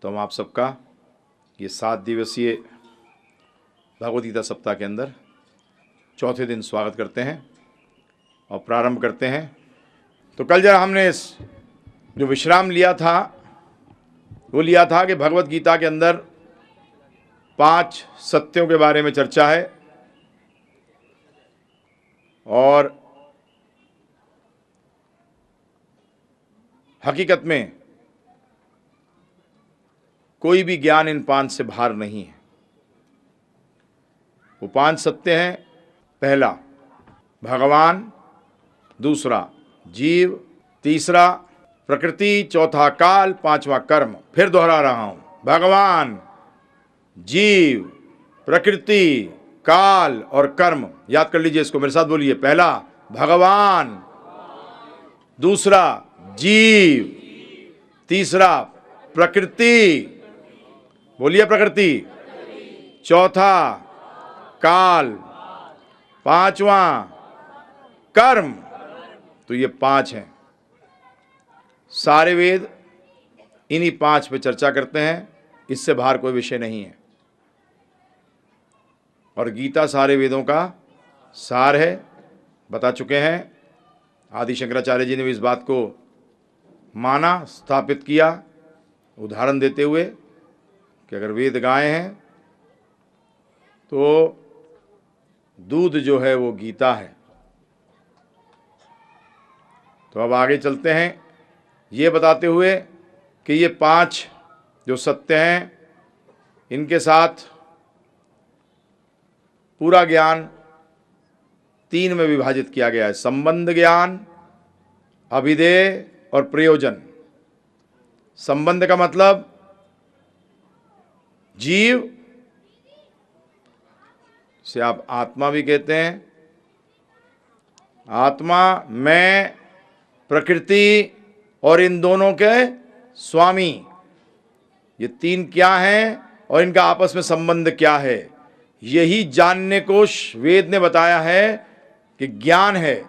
तो हम आप सबका ये 7 दिवसीय भगवद गीता सप्ताह के अंदर चौथे दिन स्वागत करते हैं और प्रारंभ करते हैं। तो कल जब हमने जो विश्राम लिया था वो लिया था कि भगवद गीता के अंदर 5 सत्यों के बारे में चर्चा है और हकीकत में कोई भी ज्ञान इन 5 से बाहर नहीं है। वो 5 सत्य हैं। पहला भगवान, दूसरा जीव, तीसरा प्रकृति, चौथा काल, 5वां कर्म। फिर दोहरा रहा हूं, भगवान, जीव, प्रकृति, काल और कर्म। याद कर लीजिए इसको, मेरे साथ बोलिए। पहला भगवान, दूसरा जीव, तीसरा प्रकृति, बोलिए प्रकृति, चौथा काल, 5वां कर्म। तो ये 5 हैं। सारे वेद इन्हीं 5 पे चर्चा करते हैं, इससे बाहर कोई विषय नहीं है। और गीता सारे वेदों का सार है, बता चुके हैं। आदि शंकराचार्य जी ने भी इस बात को माना, स्थापित किया, उदाहरण देते हुए कि अगर वेद गाय हैं तो दूध जो है वो गीता है। तो अब आगे चलते हैं ये बताते हुए कि ये 5 जो सत्य हैं इनके साथ पूरा ज्ञान 3 में विभाजित किया गया है। संबंध ज्ञान, अभिधेय और प्रयोजन। संबंध का मतलब जीव से आप आत्मा भी कहते हैं। आत्मा, मैं, प्रकृति और इन दोनों के स्वामी, ये 3 क्या हैं और इनका आपस में संबंध क्या है, यही जानने को वेद ने बताया है कि ज्ञान है,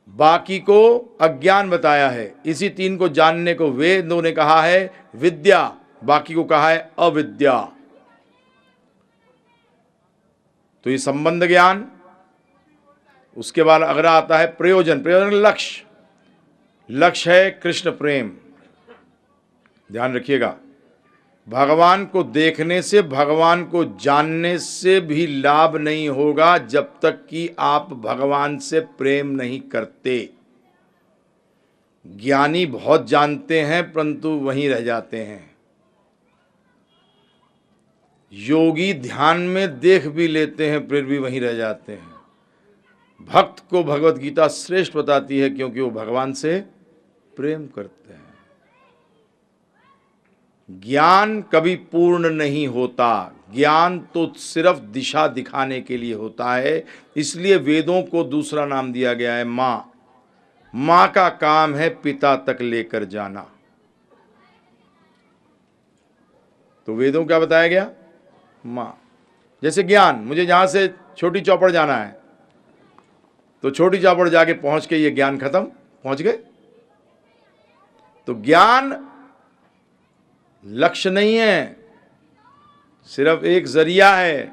बाकी को अज्ञान बताया है। इसी 3 को जानने को वेदों ने कहा है विद्या, बाकी को कहा है अविद्या। तो ये संबंध ज्ञान। उसके बाद अगला आता है प्रयोजन। प्रयोजन लक्ष्य। लक्ष्य है कृष्ण प्रेम। ध्यान रखिएगा, भगवान को देखने से, भगवान को जानने से भी लाभ नहीं होगा जब तक कि आप भगवान से प्रेम नहीं करते। ज्ञानी बहुत जानते हैं परंतु वहीं रह जाते हैं। योगी ध्यान में देख भी लेते हैं फिर भी वहीं रह जाते हैं। भक्त को भगवत गीता श्रेष्ठ बताती है क्योंकि वो भगवान से प्रेम करते हैं। ज्ञान कभी पूर्ण नहीं होता। ज्ञान तो सिर्फ दिशा दिखाने के लिए होता है। इसलिए वेदों को दूसरा नाम दिया गया है मां। मां का काम है पिता तक लेकर जाना। तो वेदों क्या बताया गया? मां। जैसे ज्ञान, मुझे यहां से छोटी चौपड़ जाना है तो छोटी चौपड़ जाके पहुंच के ये ज्ञान खत्म, पहुंच गए। तो ज्ञान लक्ष्य नहीं है, सिर्फ एक जरिया है।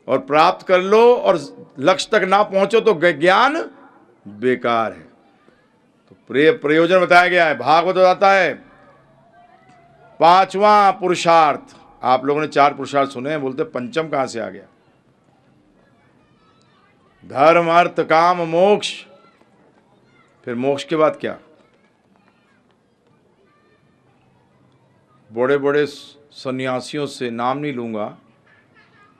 और प्राप्त कर लो और लक्ष्य तक ना पहुंचो तो ज्ञान बेकार है। तो प्रयोजन बताया गया है। भागवत बताता है 5वां पुरुषार्थ। आप लोगों ने 4 पुरुषार्थ सुने हैं, बोलते 5म कहां से आ गया? धर्म, अर्थ, काम, मोक्ष। फिर मोक्ष के बाद क्या? बड़े बड़े सन्यासियों से, नाम नहीं लूंगा,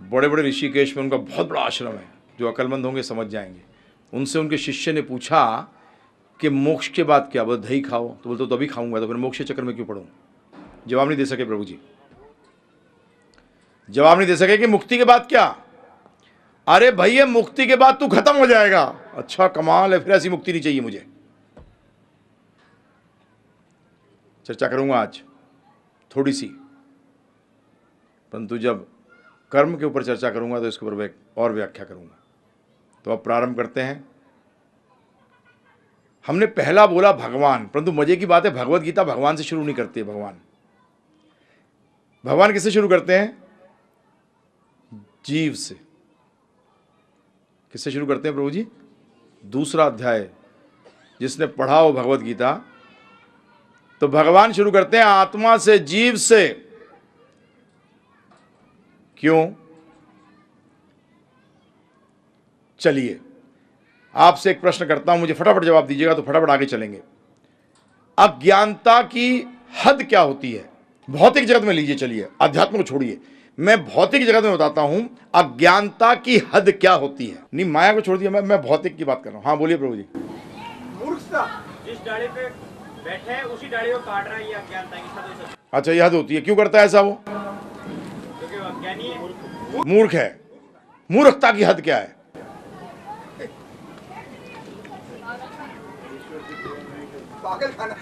बड़े बड़े ऋषिकेश में उनका बहुत बड़ा आश्रम है, जो अक्लमंद होंगे समझ जाएंगे। उनसे उनके शिष्य ने पूछा कि मोक्ष के बाद क्या? बोले दही खाओ। तो बोलते तो अभी खाऊंगा, तो फिर मोक्ष के चक्कर में क्यों पढ़ूं? जवाब नहीं दे सके प्रभु जी, जवाब नहीं दे सके कि मुक्ति के बाद क्या। अरे भैया, मुक्ति के बाद तू खत्म हो जाएगा। अच्छा, कमाल है, फिर ऐसी मुक्ति नहीं चाहिए मुझे। चर्चा करूंगा आज थोड़ी सी, परंतु जब कर्म के ऊपर चर्चा करूंगा तो इसके ऊपर और व्याख्या करूंगा। तो अब प्रारंभ करते हैं। हमने पहला बोला भगवान, परंतु मजे की बात है भगवत गीता भगवान से शुरू नहीं करती है। भगवान भगवान किससे शुरू करते हैं? जीव से। किससे शुरू करते हैं प्रभु जी? दूसरा अध्याय जिसने पढ़ा हो भगवत गीता, तो भगवान शुरू करते हैं आत्मा से, जीव से। क्यों? चलिए आपसे एक प्रश्न करता हूं, मुझे फटाफट जवाब दीजिएगा तो फटाफट आगे चलेंगे। अज्ञानता की हद क्या होती है? भौतिक जगत में लीजिए, चलिए अध्यात्म को छोड़िए, मैं भौतिक जगत में बताता हूं अज्ञानता की हद क्या होती है। नहीं, माया को छोड़ दिया, मैं भौतिक की बात कर रहा हूं। हाँ बोलिए प्रभु जी। मूर्खता, जिस डाली पे बैठे हैं उसी डाली को काट रहा है, ये अज्ञानता की हद हो सकती है। अच्छा, यह हद होती है। क्यों करता है ऐसा वो? क्योंकि वो अज्ञानी है, मूर्ख है। मूर्खता की हद क्या है? पागल खाना।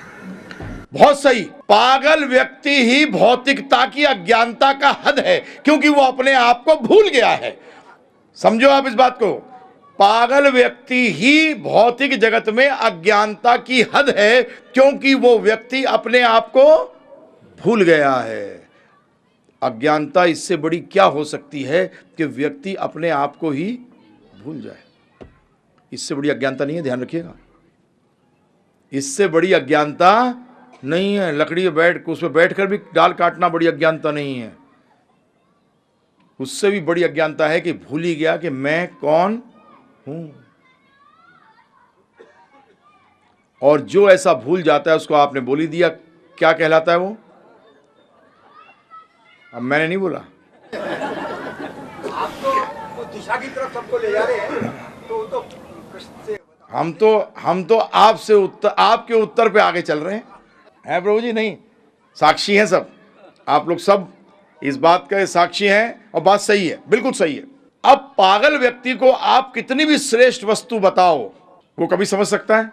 बहुत सही, पागल व्यक्ति ही भौतिकता की अज्ञानता का हद है, क्योंकि वो अपने आप को भूल गया है। समझो आप इस बात को, पागल व्यक्ति ही भौतिक जगत में अज्ञानता की हद है, क्योंकि वो व्यक्ति अपने आप को भूल गया है। अज्ञानता इससे बड़ी क्या हो सकती है कि व्यक्ति अपने आप को ही भूल जाए? इससे बड़ी अज्ञानता नहीं है, ध्यान रखिएगा। इससे बड़ी अज्ञानता नहीं है। लकड़ी पे बैठ, उस पर बैठकर भी डाल काटना बड़ी अज्ञानता नहीं है। उससे भी बड़ी अज्ञानता है कि भूल ही गया कि मैं कौन हूं। और जो ऐसा भूल जाता है उसको आपने बोल ही दिया, क्या कहलाता है वो? अब मैंने नहीं बोला। आप तो दिशा की तरफ सबको ले जा रहे हैं, तो कृष्ण से हम तो आपसे उत्तर, आपके उत्तर पे आगे चल रहे हैं प्रभु जी। नहीं, साक्षी हैं सब, आप लोग सब इस बात का साक्षी हैं, और बात सही है, बिल्कुल सही है। अब पागल व्यक्ति को आप कितनी भी श्रेष्ठ वस्तु बताओ, वो कभी समझ सकता है?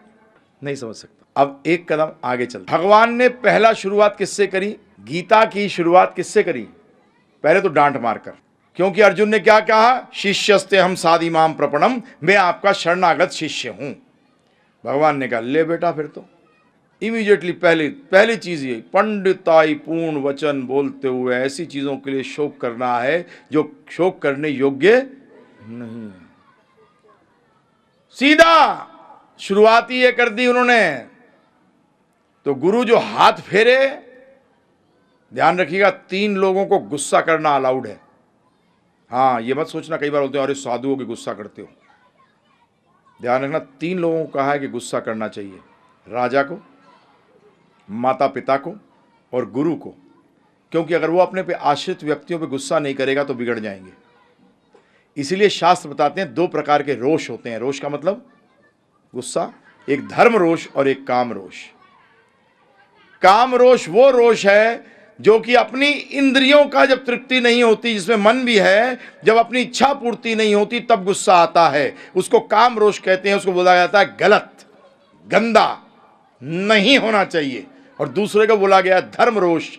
नहीं समझ सकता। अब एक कदम आगे चल, भगवान ने पहला शुरुआत किससे करी? गीता की शुरुआत किससे करी? पहले तो डांट मारकर, क्योंकि अर्जुन ने क्या कहा? शिष्यस्ते हम साधिमाम प्रपणम, मैं आपका शरणागत शिष्य हूं। भगवान ने कहा ले बेटा, फिर तो इमीडिएटली पहली चीज ये, पंडिताई पूर्ण वचन बोलते हुए ऐसी चीजों के लिए शोक करना है जो शोक करने योग्य नहीं है। सीधा शुरुआत ही ये कर दी उन्होंने। तो गुरु जो हाथ फेरे, ध्यान रखिएगा, 3 लोगों को गुस्सा करना अलाउड है। हाँ, ये मत सोचना कई बार बोलते हैं अरे साधुओं के गुस्सा करते हो। ध्यान रखना, 3 लोगों को कहा है कि गुस्सा करना चाहिए, राजा को, माता पिता को और गुरु को। क्योंकि अगर वो अपने पे आश्रित व्यक्तियों पे गुस्सा नहीं करेगा तो बिगड़ जाएंगे। इसीलिए शास्त्र बताते हैं 2 प्रकार के रोष होते हैं। रोष का मतलब गुस्सा, एक धर्म रोष और एक काम रोष। काम रोष वो रोष है जो कि अपनी इंद्रियों का जब तृप्ति नहीं होती, जिसमें मन भी है, जब अपनी इच्छा पूर्ति नहीं होती तब गुस्सा आता है, उसको काम रोष कहते हैं। उसको बोला जाता है गलत, गंदा, नहीं होना चाहिए। और दूसरे को बोला गया धर्म रोष,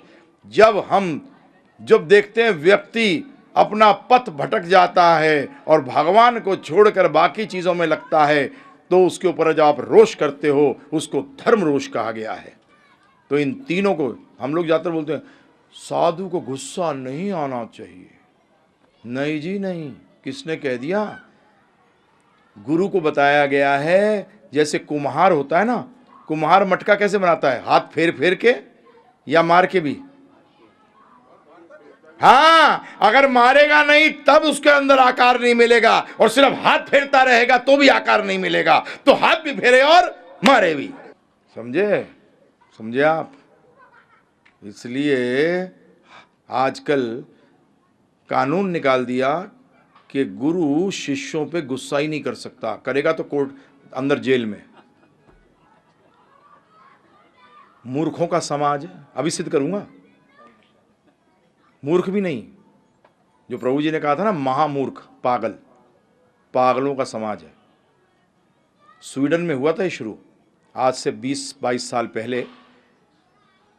जब देखते हैं व्यक्ति अपना पथ भटक जाता है और भगवान को छोड़कर बाकी चीजों में लगता है, तो उसके ऊपर जब आप रोष करते हो उसको धर्म रोष कहा गया है। तो इन तीनों को हम लोग ज्यादातर बोलते हैं साधु को गुस्सा नहीं आना चाहिए। नहीं जी नहीं, किसने कह दिया? गुरु को बताया गया है। जैसे कुम्हार होता है ना, कुम्हार मटका कैसे बनाता है? हाथ फेर फेर के या मार के भी? हाँ, अगर मारेगा नहीं तब उसके अंदर आकार नहीं मिलेगा, और सिर्फ हाथ फेरता रहेगा तो भी आकार नहीं मिलेगा। तो हाथ भी फेरे और मारे भी। समझे आप? इसलिए आजकल कानून निकाल दिया कि गुरु शिष्यों पे गुस्सा ही नहीं कर सकता, करेगा तो कोर्ट अंदर जेल में। मूर्खों का समाज है, अभी सिद्ध करूंगा। मूर्ख भी नहीं, जो प्रभु जी ने कहा था ना महामूर्ख, पागल, पागलों का समाज है। स्वीडन में हुआ था ये शुरू, आज से 20-22 साल पहले।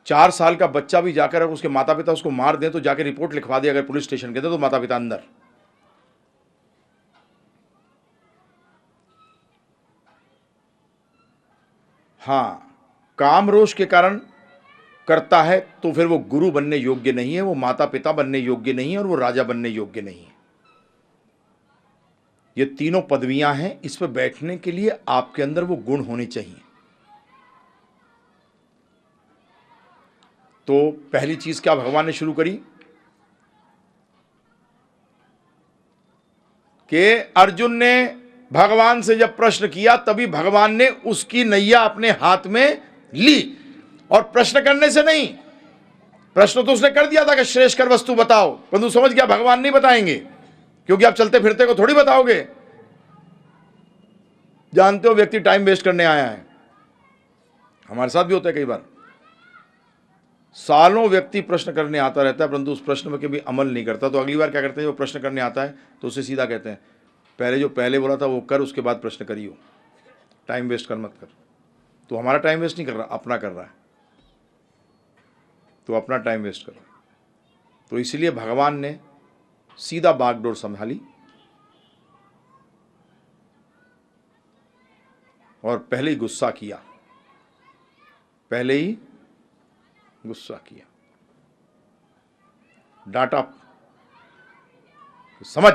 4 साल का बच्चा भी जाकर अगर उसके माता पिता उसको मार दें तो जाकर रिपोर्ट लिखवा दे, अगर पुलिस स्टेशन के तो माता पिता अंदर। हाँ, काम रोष के कारण करता है तो फिर वो गुरु बनने योग्य नहीं है, वो माता पिता बनने योग्य नहीं है और वो राजा बनने योग्य नहीं है। ये तीनों पदवियां हैं, इस पर बैठने के लिए आपके अंदर वो गुण होने चाहिए। तो पहली चीज क्या भगवान ने शुरू करी कि अर्जुन ने भगवान से जब प्रश्न किया तभी भगवान ने उसकी नैया अपने हाथ में ली, और प्रश्न करने से नहीं, प्रश्न तो उसने कर दिया था कि श्रेष्ठकर वस्तु बताओ, परंतु समझ गया भगवान नहीं बताएंगे, क्योंकि आप चलते फिरते को थोड़ी बताओगे। जानते हो व्यक्ति टाइम वेस्ट करने आया है, हमारे साथ भी होता है कई बार। सालों व्यक्ति प्रश्न करने आता रहता है परंतु उस प्रश्न में कभी अमल नहीं करता। तो अगली बार क्या करते हैं, वो प्रश्न करने आता है तो उसे सीधा कहते हैं पहले जो पहले बोला था वो कर, उसके बाद प्रश्न करियो, टाइम वेस्ट कर मत कर। तो हमारा टाइम वेस्ट नहीं कर रहा, अपना कर रहा है, तो अपना टाइम वेस्ट कर रहा है। तो इसलिए भगवान ने सीधा बागडोर संभाली और पहले ही गुस्सा किया, पहले ही गुस्सा किया, डांटा, समझ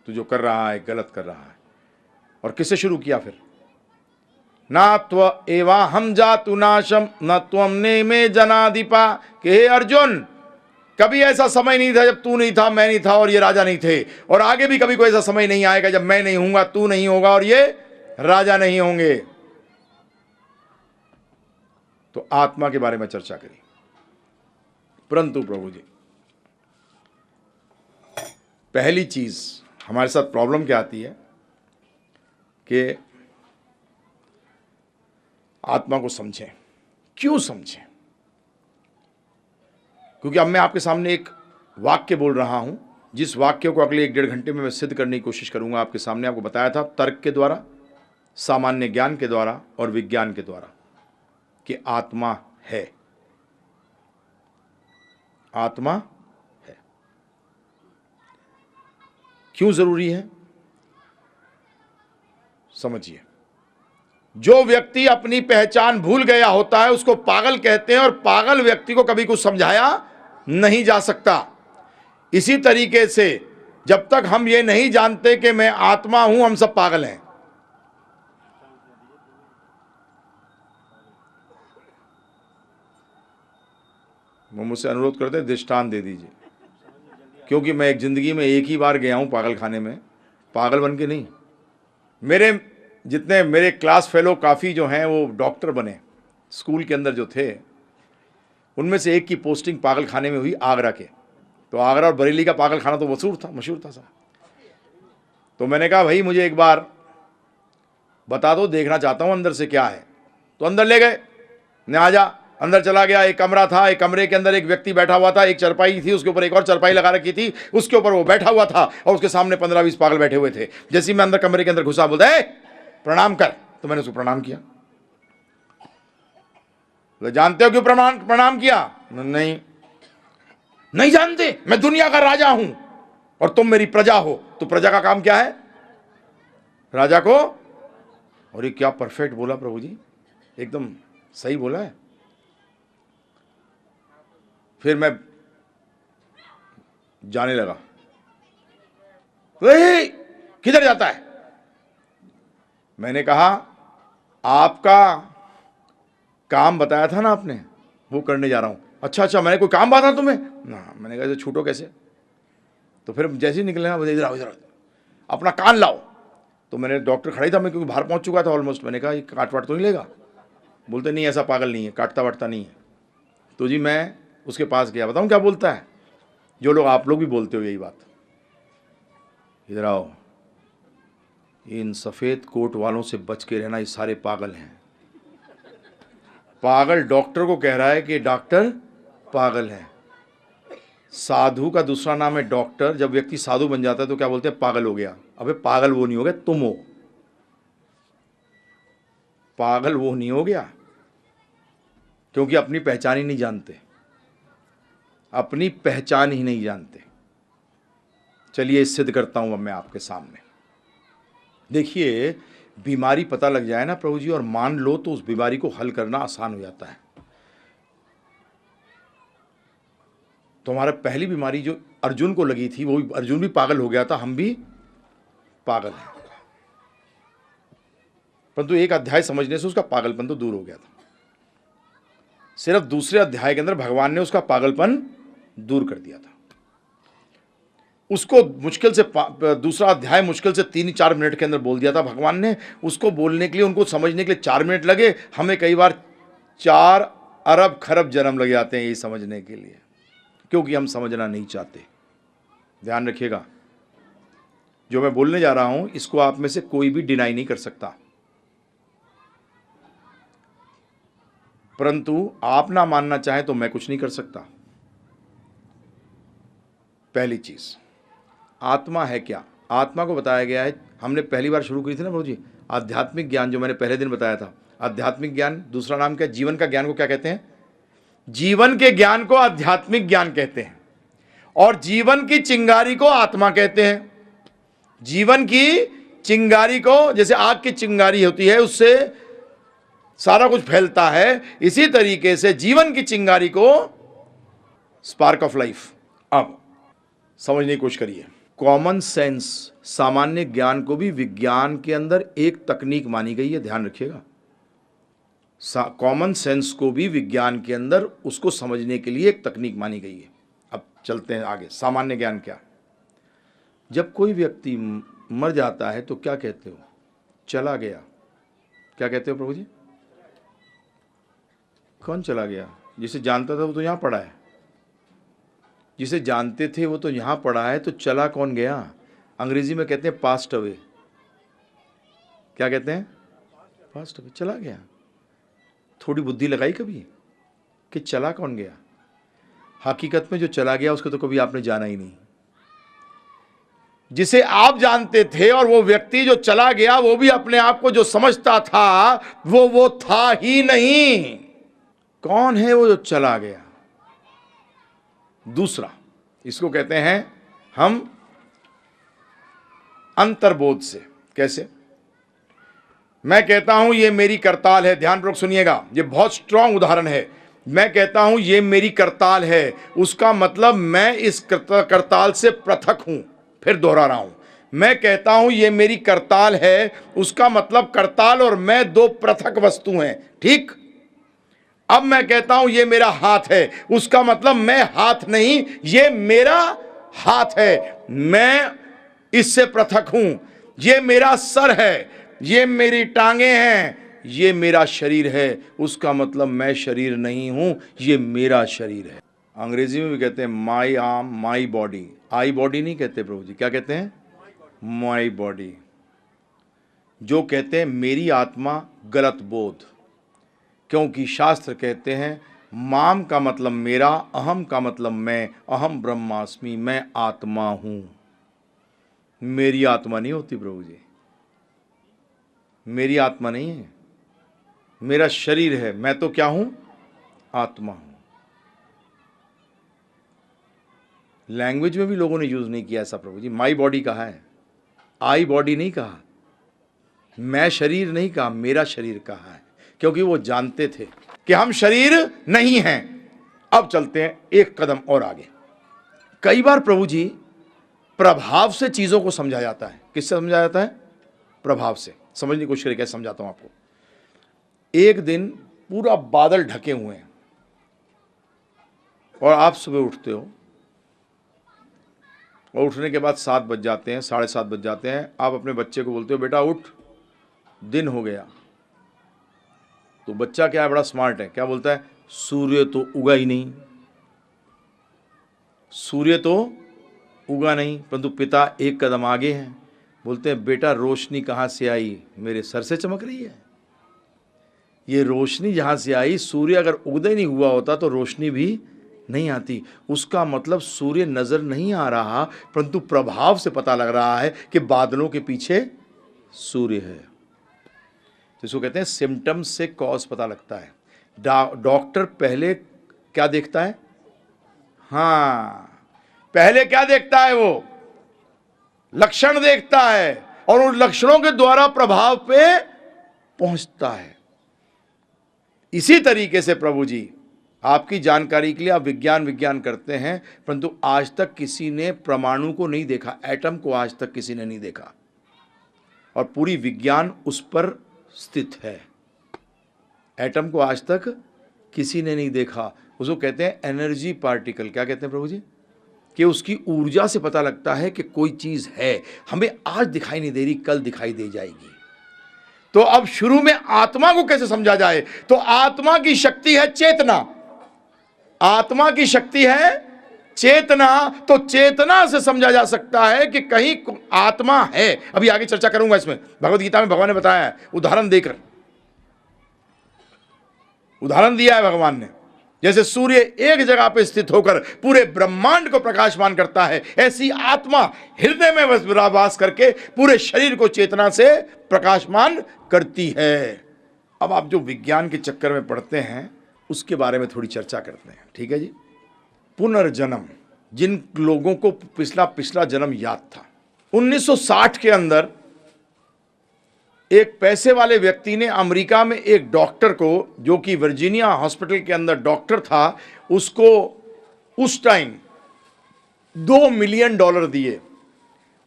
तू जो कर रहा है गलत कर रहा है। और किससे शुरू किया फिर, ना त्व एवा हम जातु नाशम न त्वम ने में जनाधिपा, कि हे अर्जुन कभी ऐसा समय नहीं था जब तू नहीं था, मैं नहीं था और ये राजा नहीं थे, और आगे भी कभी कोई ऐसा समय नहीं आएगा जब मैं नहीं हूंगा, तू नहीं होगा और ये राजा नहीं होंगे। तो आत्मा के बारे में चर्चा करी। परंतु प्रभु जी पहली चीज हमारे साथ प्रॉब्लम क्या आती है कि आत्मा को समझें। क्यों समझें? क्योंकि अब मैं आपके सामने एक वाक्य बोल रहा हूं, जिस वाक्य को अगले 1-1.5 घंटे में मैं सिद्ध करने की कोशिश करूंगा आपके सामने। आपको बताया था तर्क के द्वारा, सामान्य ज्ञान के द्वारा और विज्ञान के द्वारा कि आत्मा है, आत्मा है। क्यों जरूरी है समझिए। जो व्यक्ति अपनी पहचान भूल गया होता है उसको पागल कहते हैं, और पागल व्यक्ति को कभी कुछ समझाया नहीं जा सकता। इसी तरीके से जब तक हम ये नहीं जानते कि मैं आत्मा हूं, हम सब पागल हैं। वो मुझसे अनुरोध करते हैं दृष्टांत दे दीजिए, क्योंकि मैं एक जिंदगी में एक ही बार गया हूं पागल खाने में, पागल बन के नहीं। मेरे जितने मेरे क्लास फेलो काफ़ी जो हैं वो डॉक्टर बने, स्कूल के अंदर जो थे उनमें से एक की पोस्टिंग पागल खाने में हुई आगरा के। तो आगरा और बरेली का पागल खाना तो मशहूर था साहब। तो मैंने कहा भाई मुझे एक बार बता दो, देखना चाहता हूँ अंदर से क्या है। तो अंदर ले गए, ने आ जा। अंदर चला गया, एक कमरा था, एक कमरे के अंदर एक व्यक्ति बैठा हुआ था, एक चरपाई थी, उसके ऊपर एक और चरपाई लगा रखी थी, उसके ऊपर वो बैठा हुआ था और उसके सामने 15-20 पागल बैठे हुए थे। जैसे मैं अंदर कमरे के अंदर घुसा, बोलता है प्रणाम कर। तो मैंने उसको प्रणाम किया। तो जानते हो क्यों प्रणाम किया? नहीं जानते, मैं दुनिया का राजा हूं और तुम मेरी प्रजा हो। तो प्रजा का काम क्या है? राजा को। और ये क्या परफेक्ट बोला प्रभु जी, एकदम सही बोला है। फिर मैं जाने लगा, किधर जाता है? मैंने कहा आपका काम बताया था ना आपने, वो करने जा रहा हूं। अच्छा, मैंने कोई काम बांधा तुम्हें ना? मैंने कहा छूटो कैसे? तो फिर जैसे ही निकले ना, इधर आओ अपना कान लाओ। तो मैंने, डॉक्टर खड़ा ही था मैं, क्योंकि बाहर पहुंच चुका था ऑलमोस्ट। मैंने कहा ये काट वाट तो नहीं लेगा? बोलते नहीं, ऐसा पागल नहीं है, काटता वाटता नहीं है। तो जी मैं उसके पास गया, बताऊं क्या बोलता है? जो लोग आप लोग भी बोलते हो यही बात, इधर आओ, इन सफ़ेद कोट वालों से बच के रहना, ये सारे पागल हैं। पागल डॉक्टर को कह रहा है कि डॉक्टर पागल है। साधु का दूसरा नाम है डॉक्टर। जब व्यक्ति साधु बन जाता है तो क्या बोलते हैं? पागल हो गया। अबे पागल वो नहीं हो गया, तुम हो। पागल वो नहीं हो गया, क्योंकि अपनी पहचान ही नहीं जानते, अपनी पहचान ही नहीं जानते। चलिए सिद्ध करता हूं अब मैं आपके सामने। देखिए, बीमारी पता लग जाए ना प्रभु जी और मान लो, तो उस बीमारी को हल करना आसान हो जाता है। तो हमारा पहली बीमारी जो अर्जुन को लगी थी, वो अर्जुन भी पागल हो गया था, हम भी पागल हैं, परंतु एक अध्याय समझने से उसका पागलपन तो दूर हो गया था। सिर्फ दूसरे अध्याय के अंदर भगवान ने उसका पागलपन दूर कर दिया था। उसको मुश्किल से दूसरा अध्याय मुश्किल से 3-4 मिनट के अंदर बोल दिया था भगवान ने। उसको बोलने के लिए, उनको समझने के लिए 4 मिनट लगे। हमें कई बार 4 अरब खरब जन्म लग जाते हैं यही समझने के लिए, क्योंकि हम समझना नहीं चाहते। ध्यान रखिएगा, जो मैं बोलने जा रहा हूं इसको आप में से कोई भी डिनाई नहीं कर सकता, परंतु आप ना मानना चाहें तो मैं कुछ नहीं कर सकता। पहली चीज, आत्मा है क्या? आत्मा को बताया गया है, हमने पहली बार शुरू की थी ना प्रभु जी, आध्यात्मिक ज्ञान, जो मैंने पहले दिन बताया था। आध्यात्मिक ज्ञान, दूसरा नाम क्या? जीवन का ज्ञान को क्या कहते हैं? जीवन के ज्ञान को आध्यात्मिक ज्ञान कहते हैं, और जीवन की चिंगारी को आत्मा कहते हैं। जीवन की चिंगारी को, जैसे आग की चिंगारी होती है उससे सारा कुछ फैलता है, इसी तरीके से जीवन की चिंगारी को स्पार्क ऑफ लाइफ। अब समझने की कोशिश करिए। कॉमन सेंस, सामान्य ज्ञान को भी विज्ञान के अंदर एक तकनीक मानी गई है, ध्यान रखिएगा। कॉमन सेंस को भी विज्ञान के अंदर उसको समझने के लिए एक तकनीक मानी गई है। अब चलते हैं आगे। सामान्य ज्ञान क्या? जब कोई व्यक्ति मर जाता है तो क्या कहते हो? चला गया। क्या कहते हो प्रभु जी? कौन चला गया? जिसे जानता था वो तो यहाँ पड़ा है, जिसे जानते थे वो तो यहाँ पड़ा है, तो चला कौन गया? अंग्रेजी में कहते हैं पास्ट अवे। क्या कहते हैं? पास्ट अवे, चला गया। थोड़ी बुद्धि लगाई कभी कि चला कौन गया? हकीकत में जो चला गया उसको तो कभी आपने जाना ही नहीं। जिसे आप जानते थे और वो व्यक्ति जो चला गया, वो भी अपने आप को जो समझता था वो था ही नहीं। कौन है वो जो चला गया? दूसरा, इसको कहते हैं हम अंतर्बोध से। कैसे? मैं कहता हूं ये मेरी करताल है, ध्यानपूर्वक सुनिएगा, ये बहुत स्ट्रांग उदाहरण है। मैं कहता हूं ये मेरी करताल है, उसका मतलब मैं इस करताल से पृथक हूं। फिर दोहरा रहा हूं, मैं कहता हूं ये मेरी करताल है, उसका मतलब करताल और मैं दो पृथक वस्तु हैं। ठीक? अब मैं कहता हूं ये मेरा हाथ है, उसका मतलब मैं हाथ नहीं, ये मेरा हाथ है, मैं इससे पृथक हूं। ये मेरा सर है, ये मेरी टांगे हैं, ये मेरा शरीर है, उसका मतलब मैं शरीर नहीं हूं, ये मेरा शरीर है। अंग्रेजी में भी कहते हैं माई arm my body. I body नहीं कहते प्रभु जी, क्या कहते हैं? My body. जो कहते हैं मेरी आत्मा, गलत बोध, क्योंकि शास्त्र कहते हैं माम का मतलब मेरा, अहम का मतलब मैं, अहम ब्रह्मास्मि, मैं आत्मा हूं। मेरी आत्मा नहीं होती प्रभु जी, मेरी आत्मा नहीं है, मेरा शरीर है। मैं तो क्या हूं? आत्मा हूं। लैंग्वेज में भी लोगों ने यूज नहीं किया ऐसा प्रभु जी। माई बॉडी कहा है, आई बॉडी नहीं कहा, मैं शरीर नहीं कहा, मेरा शरीर कहा है, क्योंकि वो जानते थे कि हम शरीर नहीं हैं। अब चलते हैं एक कदम और आगे। कई बार प्रभु जी प्रभाव से चीजों को समझा जाता है। किससे समझा जाता है? प्रभाव से। समझने की कोशिश करिए, कैसे समझाता हूं आपको। एक दिन पूरा बादल ढके हुए हैं और आप सुबह उठते हो, और उठने के बाद 7 बज जाते हैं, 7:30 बज जाते हैं। आप अपने बच्चे को बोलते हो बेटा उठ, दिन हो गया। तो बच्चा क्या है, बड़ा स्मार्ट है, क्या बोलता है? सूर्य तो उगा ही नहीं, सूर्य तो उगा नहीं। परंतु पिता एक कदम आगे हैं, बोलते हैं बेटा रोशनी कहाँ से आई? मेरे सर से चमक रही है। ये रोशनी जहाँ से आई, सूर्य अगर उदय नहीं हुआ होता तो रोशनी भी नहीं आती। उसका मतलब सूर्य नजर नहीं आ रहा, परंतु प्रभाव से पता लग रहा है कि बादलों के पीछे सूर्य है। तो इसको कहते हैं सिम्टम्स से कॉज पता लगता है। डॉक्टर पहले क्या देखता है? हाँ, पहले क्या देखता है? वो लक्षण देखता है और उन लक्षणों के द्वारा प्रभाव पे पहुंचता है। इसी तरीके से प्रभु जी आपकी जानकारी के लिए आप विज्ञान विज्ञान करते हैं, परंतु आज तक किसी ने परमाणु को नहीं देखा, एटम को आज तक किसी ने नहीं देखा, और पूरी विज्ञान उस पर स्थित है। एटम को आज तक किसी ने नहीं देखा। उसको कहते हैं एनर्जी पार्टिकल। क्या कहते हैं प्रभु जी? कि उसकी ऊर्जा से पता लगता है कि कोई चीज है, हमें आज दिखाई नहीं दे रही, कल दिखाई दे जाएगी। तो अब शुरू में आत्मा को कैसे समझा जाए? तो आत्मा की शक्ति है चेतना, आत्मा की शक्ति है चेतना। तो चेतना से समझा जा सकता है कि कहीं आत्मा है। अभी आगे चर्चा करूंगा इसमें। भगवत गीता में भगवान ने बताया है, उदाहरण देकर, उदाहरण दिया है भगवान ने। जैसे सूर्य एक जगह पर स्थित होकर पूरे ब्रह्मांड को प्रकाशमान करता है, ऐसी आत्मा हृदय में वास करके पूरे शरीर को चेतना से प्रकाशमान करती है। अब आप जो विज्ञान के चक्कर में पढ़ते हैं उसके बारे में थोड़ी चर्चा करते हैं, ठीक है जी। पुनर्जन्म, जिन लोगों को पिछला जन्म याद था, 1960 के अंदर एक पैसे वाले व्यक्ति ने अमेरिका में एक डॉक्टर को, जो कि वर्जीनिया हॉस्पिटल के अंदर डॉक्टर था, उसको उस टाइम $2 मिलियन दिए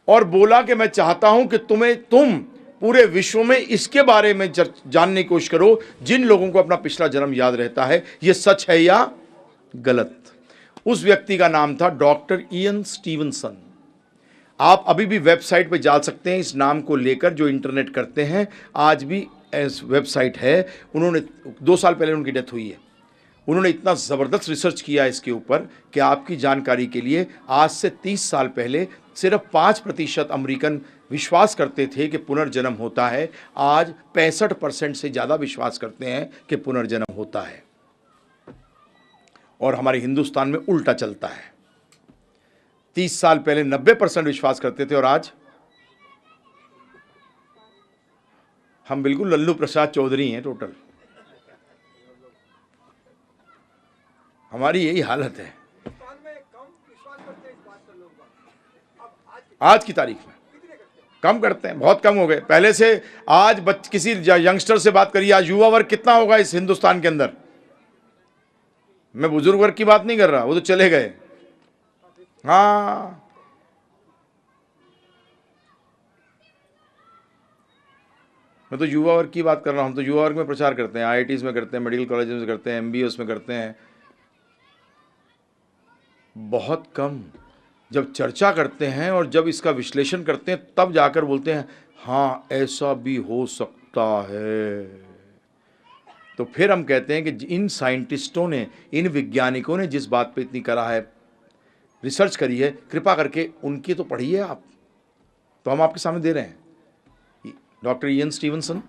और बोला कि मैं चाहता हूं कि तुम पूरे विश्व में इसके बारे में जानने की कोशिश करो जिन लोगों को अपना पिछला जन्म याद रहता है, ये सच है या गलत। उस व्यक्ति का नाम था डॉक्टर इयन स्टीवनसन। आप अभी भी वेबसाइट पे जा सकते हैं इस नाम को लेकर, जो इंटरनेट करते हैं, आज भी इस वेबसाइट है। उन्होंने 2 साल पहले उनकी डेथ हुई है। उन्होंने इतना ज़बरदस्त रिसर्च किया इसके ऊपर कि आपकी जानकारी के लिए, आज से 30 साल पहले सिर्फ 5% अमेरिकन विश्वास करते थे कि पुनर्जन्म होता है। आज 65% से ज़्यादा विश्वास करते हैं कि पुनर्जन्म होता है। और हमारे हिंदुस्तान में उल्टा चलता है। 30 साल पहले 90% विश्वास करते थे और आज हम बिल्कुल लल्लू प्रसाद चौधरी हैं टोटल। हमारी यही हालत है आज की तारीख में। कम करते हैं, बहुत कम हो गए पहले से। आज किसी यंगस्टर से बात करिए, आज युवा वर्ग कितना होगा इस हिंदुस्तान के अंदर? मैं बुजुर्ग वर्ग की बात नहीं कर रहा, वो तो चले गए। हाँ, मैं तो युवा वर्ग की बात कर रहा हूं। हम तो युवा वर्ग में प्रचार करते हैं, IITs में करते हैं, मेडिकल कॉलेज में करते हैं, MBAs में करते हैं। बहुत कम जब चर्चा करते हैं और जब इसका विश्लेषण करते हैं तब जाकर बोलते हैं हाँ ऐसा भी हो सकता है। तो फिर हम कहते हैं कि इन साइंटिस्टों ने, इन वैज्ञानिकों ने जिस बात पे इतनी करा है, रिसर्च करी है, कृपा करके उनकी तो पढ़िए आप। तो हम आपके सामने दे रहे हैं डॉक्टर इयन स्टीवनसन।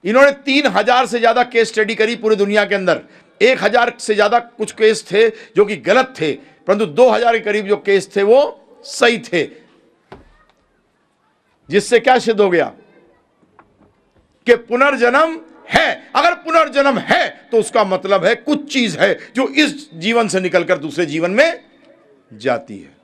इन्होंने 3000 से ज्यादा केस स्टडी करी पूरी दुनिया के अंदर। 1000 से ज्यादा कुछ केस थे जो कि गलत थे, परंतु 2000 के करीब जो केस थे वो सही थे। जिससे क्या सिद्ध हो गया कि पुनर्जन्म है। अगर पुनर्जन्म है तो उसका मतलब है कुछ चीज है जो इस जीवन से निकलकर दूसरे जीवन में जाती है।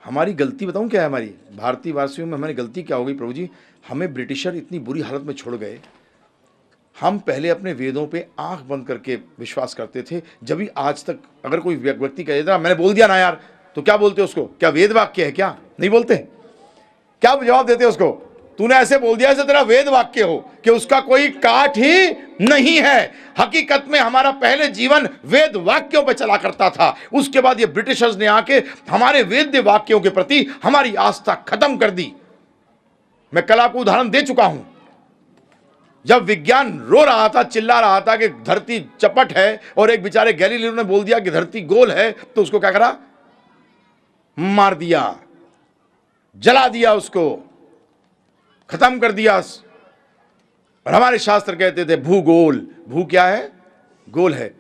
हमारी गलती बताऊं क्या है? हमारी भारतीय वासियों में हमारी गलती क्या हो गई प्रभु जी? हमें ब्रिटिशर इतनी बुरी हालत में छोड़ गए। हम पहले अपने वेदों पे आंख बंद करके विश्वास करते थे। जब भी आज तक अगर कोई व्यक्ति कह देता मैंने बोल दिया ना यार, तो क्या बोलते उसको? क्या वेद वाक्य है? क्या नहीं बोलते? क्या जवाब देते उसको? तूने ऐसे बोल दिया जैसे तेरा वेद वाक्य हो, कि उसका कोई काट ही नहीं है। हकीकत में हमारा पहले जीवन वेद वाक्यों पे चला करता था। उसके बाद ये ब्रिटिशर्स ने आके हमारे वेद वाक्यों के प्रति हमारी आस्था खत्म कर दी। मैं कल आपको उदाहरण दे चुका हूं। जब विज्ञान रो रहा था, चिल्ला रहा था कि धरती चपट है, और एक बेचारे गैलीलियो ने बोल दिया कि धरती गोल है, तो उसको क्या करा? मार दिया, जला दिया, उसको खत्म कर दिया। और हमारे शास्त्र कहते थे भूगोल, भू क्या है? गोल है।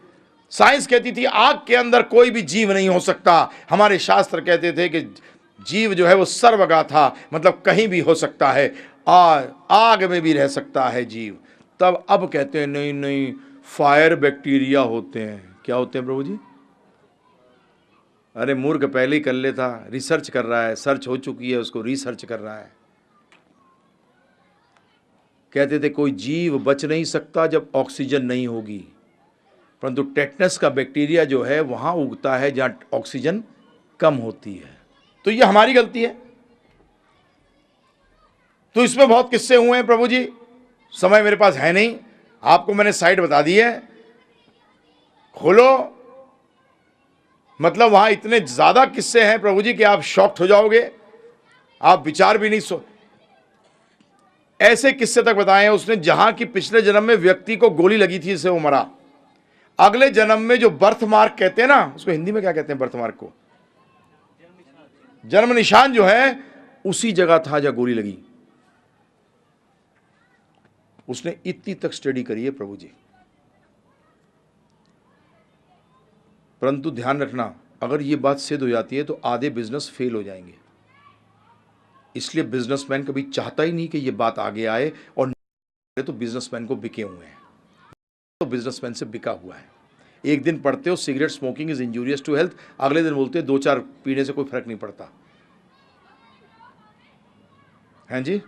साइंस कहती थी आग के अंदर कोई भी जीव नहीं हो सकता। हमारे शास्त्र कहते थे कि जीव जो है वो सर्वगा था, मतलब कहीं भी हो सकता है, आग में भी रह सकता है जीव। तब अब कहते हैं नहीं नहीं, फायर बैक्टीरिया होते हैं। क्या होते हैं प्रभु जी? अरे मूर्ख पहले ही कर लेता, रिसर्च कर रहा है, सर्च हो चुकी है, उसको रिसर्च कर रहा है। कहते थे कोई जीव बच नहीं सकता जब ऑक्सीजन नहीं होगी, परंतु टेटनस का बैक्टीरिया जो है वहाँ उगता है जहाँ ऑक्सीजन कम होती है। तो ये हमारी गलती है। तो इसमें बहुत किस्से हुए हैं प्रभु जी, समय मेरे पास है नहीं, आपको मैंने साइट बता दी है, खोलो। मतलब वहां इतने ज्यादा किस्से हैं प्रभु जी कि आप शॉक्ड हो जाओगे, आप विचार भी नहीं ऐसे किस्से तक बताए हैं उसने, जहां की पिछले जन्म में व्यक्ति को गोली लगी थी, इससे वो मरा। अगले जन्म में जो बर्थ मार्क कहते हैं ना, उसको हिंदी में क्या कहते हैं, बर्थ मार्क को जन्म निशान जो है, उसी जगह था जहां गोली लगी। उसने इतनी तक स्टडी करी है प्रभु जी। परंतु ध्यान रखना, अगर ये बात सिद्ध हो जाती है तो आधे बिजनेस फेल हो जाएंगे। इसलिए बिजनेसमैन कभी चाहता ही नहीं कि ये बात आगे आए, और तो बिजनेसमैन को बिके हुए हैं, तो बिजनेसमैन से बिका हुआ है। एक दिन पढ़ते हो cigarette smoking is injurious to health, अगले दिन बोलते हो 2-4 पीने से कोई फर्क नहीं पड़ता। हैं जी,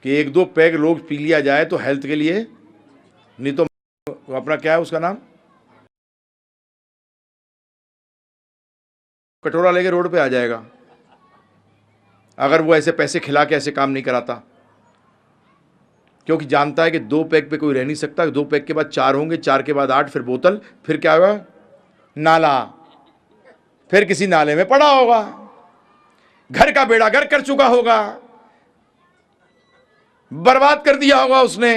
कि 1-2 पैग लोग पी लिया जाए तो हेल्थ के लिए, नहीं तो अपना क्या है उसका नाम, कटोरा लेके रोड पे आ जाएगा, अगर वो ऐसे पैसे खिला के ऐसे काम नहीं कराता। क्योंकि जानता है कि 2 पैग पे कोई रह नहीं सकता, 2 पैग के बाद 4 होंगे, 4 के बाद 8, फिर बोतल, फिर क्या होगा, नाला, फिर किसी नाले में पड़ा होगा, घर का बेड़ा गर्क कर चुका होगा, बर्बाद कर दिया होगा उसने।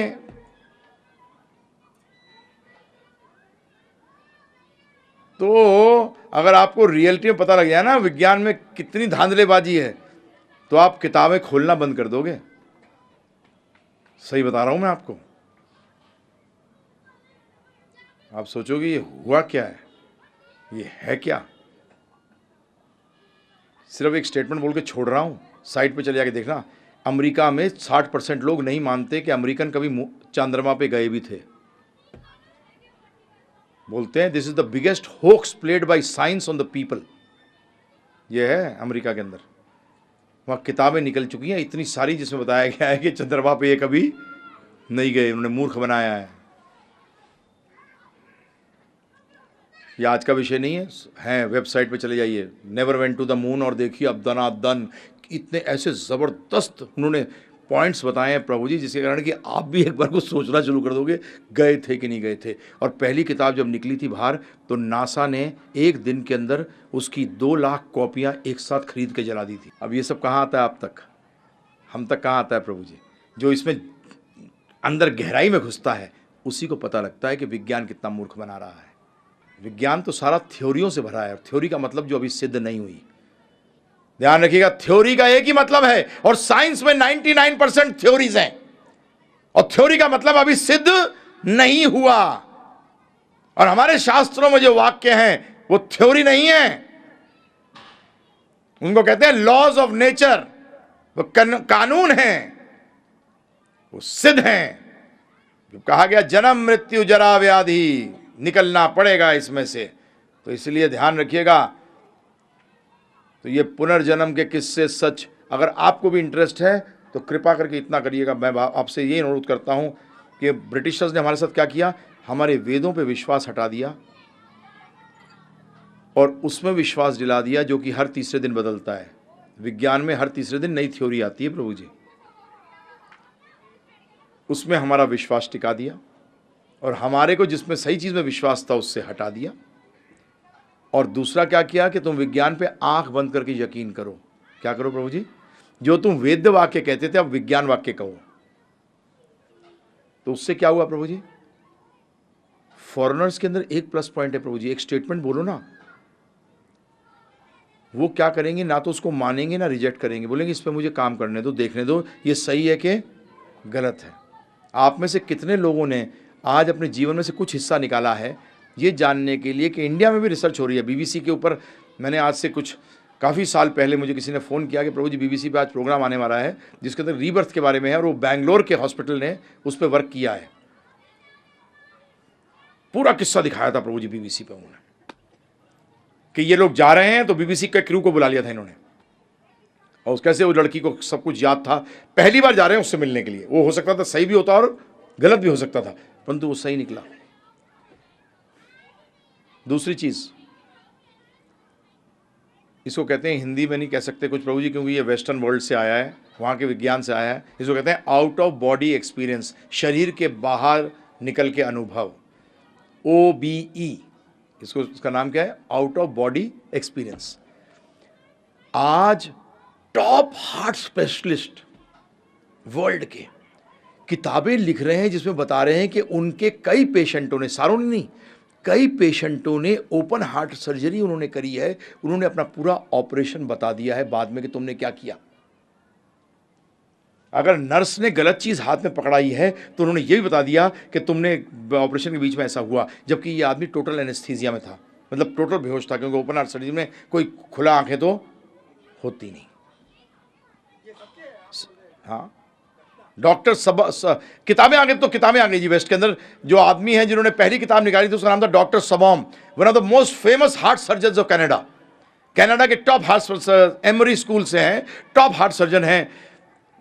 तो अगर आपको रियलिटी में पता लग जाए ना विज्ञान में कितनी धांधलेबाजी है, तो आप किताबें खोलना बंद कर दोगे। सही बता रहा हूं मैं आपको। आप सोचोगे ये हुआ क्या है, ये है क्या। सिर्फ एक स्टेटमेंट बोल के छोड़ रहा हूं, साइट पे चले जाके देखना। अमेरिका में 60% लोग नहीं मानते कि अमेरिकन कभी चंद्रमा पे गए भी थे। बोलते हैं this is the biggest hoax played by science on the people. ये है अमेरिका के अंदर, वहां किताबें निकल चुकी हैं इतनी सारी जिसमें बताया गया है कि चंद्रमा पे ये कभी नहीं गए, उन्होंने मूर्ख बनाया है। ये आज का विषय नहीं है, वेबसाइट पे चले जाइए, never went to the moon, और देखिए अब दनादन इतने ऐसे ज़बरदस्त उन्होंने पॉइंट्स बताए हैं प्रभु जी, जिसके कारण कि आप भी एक बार को सोचना शुरू कर दोगे गए थे कि नहीं गए थे। और पहली किताब जब निकली थी बाहर, तो नासा ने एक दिन के अंदर उसकी 2 लाख कॉपियाँ एक साथ खरीद के जला दी थी। अब ये सब कहाँ आता है आप तक, हम तक कहाँ आता है प्रभु जी। जो इसमें अंदर गहराई में घुसता है उसी को पता लगता है कि विज्ञान कितना मूर्ख बना रहा है। विज्ञान तो सारा थ्योरियों से भरा है, और थ्योरी का मतलब जो अभी सिद्ध नहीं हुई। ध्यान रखिएगा, थ्योरी का एक ही मतलब है, और साइंस में 99% थ्योरीज हैं, और थ्योरी का मतलब अभी सिद्ध नहीं हुआ। और हमारे शास्त्रों में जो वाक्य हैं वो थ्योरी नहीं है, उनको कहते हैं लॉज ऑफ नेचर, वो कानून हैं, वो सिद्ध हैं। जो कहा गया जन्म मृत्यु जरा व्याधि, निकलना पड़ेगा इसमें से। तो इसलिए ध्यान रखिएगा। तो ये पुनर्जन्म के किस्से सच, अगर आपको भी इंटरेस्ट है तो कृपा करके इतना करिएगा। मैं आपसे ये अनुरोध करता हूँ कि ब्रिटिशर्स ने हमारे साथ क्या किया, हमारे वेदों पे विश्वास हटा दिया और उसमें विश्वास दिला दिया जो कि हर तीसरे दिन बदलता है। विज्ञान में हर तीसरे दिन नई थ्योरी आती है प्रभु जी, उसमें हमारा विश्वास टिका दिया, और हमारे को जिसमें सही चीज़ में विश्वास था उससे हटा दिया। और दूसरा क्या किया कि तुम विज्ञान पे आंख बंद करके यकीन करो। क्या करो प्रभु जी, जो तुम वेद वाक्य कहते थे अब विज्ञान वाक्य कहो। तो उससे क्या हुआ प्रभु जी, फॉरेनर्स के अंदर एक प्लस पॉइंट है प्रभु जी, एक स्टेटमेंट बोलो ना, वो क्या करेंगे, ना तो उसको मानेंगे ना रिजेक्ट करेंगे, बोलेंगे इस पर मुझे काम करने दो, देखने दो ये सही है कि गलत है। आप में से कितने लोगों ने आज अपने जीवन में से कुछ हिस्सा निकाला है ये जानने के लिए कि इंडिया में भी रिसर्च हो रही है बीबीसी के ऊपर। मैंने आज से काफ़ी साल पहले मुझे किसी ने फ़ोन किया कि प्रभु जी बीबीसी पे आज प्रोग्राम आने वाला है जिसके अंदर रीबर्थ के बारे में है, और वो बैंगलोर के हॉस्पिटल ने उस पर वर्क किया है। पूरा किस्सा दिखाया था प्रभु जी बीबीसी पे उन्होंने, कि ये लोग जा रहे हैं, तो बीबीसी के क्रू को बुला लिया था इन्होंने, और कैसे वो लड़की को सब कुछ याद था, पहली बार जा रहे हैं उससे मिलने के लिए। वो हो सकता था सही भी होता और गलत भी हो सकता था, परंतु वो सही निकला। दूसरी चीज, इसको कहते हैं, हिंदी में नहीं कह सकते कुछ प्रभु जी क्योंकि ये वेस्टर्न वर्ल्ड से आया है, वहाँ के विज्ञान से आया है। इसको कहते हैं आउट ऑफ बॉडी एक्सपीरियंस, शरीर के बाहर निकल के अनुभव, OBE। इसका नाम क्या है? Out of body experience. आज टॉप हार्ट स्पेशलिस्ट वर्ल्ड के किताबें लिख रहे हैं जिसमें बता रहे हैं कि उनके कई पेशेंटों ने, सारों ने नहीं, कई पेशेंटों ने ओपन हार्ट सर्जरी उन्होंने करी है। उन्होंने अपना पूरा ऑपरेशन बता दिया है बाद में कि तुमने क्या किया। अगर नर्स ने गलत चीज हाथ में पकड़ाई है तो उन्होंने ये भी बता दिया कि तुमने ऑपरेशन के बीच में ऐसा हुआ, जबकि ये आदमी टोटल एनेस्थीसिया में था, मतलब टोटल बेहोश था, क्योंकि ओपन हार्ट सर्जरी में कोई खुला आंखें तो होती नहीं। हाँ, डॉक्टर किताबें आ गई, तो किताबें आ गई जी। वेस्ट के अंदर जो आदमी हैं जिन्होंने पहली किताब निकाली थी उसका नाम था doctor Sabom, one of the most famous heart surgeon of Canada. Canada के टॉप हार्ट, एमरी स्कूल से हैं, टॉप हार्ट सर्जन हैं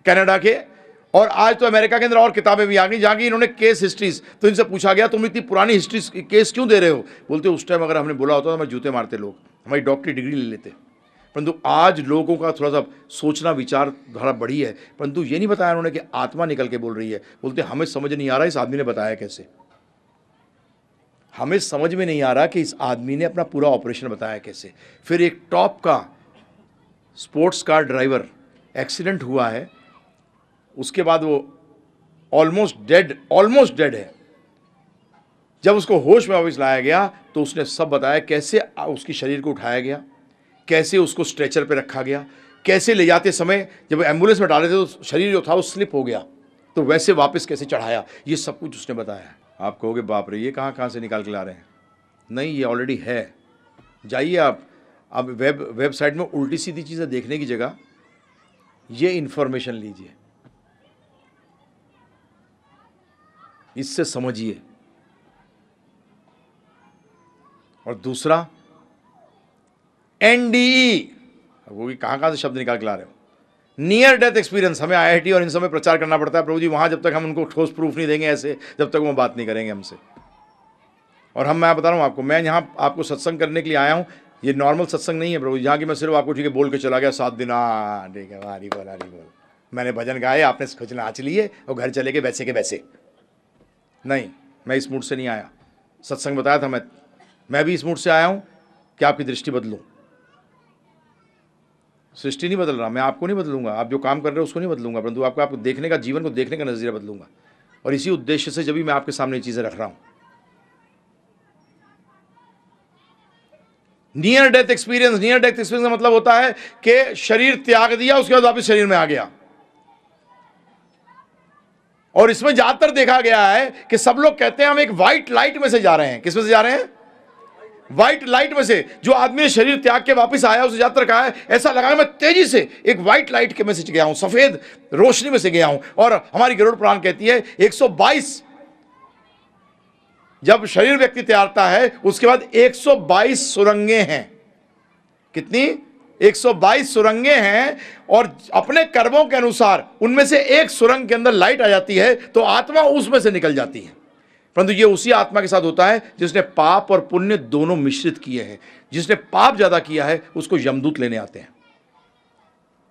कनाडा के। और आज तो अमेरिका के अंदर और किताबें भी आ गई जहाँ की इन्होंने केस हिस्ट्रीज, तो इनसे पूछा गया तुम इतनी पुरानी हिस्ट्री केस क्यों दे रहे हो? बोलते उस टाइम अगर हमने बोला होता तो हमें जूते मारते लोग, हमारी डॉक्टरी डिग्री ले लेते। परंतु आज लोगों का थोड़ा सा सोचना विचारधारा बढ़ी है, परंतु ये नहीं बताया उन्होंने कि आत्मा निकल के बोल रही है। बोलते हमें समझ नहीं आ रहा इस आदमी ने बताया कैसे, हमें समझ में नहीं आ रहा कि इस आदमी ने अपना पूरा ऑपरेशन बताया कैसे। फिर एक टॉप का स्पोर्ट्स कार ड्राइवर एक्सीडेंट हुआ है, उसके बाद वो ऑलमोस्ट डेड है। जब उसको होश में वापस लाया गया तो उसने सब बताया, कैसे उसकी शरीर को उठाया गया, कैसे उसको स्ट्रेचर पे रखा गया, कैसे ले जाते समय जब एम्बुलेंस में डाले थे तो शरीर जो था वो स्लिप हो गया, तो वैसे वापस कैसे चढ़ाया, ये सब कुछ उसने बताया। आप कहोगे बाप रे ये कहाँ से निकाल के ला रहे हैं? नहीं, ये ऑलरेडी है। जाइए आप वेबसाइट में उल्टी सीधी चीज़ें देखने की जगह ये इन्फॉर्मेशन लीजिए, इससे समझिए। और दूसरा NDE, वो भी कहाँ से शब्द निकाल के ला रहे हो? Near death experience. हमें IIT और इन सब में प्रचार करना पड़ता है प्रभु जी, वहाँ जब तक हम उनको ठोस प्रूफ नहीं देंगे ऐसे, जब तक वो बात नहीं करेंगे हमसे। और मैं बता रहा हूँ आपको, मैं यहाँ आपको सत्संग करने के लिए आया हूँ, ये नॉर्मल सत्संग नहीं है प्रभु जी, जहाँ की मैं सिर्फ आपको ठीक है बोल के चला गया 7 दिन, ठीक है हरी बोल, मैंने भजन गाए, आपने कुछ नाच लिए और घर चले गए वैसे के वैसे। नहीं, मैं इस मूड से नहीं आया। सत्संग बताया था, मैं भी इस मूड से आया हूँ कि आपकी दृष्टि बदलूँ। सृष्टि नहीं बदल रहा, मैं आपको नहीं बदलूंगा, आप जो काम कर रहे हो उसको नहीं बदलूंगा, परंतु आपको देखने का, जीवन को देखने का नजरिया बदलूंगा। और इसी उद्देश्य से जब भी मैं आपके सामने ये चीजें रख रहा हूं। नियर डेथ एक्सपीरियंस का मतलब होता है कि शरीर त्याग दिया, उसके बाद वापस शरीर में आ गया। और इसमें ज्यादातर देखा गया है कि सब लोग कहते हैं हम एक व्हाइट लाइट में से जा रहे हैं। किस में से जा रहे हैं? व्हाइट लाइट में से। जो आदमी ने शरीर त्याग के वापस आया उसे ज्यादातर कहा है ऐसा लगा मैं तेजी से एक व्हाइट लाइट के में से गया हूं, सफेद रोशनी में से गया हूं। और हमारी गरुड़ पुराण कहती है 122 जब शरीर व्यक्ति त्यागता है उसके बाद 122 सुरंगें हैं। कितनी? 122 सुरंगें हैं। और अपने कर्मों के अनुसार उनमें से एक सुरंग के अंदर लाइट आ जाती है तो आत्मा उसमें से निकल जाती है। परंतु ये उसी आत्मा के साथ होता है जिसने पाप और पुण्य दोनों मिश्रित किए हैं। जिसने पाप ज्यादा किया है उसको यमदूत लेने आते हैं।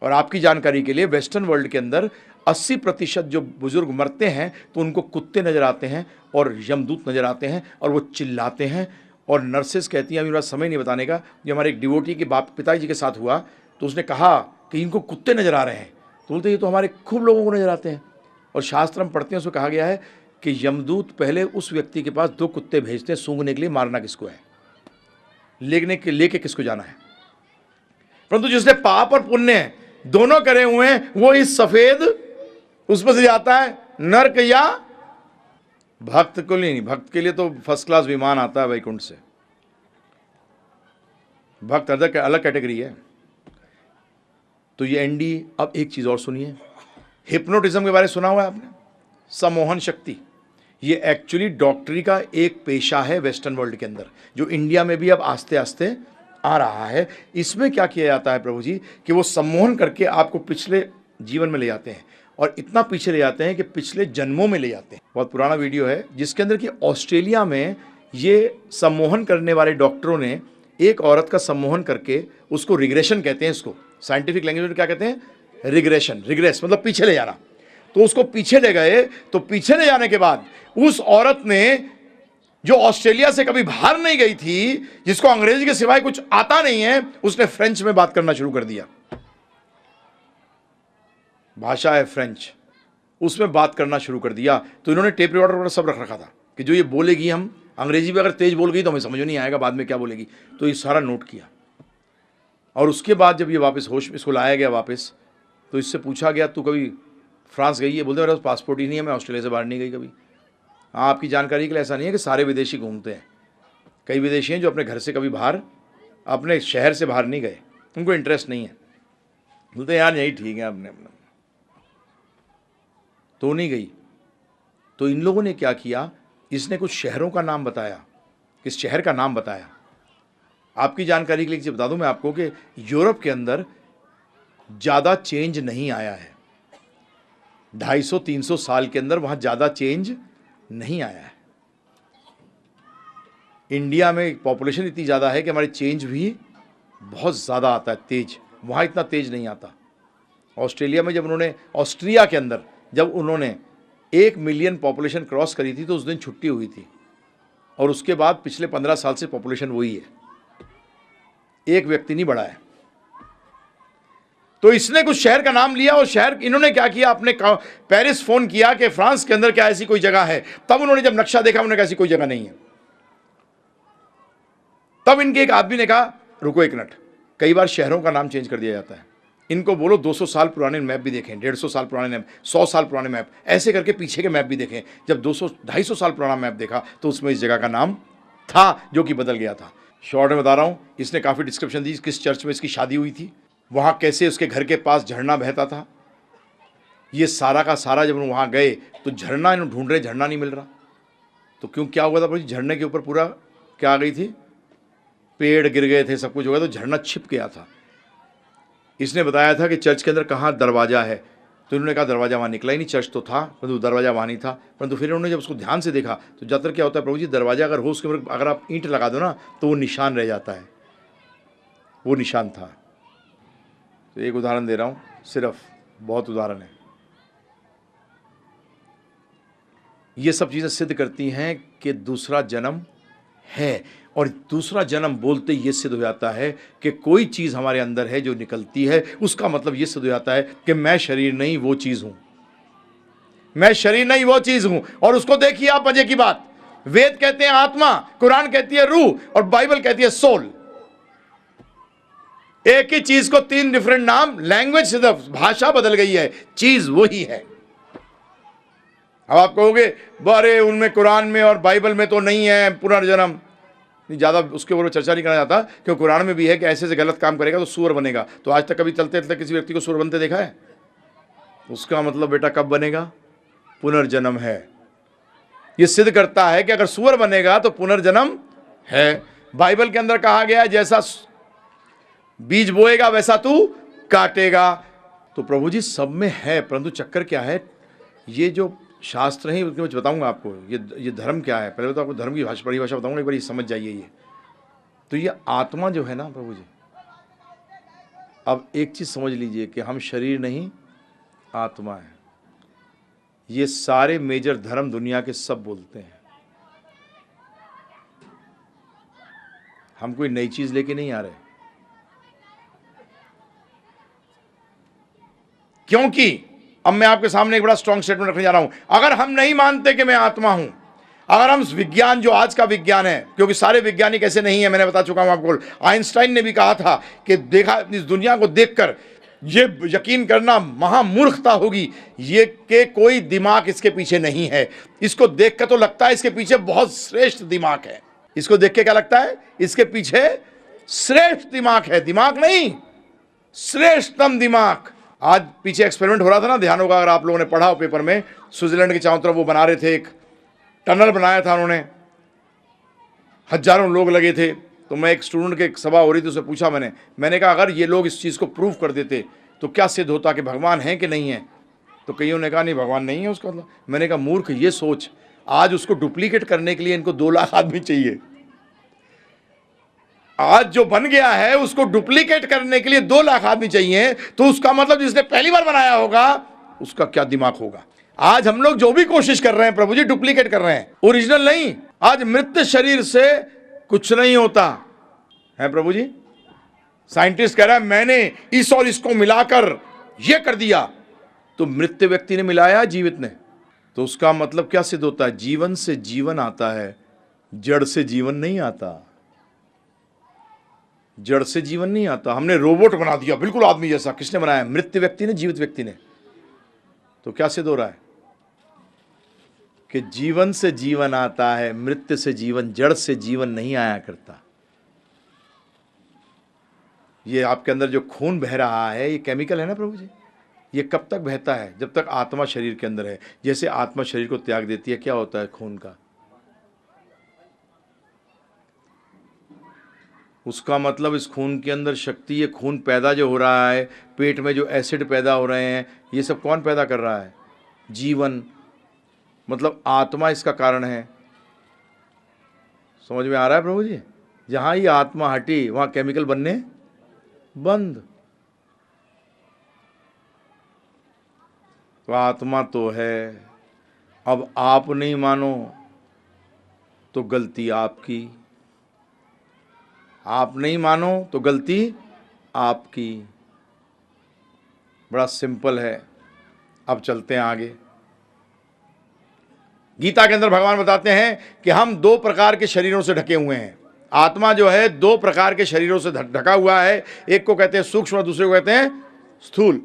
और आपकी जानकारी के लिए वेस्टर्न वर्ल्ड के अंदर 80% जो बुजुर्ग मरते हैं तो उनको कुत्ते नजर आते हैं और यमदूत नजर आते हैं और वो चिल्लाते हैं। और नर्सेस कहती हैं, अभी मेरा समय नहीं बताने का, जो हमारे एक डिवोटी के पिताजी के साथ हुआ तो उसने कहा कि इनको कुत्ते नजर आ रहे हैं। तो बोलते ये तो हमारे खूब लोगों को नजर आते हैं। और शास्त्र हम पढ़ते हैं उसमें कहा गया है कि यमदूत पहले उस व्यक्ति के पास 2 कुत्ते भेजते हैं सूंघने के लिए, मारना किसको है, लेके किसको जाना है। परंतु जिसने पाप और पुण्य दोनों करे हुए हैं वो इस सफेद उसमें से जाता है नर्क या भक्त को नहीं। भक्त के लिए तो फर्स्ट क्लास विमान आता है वैकुंठ से। भक्त अलग कैटेगरी है। तो ये NDE। अब एक चीज और सुनिए, हिप्नोटिज्म के बारे में सुना हुआ है आपने? सम्मोहन शक्ति। ये एक्चुअली डॉक्टरी का एक पेशा है वेस्टर्न वर्ल्ड के अंदर, जो इंडिया में भी अब आस्ते आस्ते आ रहा है। इसमें क्या किया जाता है प्रभु जी कि वो सम्मोहन करके आपको पिछले जीवन में ले जाते हैं और इतना पीछे ले जाते हैं कि पिछले जन्मों में ले जाते हैं। बहुत पुराना वीडियो है जिसके अंदर कि ऑस्ट्रेलिया में ये सम्मोहन करने वाले डॉक्टरों ने एक औरत का सम्मोहन करके, उसको रिग्रेशन कहते हैं, इसको साइंटिफिक लैंग्वेज में क्या कहते हैं, रिग्रेशन, रिग्रेस मतलब पीछे ले जाना। तो उसको पीछे ले गए, तो पीछे ले जाने के बाद उस औरत ने, जो ऑस्ट्रेलिया से कभी बाहर नहीं गई थी, जिसको अंग्रेजी के सिवाय कुछ आता नहीं है, उसने फ्रेंच में बात करना शुरू कर दिया। भाषा है फ्रेंच, उसमें बात करना शुरू कर दिया। तो इन्होंने टेप रिकॉर्डर सब रख रखा था कि जो ये बोलेगी, हम अंग्रेजी में अगर तेज बोल गई तो हमें समझ नहीं आएगा बाद में क्या बोलेगी, तो ये सारा नोट किया। और उसके बाद जब ये वापस होश, इसको लाया गया वापस, तो इससे पूछा गया तू कभी फ्रांस गई है? बोलते मेरे पास पासपोर्ट ही नहीं है, मैं ऑस्ट्रेलिया से बाहर नहीं गई कभी। हाँ, आपकी जानकारी के लिए ऐसा नहीं है कि सारे विदेशी घूमते हैं। कई विदेशी हैं जो अपने घर से कभी बाहर, अपने शहर से बाहर नहीं गए, उनको इंटरेस्ट नहीं है। बोलते यार यही ठीक है, अपने अपना तो नहीं गई। तो इन लोगों ने क्या किया, इसने कुछ शहरों का नाम बताया, किस शहर का नाम बताया। आपकी जानकारी के लिए बता दूं मैं आपको कि यूरोप के अंदर ज़्यादा चेंज नहीं आया है। 250-300 साल के अंदर वहाँ ज़्यादा चेंज नहीं आया है। इंडिया में पॉपुलेशन इतनी ज़्यादा है कि हमारी चेंज भी बहुत ज़्यादा आता है, तेज। वहाँ इतना तेज नहीं आता। ऑस्ट्रेलिया में जब उन्होंने, ऑस्ट्रिया के अंदर जब उन्होंने 1 मिलियन पॉपुलेशन क्रॉस करी थी तो उस दिन छुट्टी हुई थी, और उसके बाद पिछले 15 साल से पॉपुलेशन वही है, एक व्यक्ति नहीं बढ़ा है। तो इसने कुछ शहर का नाम लिया, और शहर, इन्होंने क्या किया, अपने पेरिस फोन किया कि फ्रांस के अंदर क्या ऐसी कोई जगह है। तब उन्होंने जब नक्शा देखा, उन्होंने कहा ऐसी कोई जगह नहीं है। तब इनके एक आदमी ने कहा रुको एक मिनट, कई बार शहरों का नाम चेंज कर दिया जाता है, इनको बोलो 200 साल पुराने मैप भी देखें, 150 साल पुराने मैप, 100 साल पुराने मैप, ऐसे करके पीछे के मैप भी देखें। जब 200-250 साल पुराना मैप देखा तो उसमें इस जगह का नाम था जो कि बदल गया था। शॉर्ट में बता रहा हूँ, इसने काफ़ी डिस्क्रिप्शन दी, किस चर्च में इसकी शादी हुई थी, वहाँ कैसे उसके घर के पास झरना बहता था। ये सारा का सारा जब वहाँ गए तो झरना इन्होंने ढूंढ रहे, झरना नहीं मिल रहा। तो क्यों, क्या हुआ था भाई, झरने के ऊपर पूरा क्या आ गई थी, पेड़ गिर गए थे, सब कुछ हो गया, तो झरना छिप गया था। इसने बताया था कि चर्च के अंदर कहाँ दरवाज़ा है, तो इन्होंने कहा दरवाज़ा वहाँ निकला ही नहीं, चर्च तो था परंतु दरवाज़ा वहाँ नहीं था। परंतु फिर उन्होंने जब उसको ध्यान से देखा तो ज़्यादातर क्या होता है प्रभु जी, दरवाज़ा अगर हो उसके ऊपर अगर आप ईंट लगा दो ना तो वो निशान रह जाता है, वो निशान था। तो एक उदाहरण दे रहा हूँ सिर्फ, बहुत उदाहरण है। ये सब चीज़ें सिद्ध करती हैं कि दूसरा जन्म है, और दूसरा जन्म बोलते ये सिद्ध हो जाता है कि कोई चीज़ हमारे अंदर है जो निकलती है, उसका मतलब ये सिद्ध हो जाता है कि मैं शरीर नहीं वो चीज़ हूँ, मैं शरीर नहीं वो चीज़ हूँ। और उसको देखिए आप, मजे की बात, वेद कहते हैं आत्मा, कुरान कहती है रूह, और बाइबल कहती है सोल। एक ही चीज़ को 3 डिफरेंट नाम, लैंग्वेज सिर्फ भाषा बदल गई है, चीज़ वही है। अब आप कहोगे अरे उनमें कुरान में और बाइबल में तो नहीं है पुनर्जन्म, ज़्यादा उसके ऊपर चर्चा नहीं करना चाहता, क्योंकि कुरान में भी है कि ऐसे से गलत काम करेगा तो सूअर बनेगा। तो आज तक कभी चलते चलते किसी व्यक्ति को सूअर बनते देखा है? उसका मतलब बेटा कब बनेगा, पुनर्जन्म है। ये सिद्ध करता है कि अगर सूअर बनेगा तो पुनर्जन्म है। बाइबल के अंदर कहा गया है जैसा बीज बोएगा वैसा तू काटेगा। तो प्रभु जी सब में है, परंतु चक्कर क्या है, ये जो शास्त्र है उसके मैं बताऊंगा आपको, ये धर्म क्या है। पहले तो आपको धर्म की परिभाषा बताऊंगा, एक बार ये समझ जाइए। ये तो ये आत्मा जो है ना प्रभु जी, अब एक चीज़ समझ लीजिए कि हम शरीर नहीं आत्मा है। ये सारे मेजर धर्म दुनिया के सब बोलते हैं। हम कोई नई चीज़ लेके नहीं आ रहे, क्योंकि अब मैं आपके सामने एक बड़ा स्ट्रॉन्ग स्टेटमेंट रखने जा रहा हूं। अगर हम नहीं मानते कि मैं आत्मा हूं, अगर हम विज्ञान, जो आज का विज्ञान है, क्योंकि सारे वैज्ञानिक ऐसे नहीं है, मैंने बता चुका हूं आपको। आइंस्टाइन ने भी कहा था कि देखा इस दुनिया को देखकर ये यकीन करना महामूर्खता होगी, ये कि कोई दिमाग इसके पीछे नहीं है। इसको देख कर तो लगता है इसके पीछे बहुत श्रेष्ठ दिमाग है। इसको देख के क्या लगता है, इसके पीछे श्रेष्ठ दिमाग है, दिमाग नहीं श्रेष्ठतम दिमाग। आज पीछे एक्सपेरिमेंट हो रहा था ना, ध्यान होगा अगर आप लोगों ने पढ़ा हो पेपर में, स्विट्जरलैंड के चारों तरफ वो बना रहे थे, एक टनल बनाया था उन्होंने, हजारों लोग लगे थे। तो मैं एक स्टूडेंट के सभा हो रही थी, उससे पूछा मैंने कहा अगर ये लोग इस चीज़ को प्रूव कर देते तो क्या सिद्ध होता कि भगवान है कि नहीं है? तो कईयों ने कहा नहीं भगवान नहीं है उसका मतलब। मैंने कहा मूर्ख, ये सोच, आज उसको डुप्लीकेट करने के लिए इनको 2 लाख आदमी चाहिए। आज जो बन गया है उसको डुप्लीकेट करने के लिए 2 लाख आदमी चाहिए, तो उसका मतलब जिसने पहली बार बनाया होगा उसका क्या दिमाग होगा। आज हम लोग जो भी कोशिश कर रहे हैं प्रभु जी, डुप्लीकेट कर रहे हैं, ओरिजिनल नहीं। आज मृत शरीर से कुछ नहीं होता है प्रभु जी। साइंटिस्ट कह रहा है मैंने इस और इसको मिलाकर यह कर दिया, तो मृत व्यक्ति ने मिलाया जीवित ने, तो उसका मतलब क्या सिद्ध होता है? जीवन से जीवन आता है, जड़ से जीवन नहीं आता। जड़ से जीवन नहीं आता। हमने रोबोट बना दिया बिल्कुल आदमी जैसा। किसने बनाया? मृत व्यक्ति ने, जीवित व्यक्ति ने। तो क्या सिद्ध हो रहा है कि जीवन से जीवन आता है, मृत्यु से जीवन, जड़ से जीवन नहीं आया करता। ये आपके अंदर जो खून बह रहा है ये केमिकल है ना प्रभु जी। ये कब तक बहता है? जब तक आत्मा शरीर के अंदर है। जैसे आत्मा शरीर को त्याग देती है, क्या होता है खून का? उसका मतलब इस खून के अंदर शक्ति, ये खून पैदा जो हो रहा है, पेट में जो एसिड पैदा हो रहे हैं, ये सब कौन पैदा कर रहा है? जीवन, मतलब आत्मा इसका कारण है। समझ में आ रहा है प्रभु जी? जहाँ ये आत्मा हटी वहाँ केमिकल बनने बंद। तो आत्मा तो है। अब आप नहीं मानो तो गलती आपकी, आप नहीं मानो तो गलती आपकी। बड़ा सिंपल है। अब चलते हैं आगे। गीता के अंदर भगवान बताते हैं कि हम 2 प्रकार के शरीरों से ढके हुए हैं। आत्मा जो है 2 प्रकार के शरीरों से ढका हुआ है। एक को कहते हैं सूक्ष्म, दूसरे को कहते हैं स्थूल।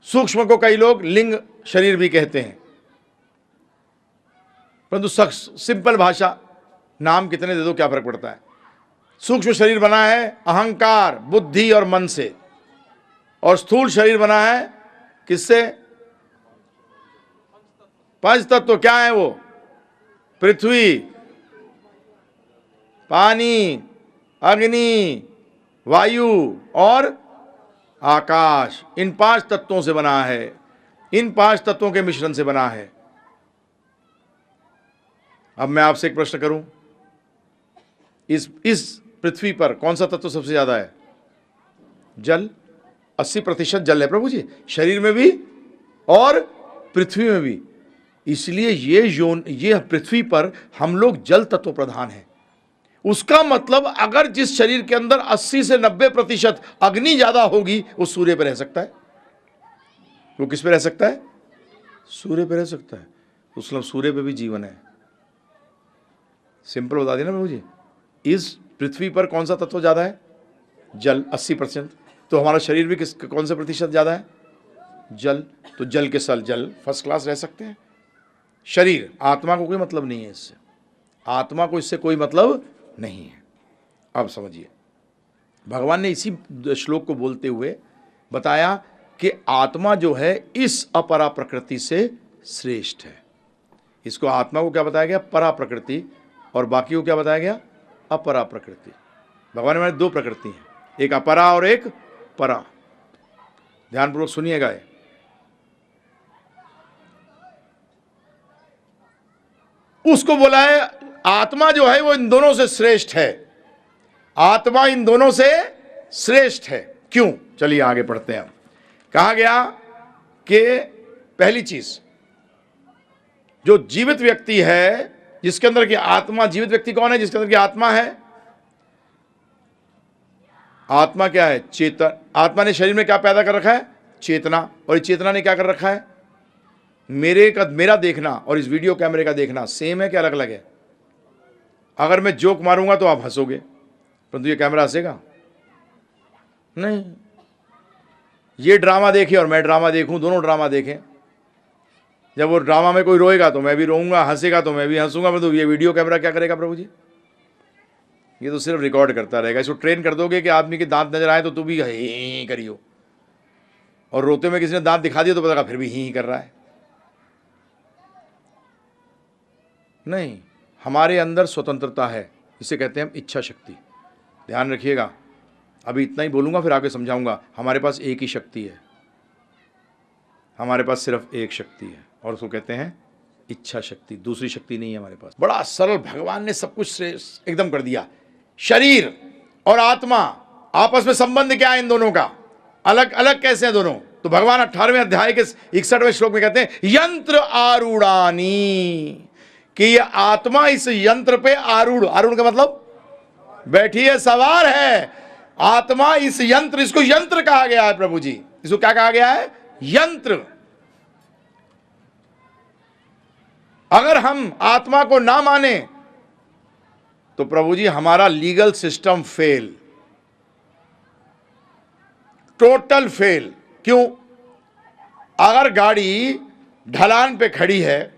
सूक्ष्म को कई लोग लिंग शरीर भी कहते हैं, परंतु सिंपल भाषा, नाम कितने दे दो क्या फर्क पड़ता है। सूक्ष्म शरीर बना है अहंकार, बुद्धि और मन से, और स्थूल शरीर बना है किससे? 5 तत्व। क्या है वो? पृथ्वी, पानी, अग्नि, वायु और आकाश। इन 5 तत्वों से बना है। इन 5 तत्वों के मिश्रण से बना है। अब मैं आपसे एक प्रश्न करूं, इस पृथ्वी पर कौन सा तत्व सबसे ज्यादा है? जल। 80% जल है प्रभु जी, शरीर में भी और पृथ्वी में भी। इसलिए ये पृथ्वी पर हम लोग जल तत्व प्रधान हैं। उसका मतलब अगर जिस शरीर के अंदर 80 से 90% अग्नि ज्यादा होगी, वो सूर्य पे रह सकता है। वो किस पे रह सकता है? सूर्य पे रह सकता है। उसमें सूर्य पे भी जीवन है। सिंपल बता दिया ना प्रभु जी। इस पृथ्वी पर कौन सा तत्व ज्यादा है? जल, 80%। तो हमारा शरीर भी कौन सा प्रतिशत ज्यादा है? जल। तो जल के साथ जल फर्स्ट क्लास रह सकते हैं। शरीर, आत्मा को कोई मतलब नहीं है इससे। आत्मा को इससे कोई मतलब नहीं है। अब समझिए, भगवान ने इसी श्लोक को बोलते हुए बताया कि आत्मा जो है इस अपरा प्रकृति से श्रेष्ठ है। इसको आत्मा को क्या बताया गया? परा प्रकृति। और बाकी को क्या बताया गया? अपरा प्रकृति। भगवान में 2 प्रकृति हैं, एक अपरा और एक परा। ध्यानपूर्वक सुनिएगा। उसको बोला है आत्मा जो है वो इन दोनों से श्रेष्ठ है। आत्मा इन दोनों से श्रेष्ठ है। क्यों? चलिए आगे पढ़ते हैं। कहा गया कि पहली चीज, जो जीवित व्यक्ति है जिसके अंदर की आत्मा, जीवित व्यक्ति कौन है? जिसके अंदर की आत्मा है। आत्मा क्या है? चेतन। आत्मा ने शरीर में क्या पैदा कर रखा है? चेतना। और इस चेतना ने क्या कर रखा है? मेरा देखना और इस वीडियो कैमरे का देखना सेम है क्या अलग अलग है? अगर मैं जोक मारूंगा तो आप हंसोगे, परंतु ये कैमरा हंसेगा नहीं। ये ड्रामा देखे और मैं ड्रामा देखूं, दोनों ड्रामा देखें। जब वो ड्रामा में कोई रोएगा तो मैं भी रोऊंगा, हंसेगा तो मैं भी हंसूंगा, परंतु ये वीडियो कैमरा क्या करेगा प्रभु जी? ये तो सिर्फ रिकॉर्ड करता रहेगा। इसको ट्रेन कर दोगे कि आदमी के दांत नजर आए तो तू भी ही करियो, और रोते में किसी ने दांत दिखा दिया तो पता लगा फिर भी ही कर रहा है। नहीं, हमारे अंदर स्वतंत्रता है। इसे कहते हैं हम इच्छा शक्ति। ध्यान रखिएगा, अभी इतना ही बोलूँगा, फिर आगे समझाऊंगा। हमारे पास एक ही शक्ति है, हमारे पास सिर्फ एक शक्ति है, और उसको कहते हैं इच्छा शक्ति। दूसरी शक्ति नहीं है हमारे पास। बड़ा सरल, भगवान ने सब कुछ एकदम कर दिया। शरीर और आत्मा आपस में संबंध क्या है इन दोनों का? अलग अलग कैसे हैं दोनों? तो भगवान 18वें अध्याय के 61वें श्लोक में कहते हैं यंत्र आरूढ़ानी, कि ये आत्मा इस यंत्र पे आरूढ़, आरूढ़ का मतलब बैठी है, सवार है। आत्मा इस यंत्र, इसको यंत्र कहा गया है प्रभु जी। इसको क्या कहा गया है? यंत्र। अगर हम आत्मा को ना माने तो प्रभु जी हमारा legal system fail, total fail. क्यों? अगर गाड़ी ढलान पे खड़ी है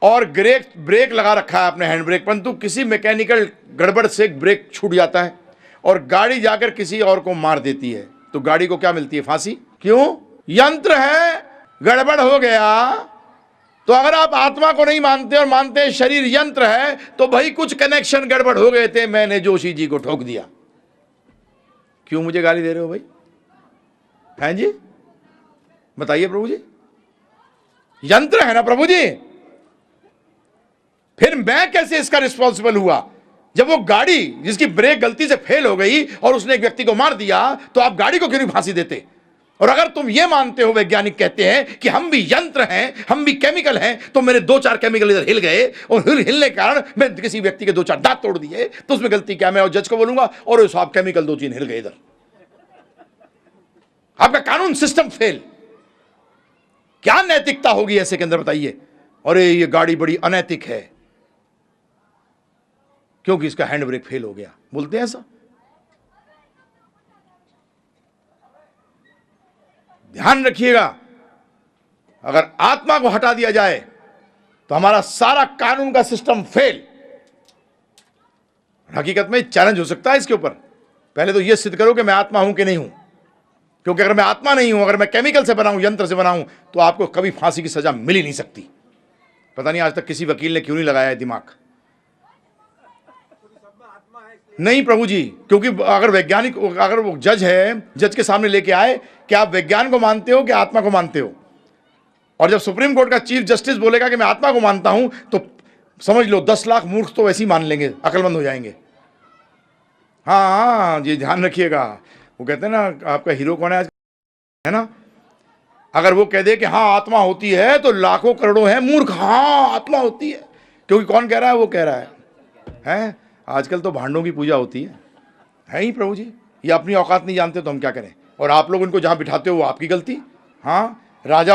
और ब्रेक लगा रखा है आपने, हैंड ब्रेक, परंतु किसी मैकेनिकल गड़बड़ से ब्रेक छूट जाता है और गाड़ी जाकर किसी और को मार देती है, तो गाड़ी को क्या मिलती है? फांसी। क्यों? यंत्र है, गड़बड़ हो गया। तो अगर आप आत्मा को नहीं मानते और मानते हैं शरीर यंत्र है, तो भाई कुछ कनेक्शन गड़बड़ हो गए थे, मैंने जोशी जी को ठोक दिया। क्यों मुझे गाली दे रहे हो भाई? हैं जी, बताइए प्रभु जी, यंत्र है ना प्रभु जी। फिर मैं कैसे इसका रिस्पॉन्सिबल हुआ? जब वो गाड़ी जिसकी ब्रेक गलती से फेल हो गई और उसने एक व्यक्ति को मार दिया, तो आप गाड़ी को क्यों नहीं फांसी देते? और अगर तुम ये मानते हो, वैज्ञानिक कहते हैं कि हम भी यंत्र हैं, हम भी केमिकल हैं, तो मेरे 2-4 केमिकल इधर हिल गए और हिलने के कारण मैं किसी व्यक्ति के 2-4 दांत तोड़ दिए, तो उसमें गलती क्या? मैं और जज को बोलूंगा और साहब केमिकल 2-3 हिल गए इधर। आपका कानून सिस्टम फेल। क्या नैतिकता होगी ऐसे के अंदर, बताइए? अरे ये गाड़ी बड़ी अनैतिक है क्योंकि इसका हैंड ब्रेक फेल हो गया, बोलते हैं ऐसा। ध्यान रखिएगा, अगर आत्मा को हटा दिया जाए तो हमारा सारा कानून का सिस्टम फेल। हकीकत में चैलेंज हो सकता है इसके ऊपर। पहले तो यह सिद्ध करो कि मैं आत्मा हूं कि नहीं हूं, क्योंकि अगर मैं आत्मा नहीं हूं, अगर मैं केमिकल से बना हूं, यंत्र से बना हूं, तो आपको कभी फांसी की सजा मिल ही नहीं सकती। पता नहीं आज तक किसी वकील ने क्यों नहीं लगाया है दिमाग। नहीं प्रभु जी, क्योंकि अगर वैज्ञानिक, अगर वो जज है, जज के सामने लेके आए कि आप विज्ञान को मानते हो कि आत्मा को मानते हो, और जब सुप्रीम कोर्ट का चीफ जस्टिस बोलेगा कि मैं आत्मा को मानता हूं, तो समझ लो 10 लाख मूर्ख तो वैसे ही मान लेंगे, अकलमंद हो जाएंगे। हाँ जी, ध्यान रखिएगा। वो कहते हैं ना, आपका हीरो कौन है आज, है ना? अगर वो कह दे कि हाँ आत्मा होती है, तो लाखों करोड़ों हैं मूर्ख, हाँ आत्मा होती है। क्योंकि कौन कह रहा है? वो कह रहा है? आजकल तो भांडों की पूजा होती है ही प्रभु जी। ये अपनी औकात नहीं जानते तो हम क्या करें? और आप लोग उनको जहां बिठाते हो वो आपकी गलती। हाँ, राज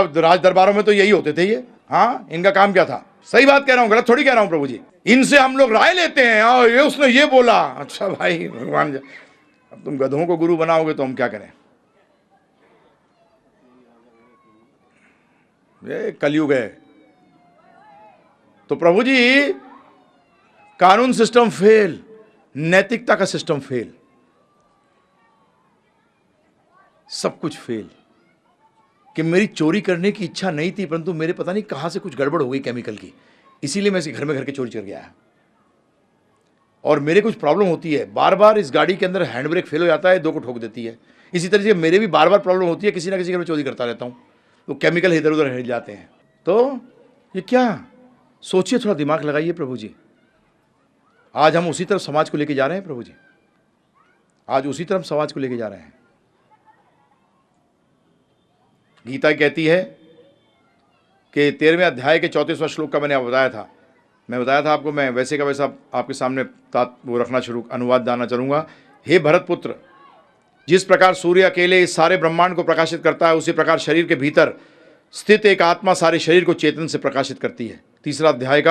दरबारों में तो यही होते थे ये। हाँ, इनका काम क्या था? सही बात कह रहा हूं, गलत थोड़ी कह रहा हूं प्रभु जी। इनसे हम लोग राय लेते हैं, और ये उसने ये बोला। अच्छा भाई भगवान, अब तुम गधों को गुरु बनाओगे तो हम क्या करें? ये कलयुग है। तो प्रभु जी, कानून सिस्टम फेल, नैतिकता का सिस्टम फेल, सब कुछ फेल। कि मेरी चोरी करने की इच्छा नहीं थी, परंतु मेरे पता नहीं कहां से कुछ गड़बड़ हो गई केमिकल की, इसीलिए मैं इसे घर के चोरी कर गया। और मेरे कुछ प्रॉब्लम होती है, बार बार इस गाड़ी के अंदर हैंड ब्रेक फेल हो जाता है, 2 को ठोक देती है। इसी तरह से मेरे भी बार बार प्रॉब्लम होती है, किसी ना किसी का मैं चोरी करता रहता हूं, तो केमिकल इधर उधर हिल जाते हैं। तो ये क्या? सोचिए, थोड़ा दिमाग लगाइए प्रभु जी। आज हम उसी तरफ समाज को लेके जा रहे हैं प्रभु जी, आज उसी तरफ समाज को लेके जा रहे हैं। गीता कहती है कि 13वें अध्याय के 34वां श्लोक का मैंने आपको बताया था, आपको। मैं वैसे का वैसा आपके सामने वो रखना अनुवाद दाना चलूंगा। हे भरत पुत्र, जिस प्रकार सूर्य अकेले इस सारे ब्रह्मांड को प्रकाशित करता है, उसी प्रकार शरीर के भीतर स्थित एक आत्मा सारे शरीर को चेतन से प्रकाशित करती है। 13वां अध्याय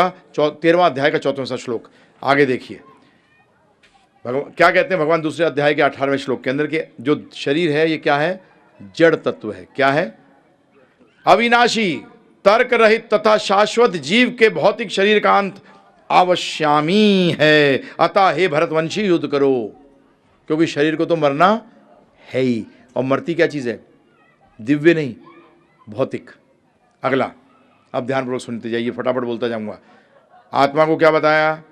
का 14वां श्लोक आगे देखिए। भगवान क्या कहते हैं? भगवान दूसरे अध्याय के 18वें श्लोक के अंदर के जो शरीर है, ये क्या है? जड़ तत्व है। क्या है? अविनाशी, तर्क रहित तथा शाश्वत जीव के भौतिक शरीर का अंत अवश्यामी है। अतः हे भरतवंशी, युद्ध करो, क्योंकि शरीर को तो मरना है ही। और मरती क्या चीज है? दिव्य नहीं, भौतिक। अगला, अब ध्यानपूर्वक सुनते जाइए, फटाफट बोलता जाऊंगा। आत्मा को क्या बताया?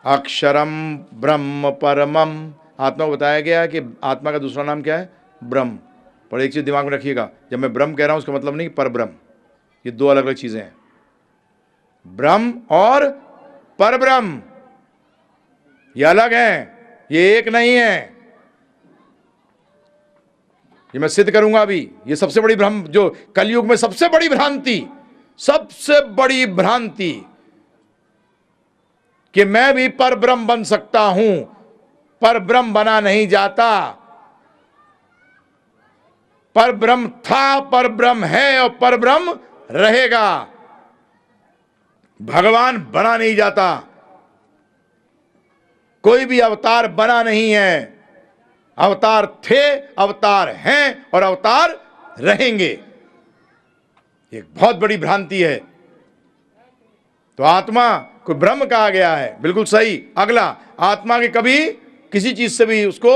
अक्षरम ब्रह्म परमम। आत्मा को बताया गया है कि आत्मा का दूसरा नाम क्या है? ब्रह्म। पर एक चीज़ दिमाग में रखिएगा, जब मैं ब्रह्म कह रहा हूँ उसका मतलब नहीं पर ब्रह्म, ये दो अलग अलग चीज़ें हैं। ब्रह्म और परब्रह्म ये अलग हैं, ये एक नहीं है। ये मैं सिद्ध करूंगा अभी। ये सबसे बड़ी भ्रम, जो कलयुग में सबसे बड़ी भ्रांति, सबसे बड़ी भ्रांति कि मैं भी परब्रह्म बन सकता हूं। परब्रह्म बना नहीं जाता। परब्रह्म था, परब्रह्म है और परब्रह्म रहेगा। भगवान बना नहीं जाता। कोई भी अवतार बना नहीं है। अवतार थे, अवतार हैं और अवतार रहेंगे। एक बहुत बड़ी भ्रांति है। तो आत्मा को ब्रह्म कहा गया है, बिल्कुल सही। अगला, आत्मा के कभी किसी चीज से भी उसको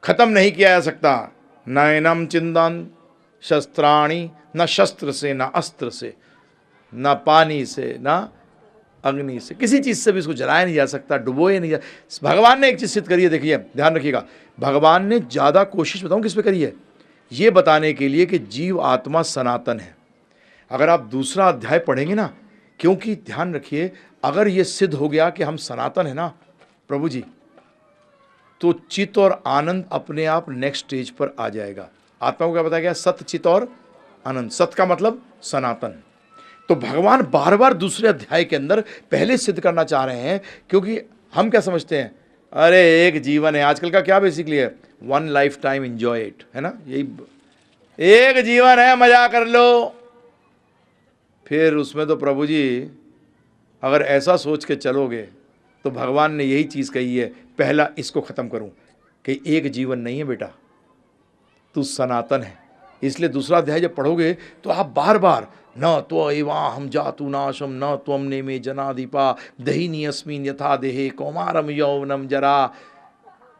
खत्म नहीं किया जा सकता। नयनम चिंदन शस्त्राणी, न शस्त्र से, न अस्त्र से, न पानी से, न अग्नि से, किसी चीज से भी इसको जलाया नहीं जा सकता, डुबोए नहीं जा। भगवान ने एक चीज सिद्ध करी है, देखिए ध्यान रखिएगा। भगवान ने ज्यादा कोशिश बताऊं किस पे करी है? ये बताने के लिए कि जीव आत्मा सनातन है। अगर आप दूसरा अध्याय पढ़ेंगे ना, क्योंकि ध्यान रखिए, अगर ये सिद्ध हो गया कि हम सनातन है ना प्रभु जी, तो चित और आनंद अपने आप नेक्स्ट स्टेज पर आ जाएगा। आत्मा को क्या बताया गया? सत्य, चित और आनंद। सत्य का मतलब सनातन। तो भगवान बार बार दूसरे अध्याय के अंदर पहले सिद्ध करना चाह रहे हैं, क्योंकि हम क्या समझते हैं, अरे एक जीवन है। आजकल का क्या बेसिकली है, one life time enjoy it, है ना? यही एक जीवन है, मजा कर लो। फिर उसमें तो प्रभु जी अगर ऐसा सोच के चलोगे तो भगवान ने यही चीज़ कही है, पहला इसको ख़त्म करूं कि एक जीवन नहीं है बेटा, तू सनातन है। इसलिए दूसरा अध्याय जब पढ़ोगे तो आप बार बार न तो एवा हम जातु नाशम न त्वम ने में जनाधिपा दहिनी अस्मिन यथा देहे कौमारम यौवनम जरा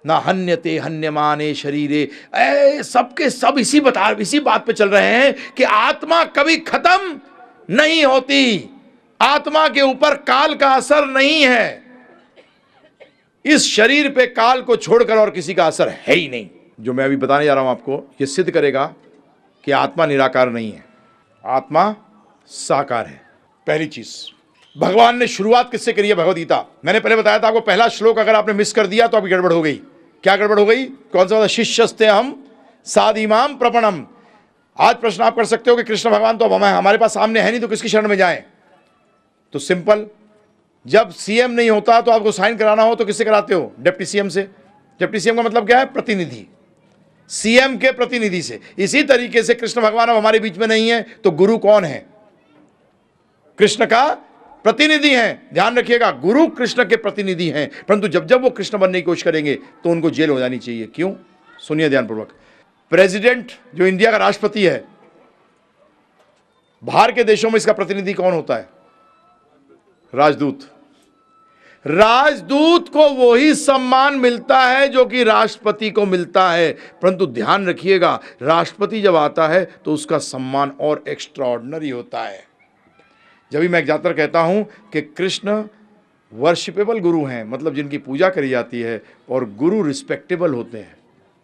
न हन्यते हन्यमाने शरीरे। सबके सब इसी बात पे चल रहे हैं कि आत्मा कभी खत्म नहीं होती। आत्मा के ऊपर काल का असर नहीं है। इस शरीर पे काल को छोड़कर और किसी का असर है ही नहीं। जो मैं अभी बताने जा रहा हूं आपको, यह सिद्ध करेगा कि आत्मा निराकार नहीं है, आत्मा साकार है। पहली चीज, भगवान ने शुरुआत किससे करी है? भगवद गीता। मैंने पहले बताया था आपको, पहला श्लोक अगर आपने मिस कर दिया तो आपकी गड़बड़ हो गई। क्या गड़बड़ हो गई? कौन सा? शिष्यस्ते हम साधिमाम प्रपणम। आज प्रश्न आप कर सकते हो कि कृष्ण भगवान तो अब हमारे पास सामने है नहीं, तो किसकी शरण में जाएं? तो सिंपल, जब सीएम नहीं होता तो आपको साइन कराना हो तो किससे कराते हो? डिप्टी सीएम से। डिप्टी सीएम का मतलब क्या है? प्रतिनिधि। सीएम के प्रतिनिधि से। इसी तरीके से कृष्ण भगवान अब हमारे बीच में नहीं है तो गुरु कौन है? कृष्ण का प्रतिनिधि हैं। ध्यान रखिएगा, गुरु कृष्ण के प्रतिनिधि हैं। परंतु जब जब वो कृष्ण बनने की कोशिश करेंगे तो उनको जेल हो जानी चाहिए। क्यों? सुनिए ध्यानपूर्वक। प्रेसिडेंट जो इंडिया का राष्ट्रपति है, बाहर के देशों में इसका प्रतिनिधि कौन होता है? राजदूत। राजदूत को वही सम्मान मिलता है जो कि राष्ट्रपति को मिलता है। परंतु ध्यान रखिएगा, राष्ट्रपति जब आता है तो उसका सम्मान और एक्स्ट्राऑर्डिनरी होता है। जब भी मैं ज्यादातर कहता हूं कि कृष्ण वर्शिपेबल गुरु हैं, मतलब जिनकी पूजा करी जाती है, और गुरु रिस्पेक्टेबल होते हैं,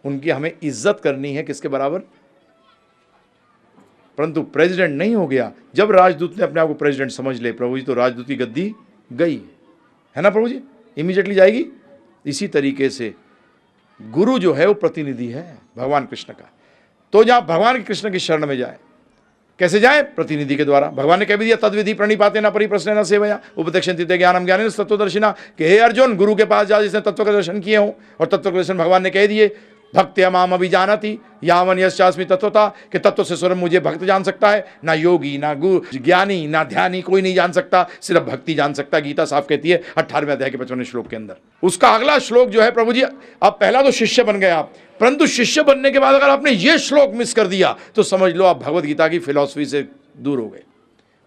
उनकी हमें इज्जत करनी है। किसके बराबर? परंतु प्रेसिडेंट नहीं हो गया। जब राजदूत ने अपने आप को प्रेसिडेंट समझ ले प्रभु जी, तो राजदूत की गद्दी गई, है ना प्रभु जी? इमीडिएटली जाएगी। इसी तरीके से गुरु जो है वो प्रतिनिधि है भगवान कृष्ण का। तो जहां भगवान कृष्ण की शरण में जाए, कैसे जाए? प्रतिनिधि के द्वारा। भगवान ने कह भी दिया, तद्विधि प्रणिपाते न परिप्रश्न न सेवया उपदेक्षन्ति ज्ञानम ज्ञानेन तत्वदर्शिना, कि हे अर्जुन, गुरु के पास जा जिसने तत्व के दर्शन किए हों। और तत्व के दर्शन भगवान ने कह दिए, भक्त्या माम अभिजानति यावन यश्चास्मि तत्वता, कि तत्व से स्वयं मुझे भक्त जान सकता है। ना योगी, ना गुरु, ज्ञानी, ना ध्यानी कोई नहीं जान सकता, सिर्फ भक्ति जान सकता है। गीता साफ कहती है 18वें अध्याय के 55वें श्लोक के अंदर। उसका अगला श्लोक जो है प्रभु जी, अब पहला तो शिष्य बन गए आप, परंतु शिष्य बनने के बाद अगर आपने ये श्लोक मिस कर दिया तो समझ लो आप भगवद गीता की फिलॉसफी से दूर हो गए।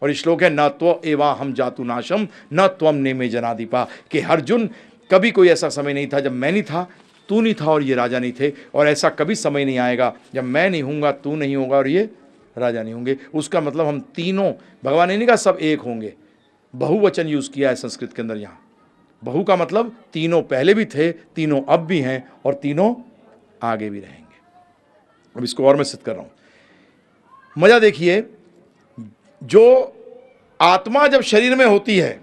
और ये श्लोक है, न त्व एवा हम जातु नाशम न त्वम नेमे जनाधिपा, कि अर्जुन कभी कोई ऐसा समय नहीं था जब मैं नहीं था, तू नहीं था और ये राजा नहीं थे, और ऐसा कभी समय नहीं आएगा जब मैं नहीं हूँगा, तू नहीं होगा और ये राजा नहीं होंगे। उसका मतलब हम तीनों, भगवान ने नहीं कहा सब एक होंगे, बहुवचन यूज़ किया है संस्कृत के अंदर यहाँ, बहु का मतलब तीनों पहले भी थे, तीनों अब भी हैं और तीनों आगे भी रहेंगे। अब इसको और मैं सिद्ध कर रहा हूं, मजा देखिए। जो आत्मा जब शरीर में होती है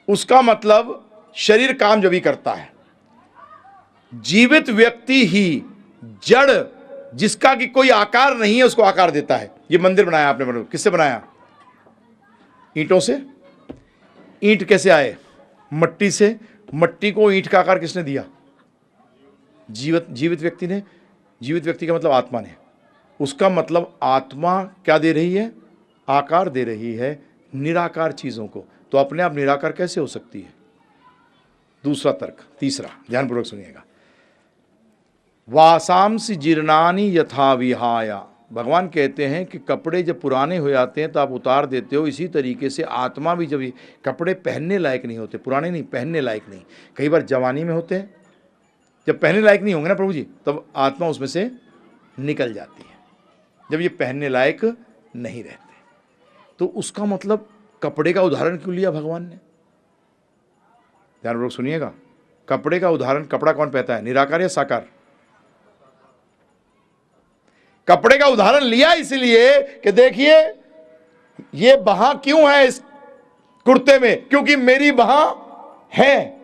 उसका मतलब शरीर काम जब भी करता है। जीवित व्यक्ति ही जड़ जिसका कि कोई आकार नहीं है उसको आकार देता है। ये मंदिर बनाया आपने, किससे बनाया? ईंटों से। ईंट कैसे आए? मट्टी से। मट्टी को ईंट का आकार किसने दिया? जीवित व्यक्ति ने। जीवित व्यक्ति का मतलब आत्मा ने। उसका मतलब आत्मा क्या दे रही है? आकार दे रही है निराकार चीजों को। तो अपने आप निराकार कैसे हो सकती है? दूसरा तर्क, तीसरा, ध्यानपूर्वक सुनिएगा। वासांसि जीर्णानि यथा विहाया, भगवान कहते हैं कि कपड़े जब पुराने हो जाते हैं तो आप उतार देते हो, इसी तरीके से आत्मा भी जब कपड़े पहनने लायक नहीं होते, पुराने नहीं, पहनने लायक नहीं, कई बार जवानी में होते हैं, जब पहनने लायक नहीं होंगे ना प्रभु जी, तब आत्मा उसमें से निकल जाती है, जब ये पहनने लायक नहीं रहते। तो उसका मतलब कपड़े का उदाहरण क्यों लिया भगवान ने? ध्यानपूर्वक सुनिएगा। कपड़े का उदाहरण, कपड़ा कौन पहनता है, निराकार या साकार? कपड़े का उदाहरण लिया इसलिए कि देखिए ये बाह क्यों है इस कुर्ते में, क्योंकि मेरी बाह है।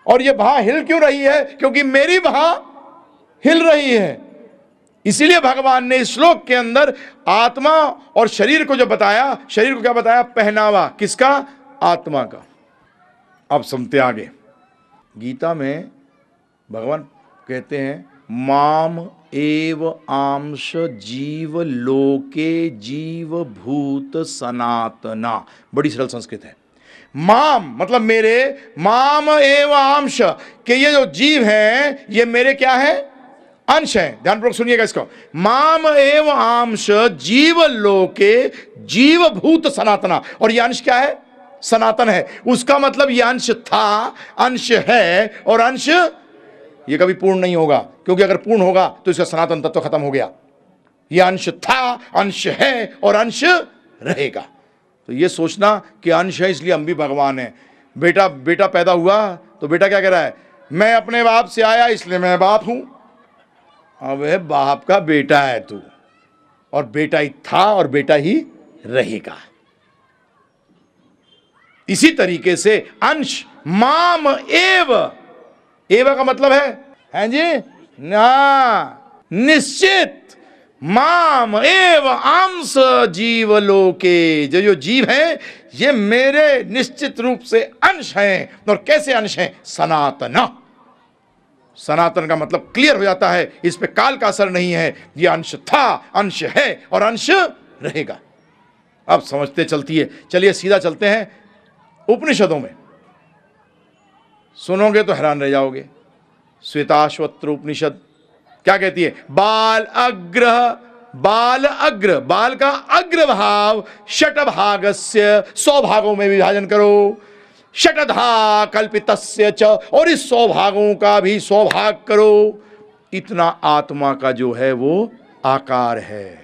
और ये बाह हिल क्यों रही है, क्योंकि मेरी बाह हिल रही है। इसीलिए भगवान ने इस श्लोक के अंदर आत्मा और शरीर को जो बताया, शरीर को क्या बताया? पहनावा। किसका? आत्मा का। अब सुनते आगे। गीता में भगवान कहते हैं माम एव आंश जीव लोके जीव भूत सनातना। बड़ी सरल संस्कृत है। माम मतलब मेरे, माम एव आंश, कि ये जो जीव हैं ये मेरे क्या है? अंश है। ध्यानपूर्वक सुनिएगा इसको। माम एव आंश जीव लोके जीव भूत सनातना। और ये अंश क्या है? सनातन है। उसका मतलब ये अंश था, अंश है और अंश ये कभी पूर्ण नहीं होगा, क्योंकि अगर पूर्ण होगा तो इसका सनातन तत्व खत्म हो गया। ये अंश था, अंश है और अंश रहेगा। तो ये सोचना कि अंश है इसलिए हम भी भगवान हैं। बेटा पैदा हुआ तो बेटा क्या कह रहा है? मैं अपने बाप से आया इसलिए मैं बाप हूं। अब बाप का बेटा है तू, और बेटा ही था और बेटा ही रहेगा। इसी तरीके से अंश माम एव, एव का मतलब है जी ना, निश्चित। माम एव अंश जीव लोके, जो जीव हैं ये मेरे निश्चित रूप से अंश हैं। और कैसे अंश हैं? सनातना। सनातन का मतलब क्लियर हो जाता है, इस पे काल का असर नहीं है। ये अंश था, अंश है और अंश रहेगा। अब समझते चलती है। चलिए सीधा चलते हैं उपनिषदों में। सुनोगे तो हैरान रह जाओगे। श्वेताश्वत्र उपनिषद क्या कहती है? बाल अग्र, बाल अग्र, बाल का अग्र भाव षट भागस्य, 100 भागों में विभाजन करो। षटधा कल्पितस्य च, और इस 100 भागों का भी 100 भाग करो। इतना आत्मा का जो है वो आकार है।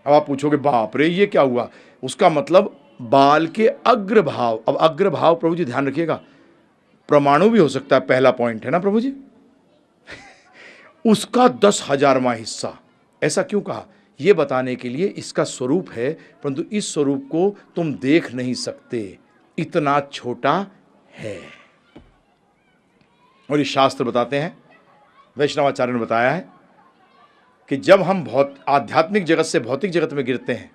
अब आप पूछोगे बाप रे ये क्या हुआ? उसका मतलब बाल के अग्र भाव। अब अग्र भाव प्रभु जी ध्यान रखिएगा, परमाणु भी हो सकता है, पहला पॉइंट है ना प्रभु जी। उसका 10,000वां हिस्सा। ऐसा क्यों कहा? यह बताने के लिए इसका स्वरूप है, परंतु इस स्वरूप को तुम देख नहीं सकते, इतना छोटा है। और ये शास्त्र बताते हैं, वैष्णवाचार्य ने बताया है कि जब हम आध्यात्मिक जगत से भौतिक जगत में गिरते हैं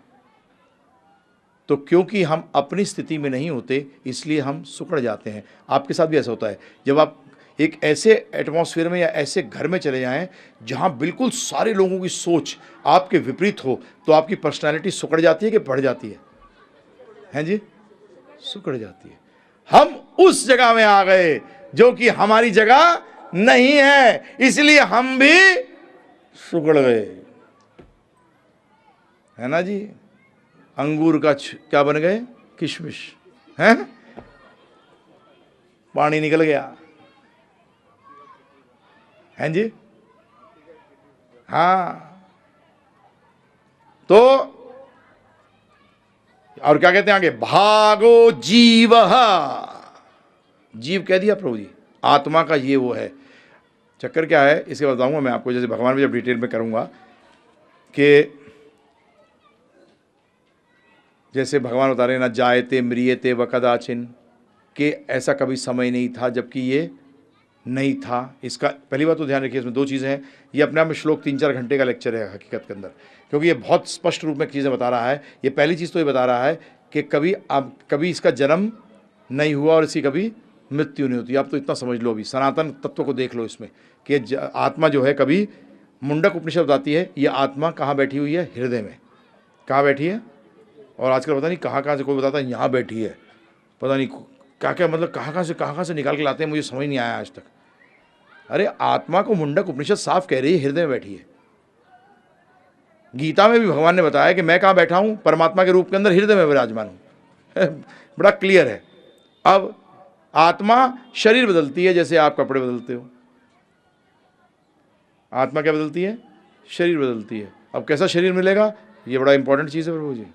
तो क्योंकि हम अपनी स्थिति में नहीं होते इसलिए हम सिकुड़ जाते हैं। आपके साथ भी ऐसा होता है। जब आप एक ऐसे एटमॉस्फेयर में या ऐसे घर में चले जाएं जहां बिल्कुल सारे लोगों की सोच आपके विपरीत हो, तो आपकी पर्सनालिटी सिकुड़ जाती है कि बढ़ जाती है? हैं जी? सिकुड़ जाती है। हम उस जगह में आ गए जो कि हमारी जगह नहीं है, इसलिए हम भी सिकुड़ गए, है ना जी। अंगूर का क्या बन गए? किशमिश, हैं? पानी निकल गया, हैं जी। हाँ, तो और क्या कहते हैं आगे, भागो जीव, जीव कह दिया प्रभु जी, आत्मा का ये वो है। चक्कर क्या है इसे बताऊंगा मैं आपको, जैसे भगवान भी जब डिटेल में करूंगा कि जैसे भगवान बता रहे हैं ना, जायते म्रियते व कदाचिन, कि ऐसा कभी समय नहीं था जबकि ये नहीं था। इसका पहली बात तो ध्यान रखिए, इसमें दो चीज़ें हैं। ये अपने आप में श्लोक 3-4 घंटे का लेक्चर है हकीकत के अंदर, क्योंकि ये बहुत स्पष्ट रूप में चीज़ें बता रहा है। ये पहली चीज़ तो ये बता रहा है कि कभी इसका जन्म नहीं हुआ और इसकी कभी मृत्यु नहीं होती। आप तो इतना समझ लो, अभी सनातन तत्व को देख लो इसमें कि आत्मा जो है, कभी मुंडक उपनिषद बताती है ये आत्मा कहाँ बैठी हुई है, हृदय में। कहाँ बैठी है? और आजकल पता नहीं कहाँ से कोई बताता है यहाँ बैठी है, पता नहीं क्या क्या, मतलब कहाँ से निकाल के लाते हैं, मुझे समझ नहीं आया आज तक। अरे आत्मा को मुंडक उपनिषद साफ कह रही है हृदय में बैठी है। गीता में भी भगवान ने बताया कि मैं कहाँ बैठा हूँ, परमात्मा के रूप के अंदर हृदय में विराजमान हूँ। बड़ा क्लियर है। अब आत्मा शरीर बदलती है, जैसे आप कपड़े बदलते हो। आत्मा क्या बदलती है? शरीर बदलती है। अब कैसा शरीर मिलेगा, ये बड़ा इंपॉर्टेंट चीज़ है प्रभु जी,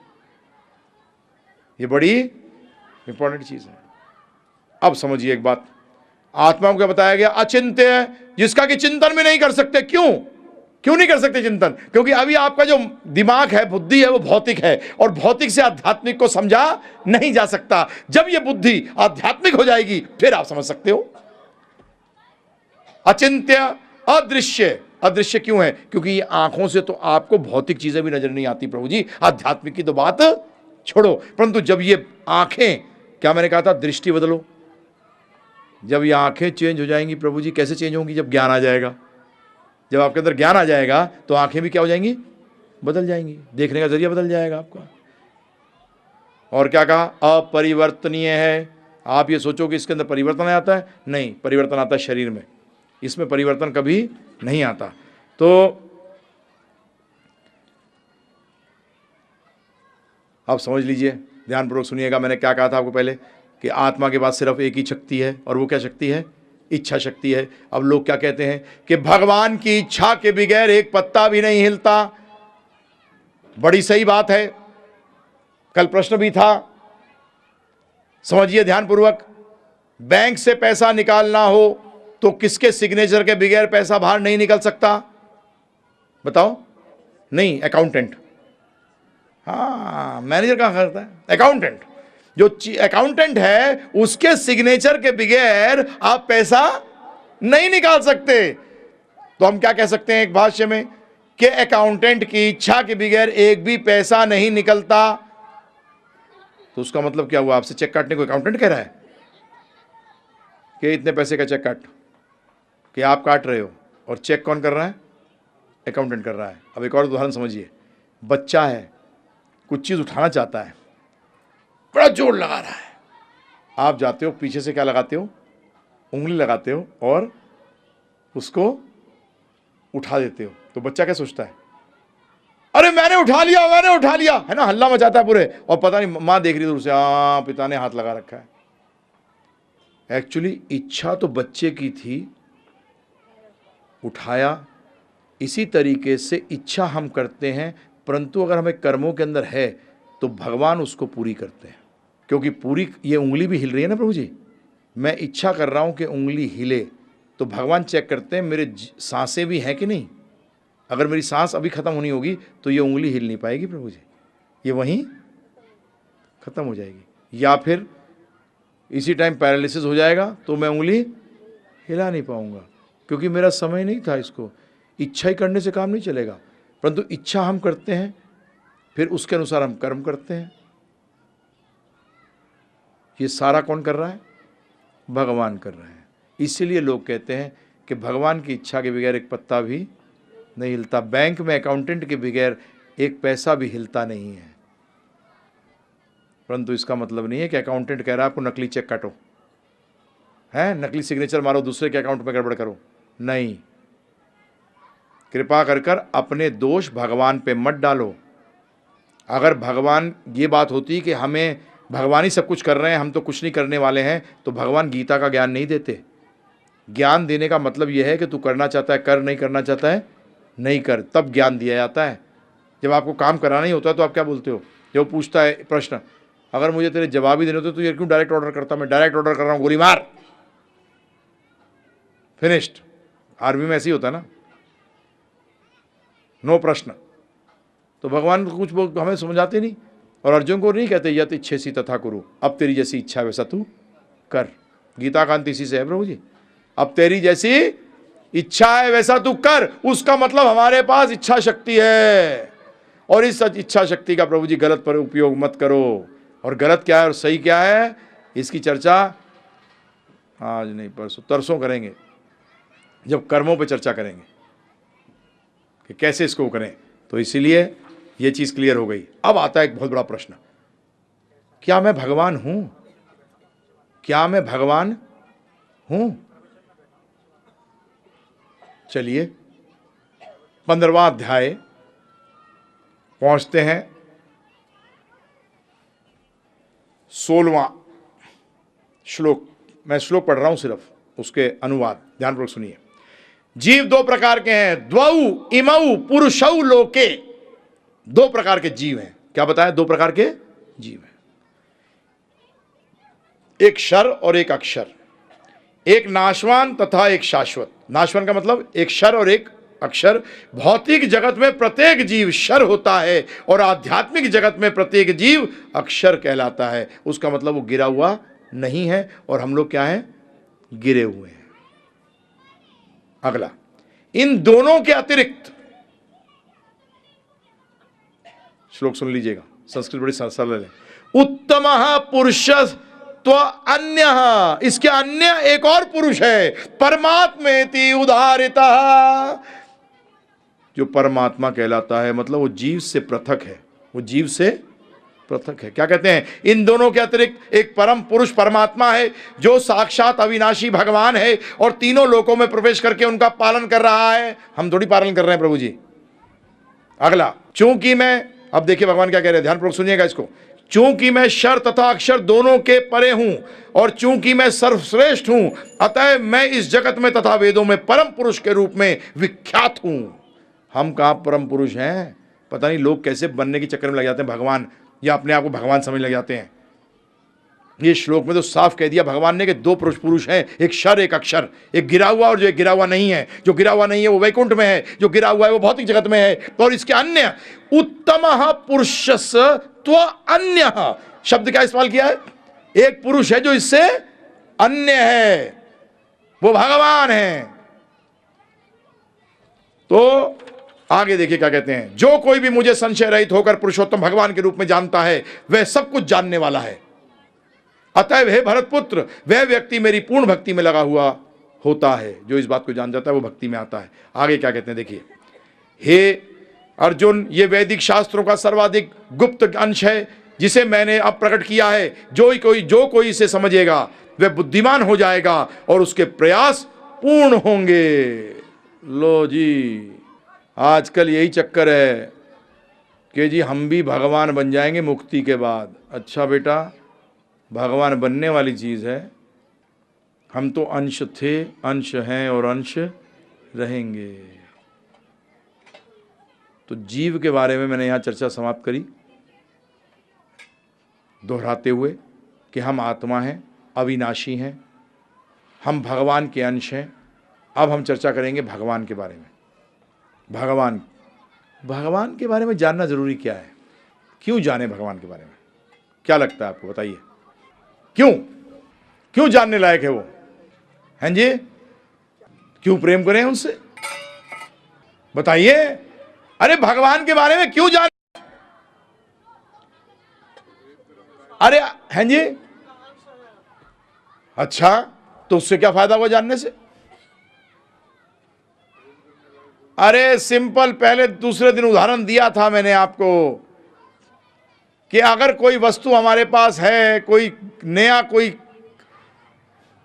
ये बड़ी इंपॉर्टेंट चीज़ है। अब समझिए एक बात, आत्मा को क्या बताया गया? अचिंत्य है, जिसका कि चिंतन भी नहीं कर सकते। क्यों नहीं कर सकते चिंतन? क्योंकि अभी आपका जो दिमाग है, बुद्धि है, वो भौतिक है, और भौतिक से आध्यात्मिक को समझा नहीं जा सकता। जब ये बुद्धि आध्यात्मिक हो जाएगी फिर आप समझ सकते हो। अचिंत्य, अदृश्य। अदृश्य क्यों है? क्योंकि ये आंखों से तो आपको भौतिक चीजें भी नजर नहीं आती प्रभु जी, आध्यात्मिक की तो बात छोड़ो। परंतु जब ये आंखें, क्या मैंने कहा था, दृष्टि बदलो, जब ये आंखें चेंज हो जाएंगी प्रभु जी, कैसे चेंज होंगी? जब ज्ञान आ जाएगा। जब आपके अंदर ज्ञान आ जाएगा तो आंखें भी क्या हो जाएंगी? बदल जाएंगी, देखने का जरिया बदल जाएगा आपका। और क्या कहा? अपरिवर्तनीय है। आप ये सोचो कि इसके अंदर परिवर्तन आता है, नहीं, परिवर्तन आता है शरीर में, इसमें परिवर्तन कभी नहीं आता। तो अब समझ लीजिए, ध्यानपूर्वक सुनिएगा। मैंने क्या कहा था आपको पहले कि आत्मा के पास सिर्फ एक ही शक्ति है, और वो क्या शक्ति है? इच्छा शक्ति है। अब लोग क्या कहते हैं कि भगवान की इच्छा के बगैर एक पत्ता भी नहीं हिलता। बड़ी सही बात है, कल प्रश्न भी था, समझिए ध्यानपूर्वक। बैंक से पैसा निकालना हो तो किसके सिग्नेचर के बगैर पैसा बाहर नहीं निकल सकता? बताओ। नहीं, अकाउंटेंट। हाँ, मैनेजर कहाँ करता है? अकाउंटेंट। जो अकाउंटेंट है उसके सिग्नेचर के बगैर आप पैसा नहीं निकाल सकते। तो हम क्या कह सकते हैं एक भाष्य में कि अकाउंटेंट की इच्छा के बगैर एक भी पैसा नहीं निकलता। तो उसका मतलब क्या हुआ? आपसे चेक काटने को अकाउंटेंट कह रहा है कि इतने पैसे का चेक काट, कि आप काट रहे हो, और चेक कौन कर रहा है? अकाउंटेंट कर रहा है। अब एक और उदाहरण समझिए। बच्चा है, कुछ चीज़ उठाना चाहता है, बड़ा जोर लगा रहा है, आप जाते हो पीछे से क्या लगाते हो? उंगली लगाते हो और उसको उठा देते हो। तो बच्चा क्या सोचता है? अरे मैंने उठा लिया, है ना, हल्ला मचाता है पूरे, और पता नहीं माँ देख रही दूर से, हाँ पिता ने हाथ लगा रखा है। एक्चुअली इच्छा तो बच्चे की थी, उठाया। इसी तरीके से इच्छा हम करते हैं, परंतु अगर हमें कर्मों के अंदर है तो भगवान उसको पूरी करते हैं। क्योंकि पूरी, ये उंगली भी हिल रही है ना प्रभु जी, मैं इच्छा कर रहा हूं कि उंगली हिले, तो भगवान चेक करते हैं मेरे सांसें भी हैं कि नहीं। अगर मेरी सांस अभी ख़त्म होनी होगी तो ये उंगली हिल नहीं पाएगी प्रभु जी, ये वहीं ख़त्म हो जाएगी। या फिर इसी टाइम पैरालिसिस हो जाएगा तो मैं उंगली हिला नहीं पाऊंगा, क्योंकि मेरा समय नहीं था इसको। इच्छा ही करने से काम नहीं चलेगा, परंतु इच्छा हम करते हैं, फिर उसके अनुसार हम कर्म करते हैं। ये सारा कौन कर रहा है? भगवान कर रहे हैं। इसीलिए लोग कहते हैं कि भगवान की इच्छा के बगैर एक पत्ता भी नहीं हिलता। बैंक में अकाउंटेंट के बगैर एक पैसा भी हिलता नहीं है। परंतु इसका मतलब नहीं है कि अकाउंटेंट कह रहा है आपको नकली चेक काटो, है, नकली सिग्नेचर मारो, दूसरे के अकाउंट में गड़बड़ करो। नहीं, कृपा कर कर अपने दोष भगवान पे मत डालो। अगर भगवान, ये बात होती कि हमें भगवान ही सब कुछ कर रहे हैं, हम तो कुछ नहीं करने वाले हैं, तो भगवान गीता का ज्ञान नहीं देते। ज्ञान देने का मतलब यह है कि तू करना चाहता है कर, नहीं करना चाहता है नहीं कर, तब ज्ञान दिया जाता है। जब आपको काम कराना ही होता है तो आप क्या बोलते हो? जो पूछता है प्रश्न, अगर मुझे तेरे जवाब ही देने होते तो ये क्यों डायरेक्ट ऑर्डर करता, मैं डायरेक्ट ऑर्डर कर रहा हूँ, गोली मार, फिनिश्ड। आर्मी में ऐसे ही होता है ना, नो प्रश्न। तो भगवान कुछ वो हमें समझाते नहीं, और अर्जुन को नहीं कहते यत इच्छेसी तथा कुरु, अब तेरी जैसी इच्छा वैसा तू कर। गीता कांत इसी से है प्रभु जी, अब तेरी जैसी इच्छा है वैसा तू कर। उसका मतलब हमारे पास इच्छा शक्ति है, और इस इच्छा शक्ति का प्रभु जी गलत पर उपयोग मत करो। और गलत क्या है और सही क्या है, इसकी चर्चा आज नहीं परसों तरसों करेंगे, जब कर्मों पे चर्चा करेंगे कि कैसे इसको करें। तो इसीलिए ये चीज क्लियर हो गई। अब आता है एक बहुत बड़ा प्रश्न, क्या मैं भगवान हूं? क्या मैं भगवान हूं? चलिए 15वां अध्याय पहुंचते हैं, 16वां श्लोक। मैं श्लोक पढ़ रहा हूं सिर्फ, उसके अनुवाद ध्यानपूर्वक सुनिए। जीव दो प्रकार के हैं, द्वौ इमौ पुरुषौ लोके। दो प्रकार के जीव हैं। क्या बताया? दो प्रकार के जीव हैं, एक क्षर और एक अक्षर, एक नाशवान तथा एक शाश्वत। नाशवान का मतलब एक क्षर और एक अक्षर। भौतिक जगत में प्रत्येक जीव क्षर होता है और आध्यात्मिक जगत में प्रत्येक जीव अक्षर कहलाता है। उसका मतलब वो गिरा हुआ नहीं है, और हम लोग क्या हैं? गिरे हुए हैं। अगला, इन दोनों के अतिरिक्त, श्लोक सुन लीजिएगा, संस्कृत बड़ी सरल है। उत्तमः पुरुषस्त्व अन्यः, इसके अन्य एक और पुरुष है, परमात्मेति उदाहरितः, जो परमात्मा कहलाता है। मतलब वो जीव से पृथक है, वो जीव से पृथक है। क्या कहते हैं? इन दोनों के अतिरिक्त एक परम पुरुष परमात्मा है, जो साक्षात अविनाशी भगवान है और तीनों लोकों में प्रवेश करके उनका पालन कर रहा है। हम थोड़ी पालन कर रहे हैं प्रभु जी। अगला, चूंकि मैं, अब देखिए भगवान क्या कह रहे हैं, ध्यानपूर्वक सुनिएगा इसको। चूंकि मैं क्षर तथा अक्षर दोनों के परे हूं, और चूंकि मैं सर्वश्रेष्ठ हूं, अतः मैं इस जगत में तथा वेदों में परम पुरुष के रूप में विख्यात हूं। हम कहाँ परम पुरुष हैं? पता नहीं लोग कैसे बनने के चक्कर में लग जाते हैं भगवान, या अपने आप को भगवान समझ लग जाते हैं। ये श्लोक में तो साफ कह दिया भगवान ने कि दो पुरुष हैं, एक क्षर एक अक्षर, एक गिरा हुआ और जो एक गिरा हुआ नहीं है। जो गिरा हुआ नहीं है वो वैकुंठ में है, जो गिरा हुआ है वो भौतिक जगत में है। और इसके अन्य, उत्तमः पुरुषस्त्व अन्यः शब्द क्या इस्तेमाल किया है? एक पुरुष है जो इससे अन्य है, वो भगवान है। तो आगे देखिए क्या कहते हैं, जो कोई भी मुझे संशय रहित होकर पुरुषोत्तम भगवान के रूप में जानता है, वह सब कुछ जानने वाला है। अतएव हे भरतपुत्र, वह व्यक्ति मेरी पूर्ण भक्ति में लगा हुआ होता है। जो इस बात को जान जाता है वो भक्ति में आता है। आगे क्या कहते हैं देखिए, हे अर्जुन, ये वैदिक शास्त्रों का सर्वाधिक गुप्त अंश है, जिसे मैंने अब प्रकट किया है। जो कोई इसे समझेगा वह बुद्धिमान हो जाएगा और उसके प्रयास पूर्ण होंगे। लो जी, आजकल यही चक्कर है कि जी हम भी भगवान बन जाएंगे मुक्ति के बाद। अच्छा बेटा, भगवान बनने वाली चीज़ है। हम तो अंश थे, अंश हैं और अंश रहेंगे। तो जीव के बारे में मैंने यहाँ चर्चा समाप्त करी, दोहराते हुए कि हम आत्मा हैं, अविनाशी हैं, हम भगवान के अंश हैं। अब हम चर्चा करेंगे भगवान के बारे में। भगवान के बारे में जानना जरूरी क्या है? क्यों जाने भगवान के बारे में? क्या लगता है आपको? बताइए, क्यों जानने लायक है वो? हैं जी? क्यों प्रेम करें उनसे? बताइए। अरे भगवान के बारे में क्यों जान? अरे हैं जी? अच्छा, तो उससे क्या फायदा हुआ जानने से? अरे सिंपल, पहले दूसरे दिन उदाहरण दिया था मैंने आपको कि अगर कोई वस्तु हमारे पास है, कोई नया कोई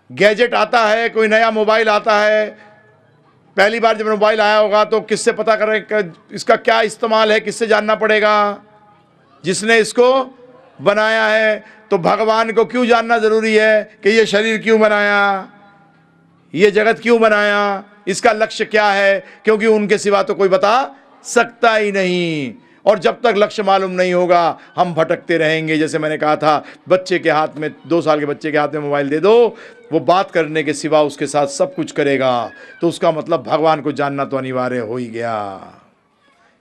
गैजेट आता है, कोई नया मोबाइल आता है, पहली बार जब मोबाइल आया होगा तो किससे पता करें इसका क्या इस्तेमाल है? किससे जानना पड़ेगा? जिसने इसको बनाया है। तो भगवान को क्यों जानना जरूरी है कि ये शरीर क्यों बनाया, ये जगत क्यों बनाया, इसका लक्ष्य क्या है? क्योंकि उनके सिवा तो कोई बता सकता ही नहीं। और जब तक लक्ष्य मालूम नहीं होगा हम भटकते रहेंगे। जैसे मैंने कहा था, बच्चे के हाथ में, 2 साल के बच्चे के हाथ में मोबाइल दे दो, वो बात करने के सिवा उसके साथ सब कुछ करेगा। तो उसका मतलब भगवान को जानना तो अनिवार्य हो ही गया,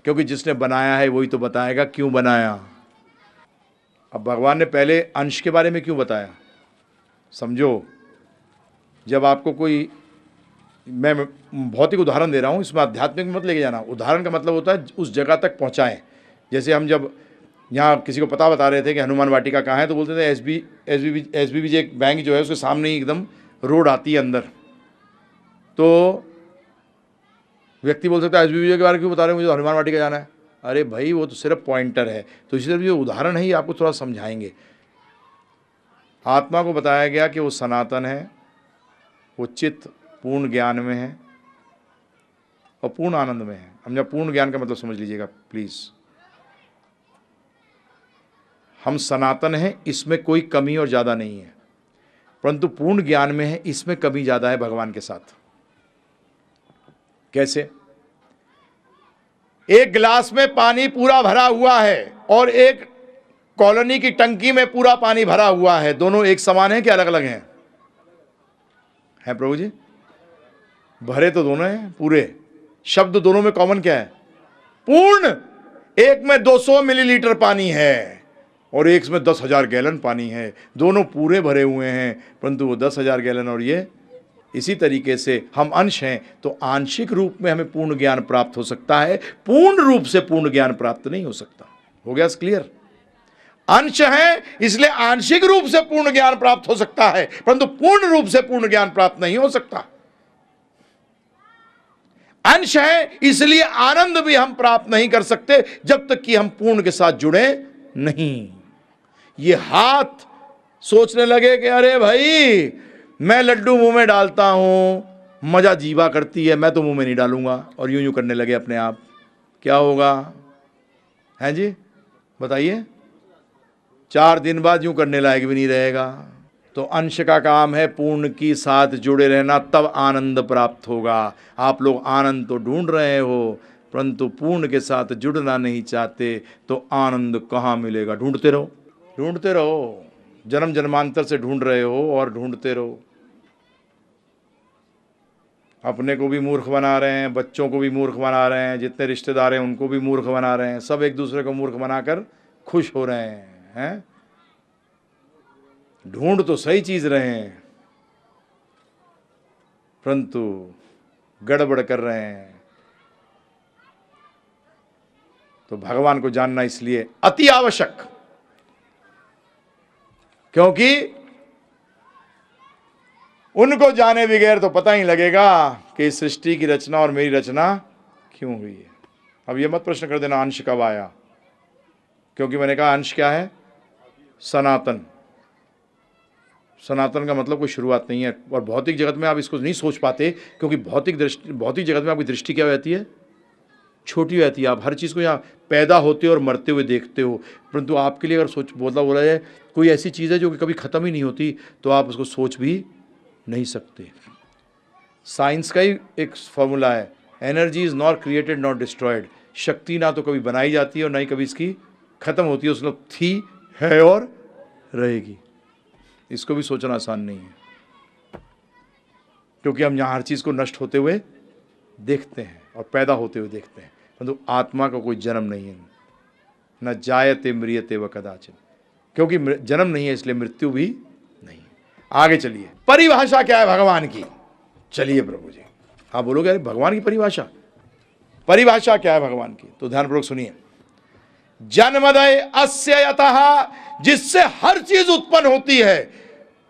क्योंकि जिसने बनाया है वही तो बताएगा क्यों बनाया। अब भगवान ने पहले अंश के बारे में क्यों बताया, समझो। जब आपको कोई, मैं भौतिक उदाहरण दे रहा हूँ, इसमें आध्यात्मिक मत लेके जाना। उदाहरण का मतलब होता है उस जगह तक पहुँचाएं। जैसे हम जब यहाँ किसी को पता बता रहे थे कि हनुमान वाटिका कहाँ है, तो बोलते थे एसबीबीजे एक बैंक जो है उसके सामने ही एकदम रोड आती है अंदर। तो व्यक्ति बोल सकता है एसबीबीजे के बारे में क्यों बता रहे हैं, मुझे तो हनुमान वाटिका जाना है। अरे भाई, वो तो सिर्फ पॉइंटर है। तो इसी तरह जो उदाहरण है ये आपको थोड़ा समझाएंगे। आत्मा को बताया गया कि वो सनातन है, वो चित्त पूर्ण ज्ञान में है और पूर्ण आनंद में है। हम जब पूर्ण ज्ञान का मतलब समझ लीजिएगा प्लीज। हम सनातन हैं, इसमें कोई कमी और ज्यादा नहीं है, परंतु पूर्ण ज्ञान में है, इसमें कमी ज्यादा है भगवान के साथ। कैसे? एक गिलास में पानी पूरा भरा हुआ है और एक कॉलोनी की टंकी में पूरा पानी भरा हुआ है। दोनों एक समान हैं कि अलग अलग हैं? है प्रभु जी? भरे तो दोनों हैं पूरे। शब्द दोनों में कॉमन क्या है? पूर्ण। एक में 200 मिलीलीटर पानी है और एक में 10,000 गैलन पानी है। दोनों पूरे भरे हुए हैं, परंतु वो 10,000 गैलन और ये। इसी तरीके से हम अंश हैं, तो आंशिक रूप में हमें पूर्ण ज्ञान प्राप्त हो सकता है, पूर्ण रूप से पूर्ण ज्ञान प्राप्त नहीं हो सकता। हो गया क्लियर? अंश है इसलिए आंशिक रूप से पूर्ण ज्ञान प्राप्त हो सकता है, परंतु पूर्ण रूप से पूर्ण ज्ञान प्राप्त नहीं हो सकता। अंश है इसलिए आनंद भी हम प्राप्त नहीं कर सकते जब तक कि हम पूर्ण के साथ जुड़े नहीं। ये हाथ सोचने लगे कि अरे भाई, मैं लड्डू मुंह में डालता हूं, मजा जीवा करती है, मैं तो मुंह में नहीं डालूंगा, और यूं यूं करने लगे अपने आप, क्या होगा? है जी, बताइए। 4 दिन बाद यूं करने लायक भी नहीं रहेगा। तो अंश का काम है पूर्ण की साथ जुड़े रहना, तब आनंद प्राप्त होगा। आप लोग आनंद तो ढूंढ रहे हो, परंतु पूर्ण के साथ जुड़ना नहीं चाहते, तो आनंद कहाँ मिलेगा? ढूंढते रहो, ढूंढते रहो। जन्म जन्मांतर से ढूंढ रहे हो और ढूंढते रहो। अपने को भी मूर्ख बना रहे हैं, बच्चों को भी मूर्ख बना रहे हैं, जितने रिश्तेदार हैं उनको भी मूर्ख बना रहे हैं। सब एक दूसरे को मूर्ख बनाकर खुश हो रहे हैं। ढूंढ तो सही चीज रहे हैं, परंतु गड़बड़ कर रहे हैं। तो भगवान को जानना इसलिए अति आवश्यक, क्योंकि उनको जाने बगैर तो पता ही लगेगा कि इस सृष्टि की रचना और मेरी रचना क्यों हुई है। अब ये मत प्रश्न कर देना अंश कब आया, क्योंकि मैंने कहा अंश क्या है? सनातन। सनातन का मतलब कोई शुरुआत नहीं है। और भौतिक जगत में आप इसको नहीं सोच पाते, क्योंकि भौतिक जगत में आपकी दृष्टि क्या रहती है? छोटी रहती है। आप हर चीज़ को यहाँ पैदा होते हो और मरते हुए देखते हो, परंतु आपके लिए अगर बोला जाए कोई ऐसी चीज़ है जो कि कभी ख़त्म ही नहीं होती, तो आप उसको सोच भी नहीं सकते। साइंस का ही एक फॉर्मूला है, energy is not created not destroyed. शक्ति ना तो कभी बनाई जाती है और ना ही कभी इसकी ख़त्म होती है, उसमें थी, है और रहेगी। इसको भी सोचना आसान नहीं है, क्योंकि हम यहाँ हर चीज़ को नष्ट होते हुए देखते हैं और पैदा होते हुए देखते हैं, परंतु आत्मा का कोई जन्म नहीं है। न जायते म्रियते व कदाचिन, क्योंकि जन्म नहीं है इसलिए मृत्यु भी नहीं है। आगे चलिए, परिभाषा क्या है भगवान की? चलिए प्रभु जी, हाँ बोलोगे अरे भगवान की परिभाषा क्या है भगवान की? तो ध्यानपूर्वक सुनिए। जन्मदय अस्य यतः, जिससे हर चीज उत्पन्न होती है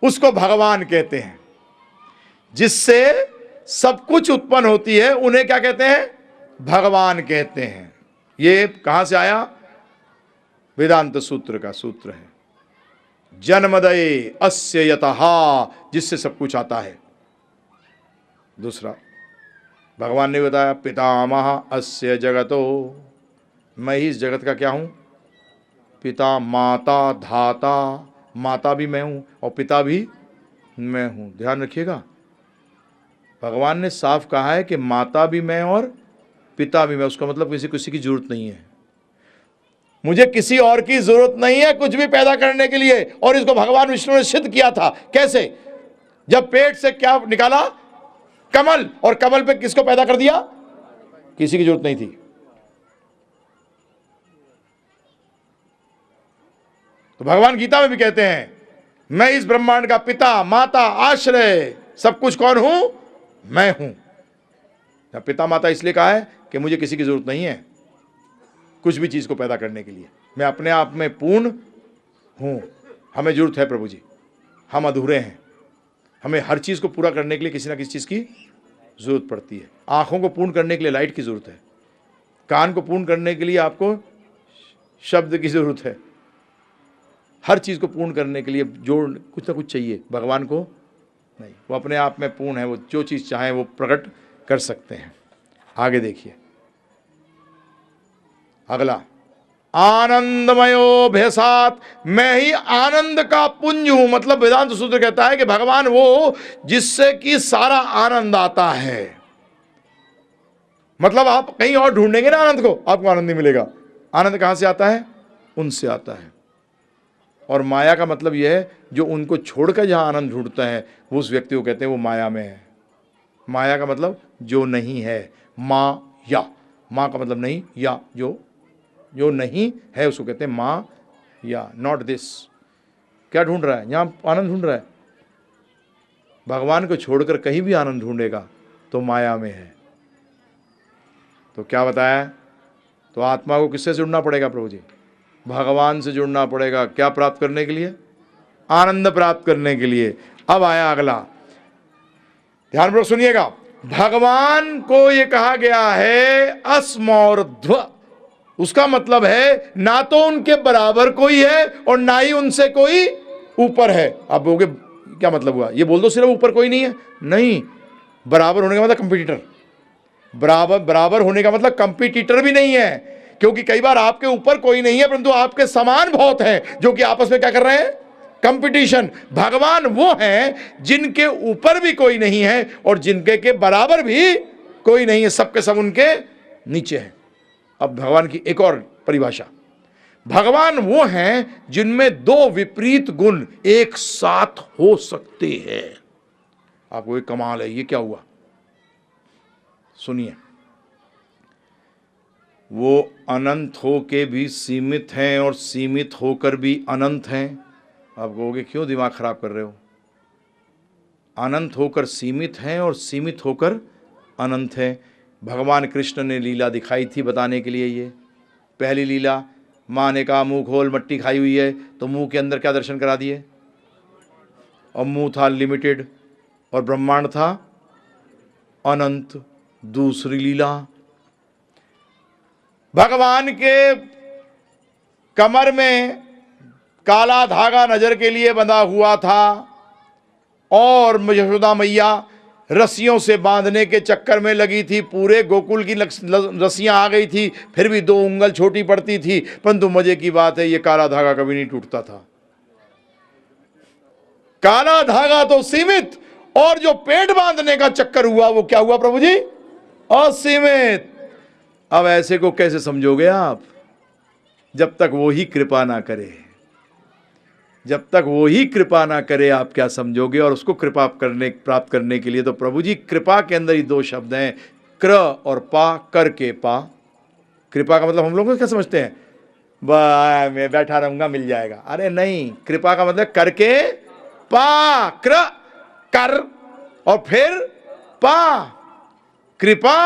उसको भगवान कहते हैं। जिससे सब कुछ उत्पन्न होती है उन्हें क्या कहते हैं? भगवान कहते हैं। ये कहां से आया? वेदांत सूत्र का सूत्र है। जन्मदय अस्य यतः, जिससे सब कुछ आता है। दूसरा भगवान ने बताया पितामह अस्य जगतो, मैं ही इस जगत का क्या हूं? पिता, माता, धाता। माता भी मैं हूं और पिता भी मैं हूं। ध्यान रखिएगा, भगवान ने साफ कहा है कि माता भी मैं और पिता भी मैं। उसका मतलब किसी की जरूरत नहीं है। मुझे किसी और की जरूरत नहीं है कुछ भी पैदा करने के लिए। और इसको भगवान विष्णु ने सिद्ध किया था। कैसे? जब पेट से क्या निकाला? कमल। और कमल पे किसको पैदा कर दिया? किसी की जरूरत नहीं थी। तो भगवान गीता में भी कहते हैं, मैं इस ब्रह्मांड का पिता, माता, आश्रय, सब कुछ कौन हूं? मैं हूं। पिता माता इसलिए कहा है कि मुझे किसी की जरूरत नहीं है कुछ भी चीज को पैदा करने के लिए। मैं अपने आप में पूर्ण हूं। हमें जरूरत है प्रभु जी, हम अधूरे हैं। हमें हर चीज को पूरा करने के लिए किसी ना किसी चीज की जरूरत पड़ती है। आंखों को पूर्ण करने के लिए लाइट की जरूरत है। कान को पूर्ण करने के लिए आपको शब्द की जरूरत है। हर चीज को पूर्ण करने के लिए जोड़ कुछ ना कुछ चाहिए। भगवान को नहीं, वो अपने आप में पूर्ण है। वो जो चीज चाहे वो प्रकट कर सकते हैं। आगे देखिए अगला, आनंदमयो भेसात, मैं ही आनंद का पुंज हूं। मतलब वेदांत सूत्र कहता है कि भगवान वो जिससे कि सारा आनंद आता है। मतलब आप कहीं और ढूंढेंगे ना आनंद को, आपको आनंद नहीं मिलेगा। आनंद कहां से आता है? उनसे आता है। और माया का मतलब यह है जो उनको छोड़कर जहां आनंद ढूंढता है वो उस व्यक्ति को कहते हैं वो माया में है। माया का मतलब जो नहीं है। माया, माँ का मतलब नहीं, या जो नहीं है उसको कहते हैं माँ या, नॉट दिस। क्या ढूंढ रहा है? यहां आनंद ढूंढ रहा है। भगवान को छोड़कर कहीं भी आनंद ढूंढेगा तो माया में है। तो क्या बताया? तो आत्मा को किससे जुड़ना पड़ेगा प्रभु जी? भगवान से जुड़ना पड़ेगा। क्या प्राप्त करने के लिए? आनंद प्राप्त करने के लिए। अब आया अगला, ध्यान पूर्वक सुनिएगा। भगवान को यह कहा गया है अस्मौर्ध्व। उसका मतलब है ना तो उनके बराबर कोई है और ना ही उनसे कोई ऊपर है। आप बोलोगे क्या मतलब हुआ? ये बोल दो सिर्फ ऊपर कोई नहीं है। नहीं, बराबर होने का मतलब कंपटीटर। बराबर होने का मतलब कंपटीटर भी नहीं है, क्योंकि कई बार आपके ऊपर कोई नहीं है परंतु आपके समान बहुत हैं जो कि आपस में क्या कर रहे हैं? कंपटीशन। भगवान वो हैं जिनके ऊपर भी कोई नहीं है और जिनके के बराबर भी कोई नहीं है। सबके सब उनके नीचे हैं। अब भगवान की एक और परिभाषा, भगवान वो हैं जिनमें दो विपरीत गुण एक साथ हो सकते हैं। आपको एक कमाल है, ये क्या हुआ? सुनिए, वो अनंत हो के भी सीमित हैं और सीमित होकर भी अनंत हैं। आप कहोगे क्यों दिमाग खराब कर रहे हो? अनंत होकर सीमित हैं और सीमित होकर अनंत हैं। भगवान कृष्ण ने लीला दिखाई थी बताने के लिए। ये पहली लीला, माँ ने कहा मुंह खोल, मट्टी खाई हुई है, तो मुंह के अंदर क्या दर्शन करा दिए? और मुंह था लिमिटेड और ब्रह्मांड था अनंत। दूसरी लीला, भगवान के कमर में काला धागा नजर के लिए बंधा हुआ था और यशोदा मैया रस्सियों से बांधने के चक्कर में लगी थी। पूरे गोकुल की रस्सियां आ गई थी, फिर भी 2 उंगल छोटी पड़ती थी। परंतु मजे की बात है ये काला धागा कभी नहीं टूटता था। काला धागा तो सीमित, और जो पेट बांधने का चक्कर हुआ वो क्या हुआ प्रभु जी? असीमित। अब ऐसे को कैसे समझोगे आप? जब तक वो ही कृपा ना करे, जब तक वो ही कृपा ना करे आप क्या समझोगे? और उसको कृपा प्राप्त करने के लिए तो प्रभु जी कृपा के अंदर ही 2 शब्द हैं, क्र और पा, कर के पा। कृपा का मतलब हम लोग क्या समझते हैं? मैं बैठा रहूंगा मिल जाएगा। अरे नहीं, कृपा का मतलब करके पा। क्र कर और फिर पा, कृपा।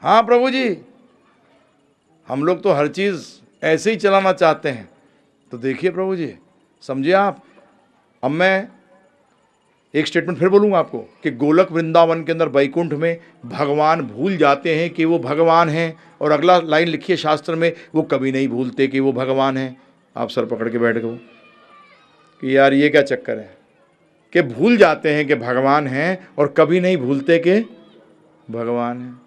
हाँ प्रभु जी, हम लोग तो हर चीज ऐसे ही चलाना चाहते हैं। तो देखिए प्रभु जी, समझिए आप। अब मैं एक स्टेटमेंट फिर बोलूंगा आपको कि गोलक वृंदावन के अंदर वैकुंठ में भगवान भूल जाते हैं कि वो भगवान हैं, और अगला लाइन लिखिए शास्त्र में, वो कभी नहीं भूलते कि वो भगवान हैं। आप सर पकड़ के बैठ गए कि यार ये क्या चक्कर है कि भूल जाते हैं कि भगवान हैं और कभी नहीं भूलते कि भगवान हैं।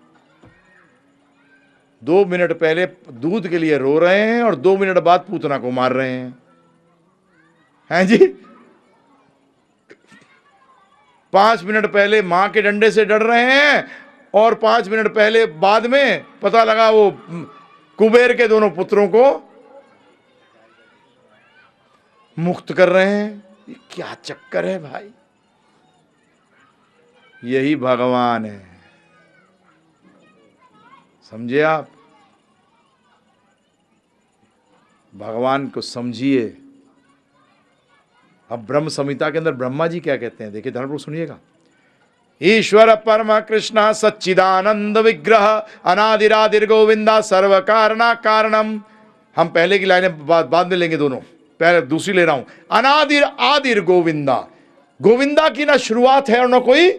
2 मिनट पहले दूध के लिए रो रहे हैं और 2 मिनट बाद पूतना को मार रहे हैं जी। 5 मिनट पहले मां के डंडे से डर रहे हैं और 5 मिनट पहले बाद में पता लगा वो कुबेर के दोनों पुत्रों को मुक्त कर रहे हैं। ये क्या चक्कर है भाई? यही भगवान है, समझे आप? भगवान को समझिए। अब ब्रह्म संहिता के अंदर ब्रह्मा जी क्या कहते हैं, देखिए ध्यानपूर्वक सुनिएगा। ईश्वर परम कृष्ण सच्चिदानंद विग्रह अनादिरादिर गोविंदा सर्व कारणा कारणम। हम पहले की लाइनें बाद में लेंगे दोनों, पहले दूसरी ले रहा हूं। अनादिर आदिर गोविंदा, गोविंदा की ना शुरुआत है और ना कोई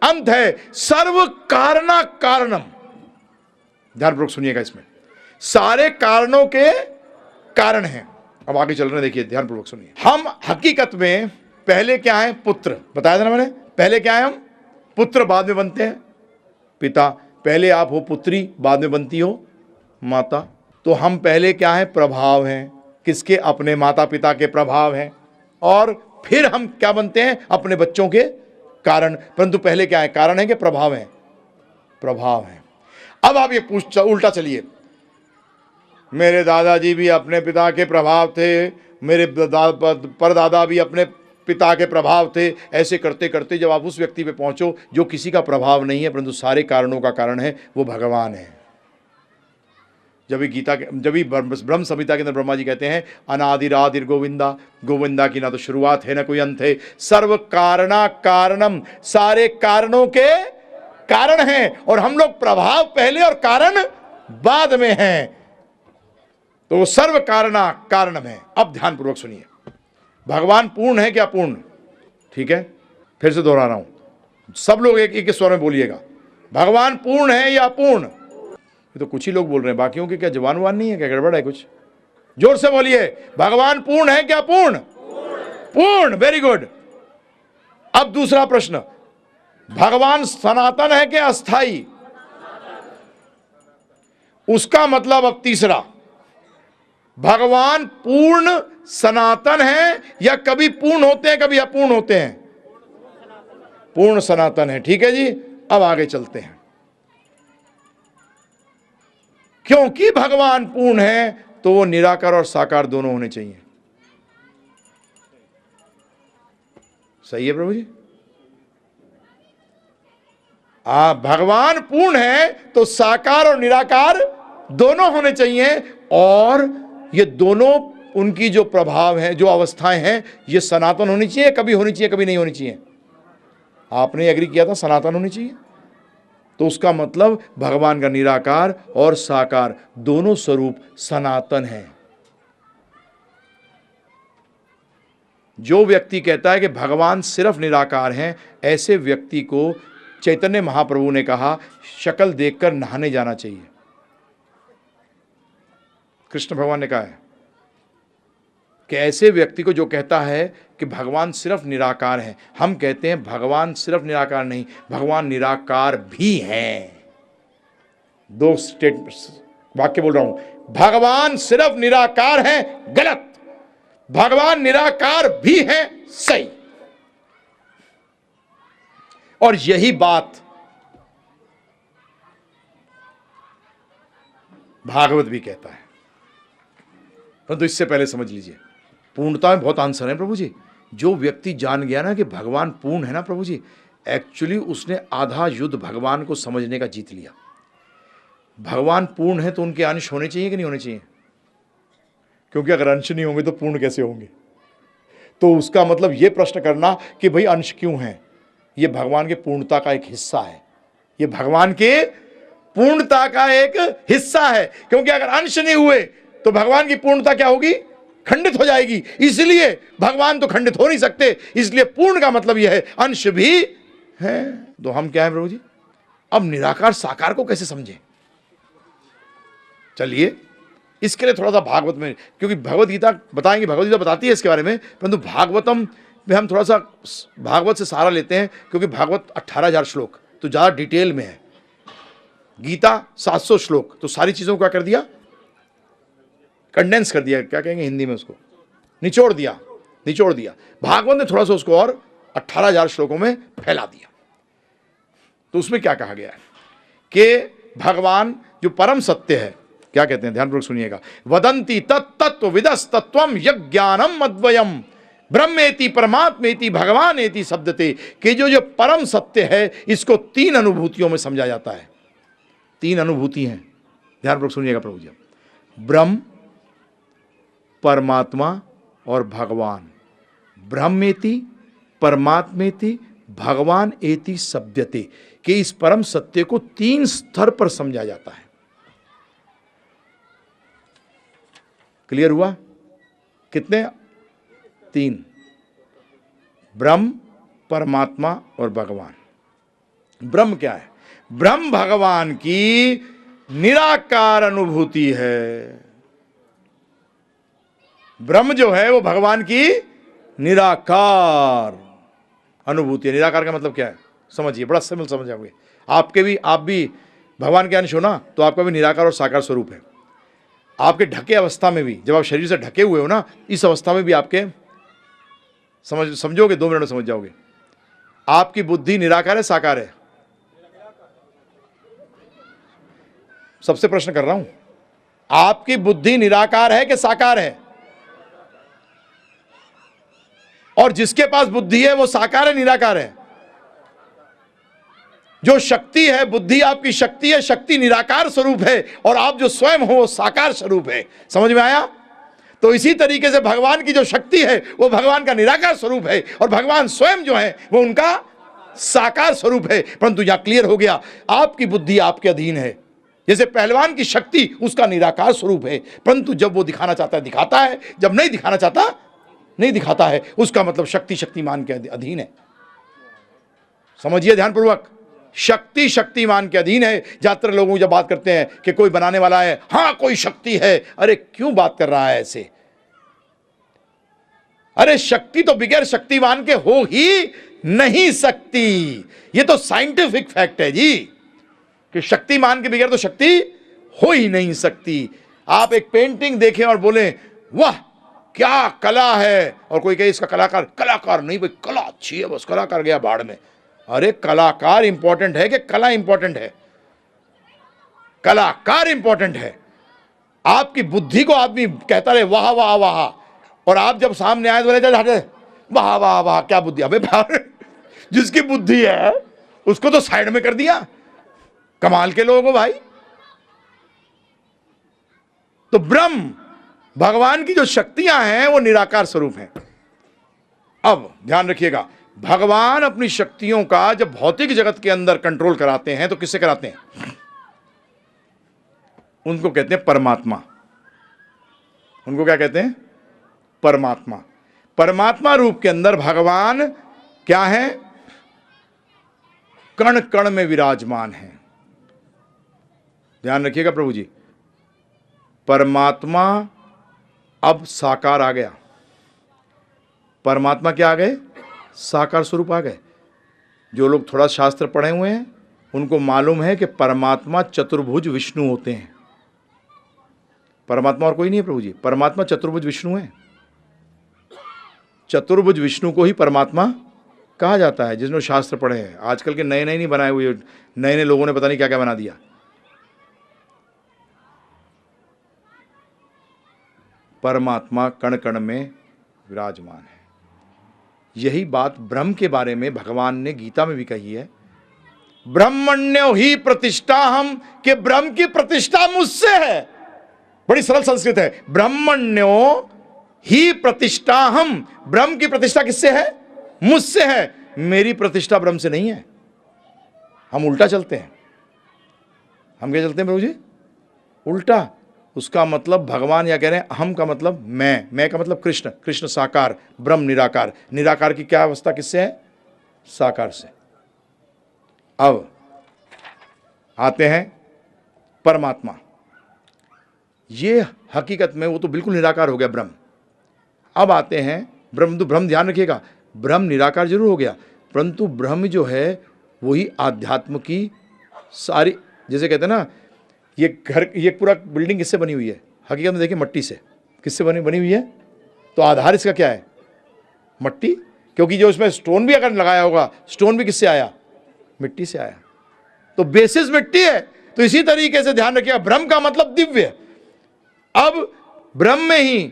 अंत है। सर्व कारणा कारणम, ध्यानपूर्वक सुनिएगा। इसमें सारे कारणों के कारण हैं। अब आगे चल रहे हैं, देखिए ध्यानपूर्वक सुनिए। हम हकीकत में पहले क्या है? पुत्र। बताया था ना मैंने, पहले क्या है? हम पुत्र, बाद में बनते हैं पिता। पहले आप हो पुत्री, बाद में बनती हो माता। तो हम पहले क्या है? प्रभाव हैं। किसके? अपने माता पिता के प्रभाव हैं। और फिर हम क्या बनते हैं? अपने बच्चों के कारण। परंतु पहले क्या है? कारण है कि प्रभाव है? प्रभाव है। अब आप ये उल्टा चलिए, मेरे दादाजी भी अपने पिता के प्रभाव थे, मेरे परदादा भी अपने पिता के प्रभाव थे। ऐसे करते करते जब आप उस व्यक्ति पे पहुंचो जो किसी का प्रभाव नहीं है परंतु सारे कारणों का कारण है, वो भगवान है। जब भी ब्रह्म संहिता के अंदर ब्रह्मा जी कहते हैं अनादिरादिर गोविंदा, गोविंदा की ना तो शुरुआत है ना कोई अंत है। सर्व कारणा कारणम, सारे कारणों के कारण हैं और हम लोग प्रभाव पहले और कारण बाद में हैं। तो वो सर्व कारणा कारणम है। अब ध्यानपूर्वक सुनिए, भगवान पूर्ण है क्या? पूर्ण। ठीक है, फिर से दोहरा रहा हूं, सब लोग एक एक स्वर में बोलिएगा। भगवान पूर्ण है या अपूर्ण? ये तो कुछ ही लोग बोल रहे हैं, बाकियों की क्या जवान वान नहीं है क्या? गड़बड़ है कुछ? जोर से बोलिए, भगवान पूर्ण है क्या? पूर्ण। पूर्ण, वेरी गुड। अब दूसरा प्रश्न, भगवान सनातन है क्या अस्थाई? उसका मतलब अब तीसरा, भगवान पूर्ण सनातन है या कभी पूर्ण होते हैं कभी अपूर्ण होते हैं? पूर्ण सनातन है। ठीक है जी, अब आगे चलते हैं। क्योंकि भगवान पूर्ण है तो वो निराकार और साकार दोनों होने चाहिए। सही है प्रभु जी? भगवान पूर्ण है तो साकार और निराकार दोनों होने चाहिए। और ये दोनों उनकी जो प्रभाव हैं, जो अवस्थाएं हैं, ये सनातन होनी चाहिए, कभी होनी चाहिए कभी नहीं होनी चाहिए। आपने एग्री किया था सनातन होनी चाहिए, तो उसका मतलब भगवान का निराकार और साकार दोनों स्वरूप सनातन है। जो व्यक्ति कहता है कि भगवान सिर्फ निराकार हैं, ऐसे व्यक्ति को चैतन्य महाप्रभु ने कहा शक्ल देखकर नहाने जाना चाहिए। कृष्ण भगवान ने कहा है कि ऐसे व्यक्ति को जो कहता है कि भगवान सिर्फ निराकार है, हम कहते हैं भगवान सिर्फ निराकार नहीं, भगवान निराकार भी हैं। दो वाक्य बोल रहा हूं, भगवान सिर्फ निराकार है गलत, भगवान निराकार भी है सही। और यही बात भागवत भी कहता है। परंतु इससे पहले समझ लीजिए, पूर्णता में बहुत आंसर है प्रभु जी। जो व्यक्ति जान गया ना कि भगवान पूर्ण है ना प्रभु जी, एक्चुअली उसने आधा युद्ध भगवान को समझने का जीत लिया। भगवान पूर्ण है तो उनके अंश होने चाहिए कि नहीं होने चाहिए? क्योंकि अगर अंश नहीं होंगे तो पूर्ण कैसे होंगे? तो उसका मतलब यह प्रश्न करना कि भाई अंश क्यों है, यह भगवान के पूर्णता का एक हिस्सा है। यह भगवान के पूर्णता का एक हिस्सा है, क्योंकि अगर अंश नहीं हुए तो भगवान की पूर्णता क्या होगी? खंडित हो जाएगी। इसलिए भगवान तो खंडित हो नहीं सकते, इसलिए पूर्ण का मतलब यह है अंश भी है। तो हम क्या है प्रभु जी? अब निराकार साकार को कैसे समझें? चलिए इसके लिए थोड़ा सा भागवत में, क्योंकि भगवत गीता बताएंगे, भगवत गीता बताती है इसके बारे में, परंतु भागवतम में हम थोड़ा सा भागवत से सहारा लेते हैं, क्योंकि भागवत 18,000 श्लोक तो ज़्यादा डिटेल में है। गीता 700 श्लोक, तो सारी चीज़ों को क्या कर दिया? कंडेंस कर दिया, क्या कहेंगे हिंदी में उसको? निचोड़ दिया। भागवत ने थोड़ा सा उसको और 18,000 श्लोकों में फैला दिया। तो उसमें क्या कहा गया है कि भगवान जो परम सत्य है, क्या कहते हैं, ध्यानपूर्वक सुनिएगा। वदंती तत्तत्व विदस्तत्वम यज्ञानम अद्वयम ब्रह्मेति परमात्मेति भगवानेति शब्दते, कि जो परम सत्य है इसको 3 अनुभूतियों में समझा जाता है। 3 अनुभूति हैं, ध्यानपूर्वक सुनिएगा प्रभु जी। ब्रह्म, परमात्मा और भगवान। ब्रह्मेति परमात्मेति भगवान एति शब्दते, कि इस परम सत्य को 3 स्तर पर समझा जाता है। क्लियर हुआ? कितने? 3, ब्रह्म, परमात्मा और भगवान। ब्रह्म क्या है? ब्रह्म भगवान की निराकार अनुभूति है। ब्रह्म जो है वो भगवान की निराकार अनुभूति है। निराकार का मतलब क्या है समझिए, बड़ा सिंपल समझ जाओगे। आप भी भगवान के अंश हो ना, तो आपका भी निराकार और साकार स्वरूप है। आपके ढके अवस्था में भी, जब आप शरीर से ढके हुए हो ना, इस अवस्था में भी आपके समझोगे, 2 मिनट में समझ जाओगे। आपकी बुद्धि निराकार है साकार है? सबसे प्रश्न कर रहा हूं, आपकी बुद्धि निराकार है कि साकार है? और जिसके पास बुद्धि है वो साकार है निराकार है? जो शक्ति है, बुद्धि आपकी शक्ति है, शक्ति निराकार स्वरूप है, और आप जो स्वयं हो वो साकार स्वरूप है। समझ में आया? तो इसी तरीके से भगवान की जो शक्ति है वो भगवान का निराकार स्वरूप है, और भगवान स्वयं जो है वो उनका साकार स्वरूप है। परंतु यहां क्लियर हो गया, आपकी बुद्धि आपके अधीन है। जैसे पहलवान की शक्ति उसका निराकार स्वरूप है, परंतु जब वो दिखाना चाहता है दिखाता है, जब नहीं दिखाना चाहता नहीं दिखाता है। उसका मतलब शक्ति शक्तिमान के अधीन है। समझिए ध्यानपूर्वक, शक्ति शक्तिमान के अधीन है। ज्यादातर लोगों जब बात करते हैं कि कोई बनाने वाला है, हां कोई शक्ति है, अरे क्यों बात कर रहा है ऐसे? अरे शक्ति तो बगैर शक्तिमान के हो ही नहीं सकती। ये तो साइंटिफिक फैक्ट है जी, कि शक्तिमान के बगैर तो शक्ति हो ही नहीं सकती। आप एक पेंटिंग देखें और बोलें वाह क्या कला है, और कोई कहे इसका कलाकार नहीं भाई, कला अच्छी है, बस कलाकार गया बाढ़ में। अरे कलाकार इंपॉर्टेंट है कि कला इंपॉर्टेंट है? कलाकार इंपॉर्टेंट है। आपकी बुद्धि को आदमी कहता रहे वाह वाह वाह, और आप जब सामने आए तो बोले वाह वाह वाह क्या बुद्धि। अबे जिसकी बुद्धि है उसको तो साइड में कर दिया। कमाल के लोग हो भाई। तो ब्रह्म भगवान की जो शक्तियां हैं वो निराकार स्वरूप हैं। अब ध्यान रखिएगा, भगवान अपनी शक्तियों का जब भौतिक जगत के अंदर कंट्रोल कराते हैं तो किससे कराते हैं? उनको कहते हैं परमात्मा। उनको क्या कहते हैं? परमात्मा। परमात्मा रूप के अंदर भगवान क्या है? कण कण में विराजमान है। ध्यान रखिएगा प्रभु जी, परमात्मा अब साकार आ गया। परमात्मा क्या आ गए? साकार स्वरूप आ गए। जो लोग थोड़ा शास्त्र पढ़े हुए हैं उनको मालूम है कि परमात्मा चतुर्भुज विष्णु होते हैं। परमात्मा और कोई नहीं है प्रभु जी, परमात्मा चतुर्भुज विष्णु है। चतुर्भुज विष्णु को ही परमात्मा कहा जाता है, जिसने शास्त्र पढ़े हैं। आजकल के नए नए नहीं बनाए हुए, नए नए लोगों ने पता नहीं क्या क्या बना दिया। परमात्मा कण कण में विराजमान है। यही बात ब्रह्म के बारे में भगवान ने गीता में भी कही है। ब्रह्मण्यो ही प्रतिष्ठा हम, कि ब्रह्म की प्रतिष्ठा मुझसे है। बड़ी सरल संस्कृत है। ब्रह्मण्यो ही प्रतिष्ठा हम, ब्रह्म की प्रतिष्ठा किससे है? मुझसे है। मेरी प्रतिष्ठा ब्रह्म से नहीं है। हम उल्टा चलते हैं। हम क्या चलते हैं प्रभु जी? उल्टा। उसका मतलब भगवान या कह रहे हैं हम का मतलब मैं का मतलब कृष्ण, कृष्ण साकार, ब्रह्म निराकार। निराकार की क्या अवस्था किससे है? साकार से। अब आते हैं परमात्मा। ये हकीकत में वो तो बिल्कुल निराकार हो गया ब्रह्म। अब आते हैं ब्रह्म। तो ब्रह्म ध्यान रखिएगा, ब्रह्म निराकार जरूर हो गया, परंतु ब्रह्म जो है वही आध्यात्म की सारी, जैसे कहते हैं ना, ये घर, ये पूरा बिल्डिंग किससे बनी हुई है? हकीकत में देखिए मट्टी से। किससे बनी हुई है? तो आधार इसका क्या है? मट्टी। क्योंकि जो इसमें स्टोन भी अगर लगाया होगा, स्टोन भी किससे आया? मिट्टी से आया। तो बेसिस मिट्टी है। तो इसी तरीके से ध्यान रखिएगा, ब्रह्म का मतलब दिव्य, अब ब्रह्म में ही,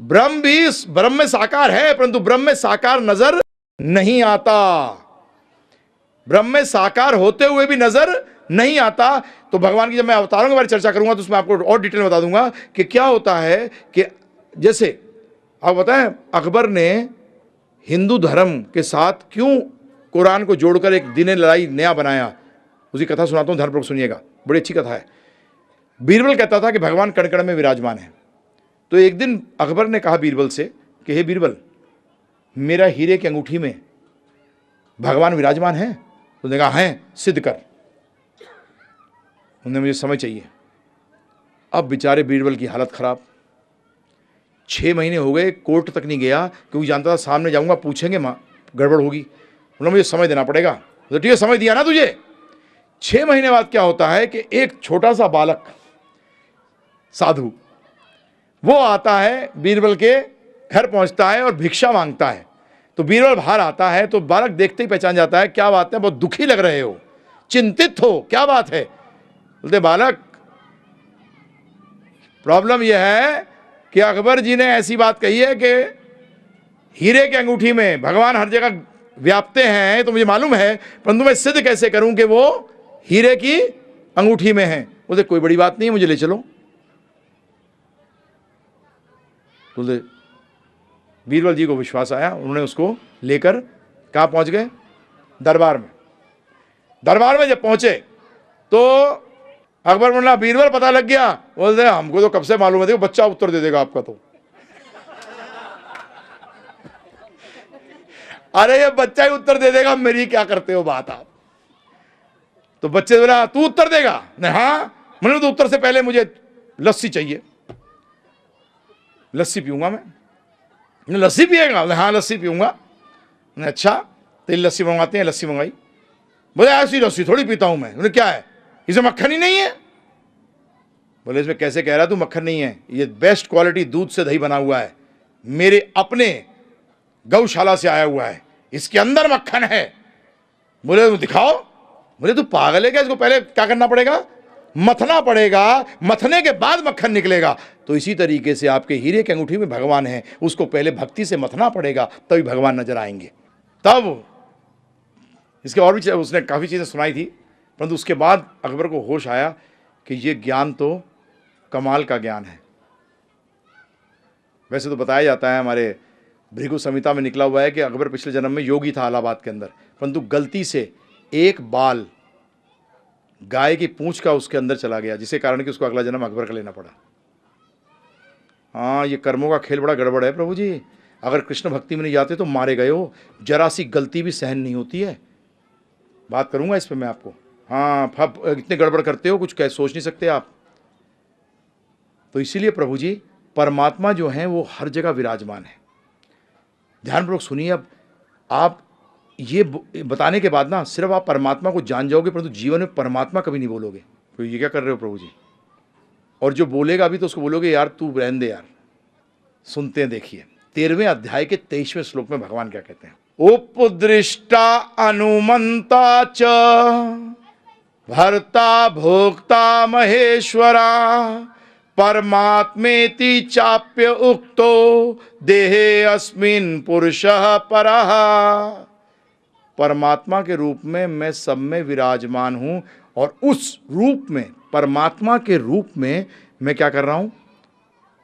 ब्रह्म भी ब्रह्म में साकार है, परंतु ब्रह्म में साकार नजर नहीं आता, ब्रह्म में साकार होते हुए भी नजर नहीं आता। तो भगवान की जब मैं अवतारों के बारे में चर्चा करूंगा तो उसमें आपको और डिटेल बता दूंगा कि क्या होता है कि जैसे आप बताएं अकबर ने हिंदू धर्म के साथ क्यों कुरान को जोड़कर एक दिन लड़ाई नया बनाया, उसकी कथा सुनाता हूं, ध्यानपूर्वक सुनिएगा, बड़ी अच्छी कथा है। बीरबल कहता था कि भगवान कण कण में विराजमान है। तो एक दिन अकबर ने कहा बीरबल से कि हे बीरबल, मेरा हीरे की अंगूठी में भगवान विराजमान है? तो उसने कहा है, सिद्ध कर। उन्हें मुझे समय चाहिए। अब बेचारे बीरबल की हालत खराब, 6 महीने हो गए, कोर्ट तक नहीं गया क्योंकि जानता था सामने जाऊंगा पूछेंगे माँ गड़बड़ होगी, उन्होंने मुझे समय देना पड़ेगा। तो ठीक है, समय दिया ना तुझे। 6 महीने बाद क्या होता है कि एक छोटा सा बालक साधु वो आता है, बीरबल के घर पहुंचता है और भिक्षा मांगता है। तो बीरबल बाहर आता है तो बालक देखते ही पहचान जाता है, क्या बात है, बहुत दुखी लग रहे हो, चिंतित हो, क्या बात है? बोलते बालक, प्रॉब्लम यह है कि अकबर जी ने ऐसी बात कही है कि हीरे की अंगूठी में भगवान हर जगह व्याप्ते हैं, तो मुझे मालूम है, परंतु मैं सिद्ध कैसे करूं कि वो हीरे की अंगूठी में है? बोलते कोई बड़ी बात नहीं है, मुझे ले चलो। बोलते बीरबल जी को विश्वास आया, उन्होंने उसको लेकर कहां पहुंच गए? दरबार में। दरबार में जब पहुंचे तो अकबर बोला बीरबल पता लग गया? बोलते हमको तो कब से मालूम है, देखो बच्चा उत्तर दे देगा आपका। तो अरे ये बच्चा ही उत्तर दे देगा, मेरी क्या करते हो बात आप? तो बच्चे से बोला तू उत्तर देगा? नहीं, हाँ। मैंने तो उत्तर से पहले मुझे लस्सी चाहिए, लस्सी पीऊंगा मैं। लस्सी पिएगा? हाँ लस्सी पीऊंगा। अच्छा तेरी लस्सी मंगवाते हैं, लस्सी मंगाई। बोले ऐसी लस्सी थोड़ी पीता हूं मैं। बोले क्या है? इसमें मक्खन ही नहीं है। बोले इसमें कैसे कह रहा तू मक्खन नहीं है? ये बेस्ट क्वालिटी दूध से दही बना हुआ है, मेरे अपने गौशाला से आया हुआ है, इसके अंदर मक्खन है। बोले दिखाओ। बोले तू पागल है क्या? इसको पहले क्या करना पड़ेगा? मथना पड़ेगा, मथने के बाद मक्खन निकलेगा। तो इसी तरीके से आपके हीरे की अंगूठी में भगवान है, उसको पहले भक्ति से मथना पड़ेगा, तभी भगवान नजर आएंगे। तब इसके और भी उसने काफ़ी चीज़ें सुनाई थी, परंतु उसके बाद अकबर को होश आया कि ये ज्ञान तो कमाल का ज्ञान है। वैसे तो बताया जाता है, हमारे भृगु संहिता में निकला हुआ है कि अकबर पिछले जन्म में योगी था इलाहाबाद के अंदर, परंतु गलती से एक बाल गाय की पूंछ का उसके अंदर चला गया, जिसके कारण कि उसको अगला जन्म अकबर का लेना पड़ा। हाँ, ये कर्मों का खेल बड़ा गड़बड़ है प्रभु जी। अगर कृष्ण भक्ति में नहीं जाते तो मारे गए हो, जरा सी गलती भी सहन नहीं होती है। बात करूंगा इस पे मैं आपको। हाँ, इतने गड़बड़ करते हो, कुछ कह सोच नहीं सकते आप। तो इसीलिए प्रभु जी परमात्मा जो है वो हर जगह विराजमान है। ध्यानपूर्वक सुनिए। अब आप ये बताने के बाद ना सिर्फ आप परमात्मा को जान जाओगे, परंतु जीवन में परमात्मा कभी नहीं बोलोगे। तो ये क्या कर रहे हो प्रभु जी? और जो बोलेगा अभी तो उसको बोलोगे यार तू रहने दे यार। सुनते हैं, देखिए 13वें अध्याय के 23वें श्लोक में भगवान क्या कहते हैं। उपदृष्टा अनुमंता च भर्ता भोक्ता महेश्वरा परमात्मेति चाप्य उक्तो देहे अस्मिन् पुरुषः परः। परमात्मा के रूप में मैं सब में विराजमान हूं, और उस रूप में, परमात्मा के रूप में मैं क्या कर रहा हूं?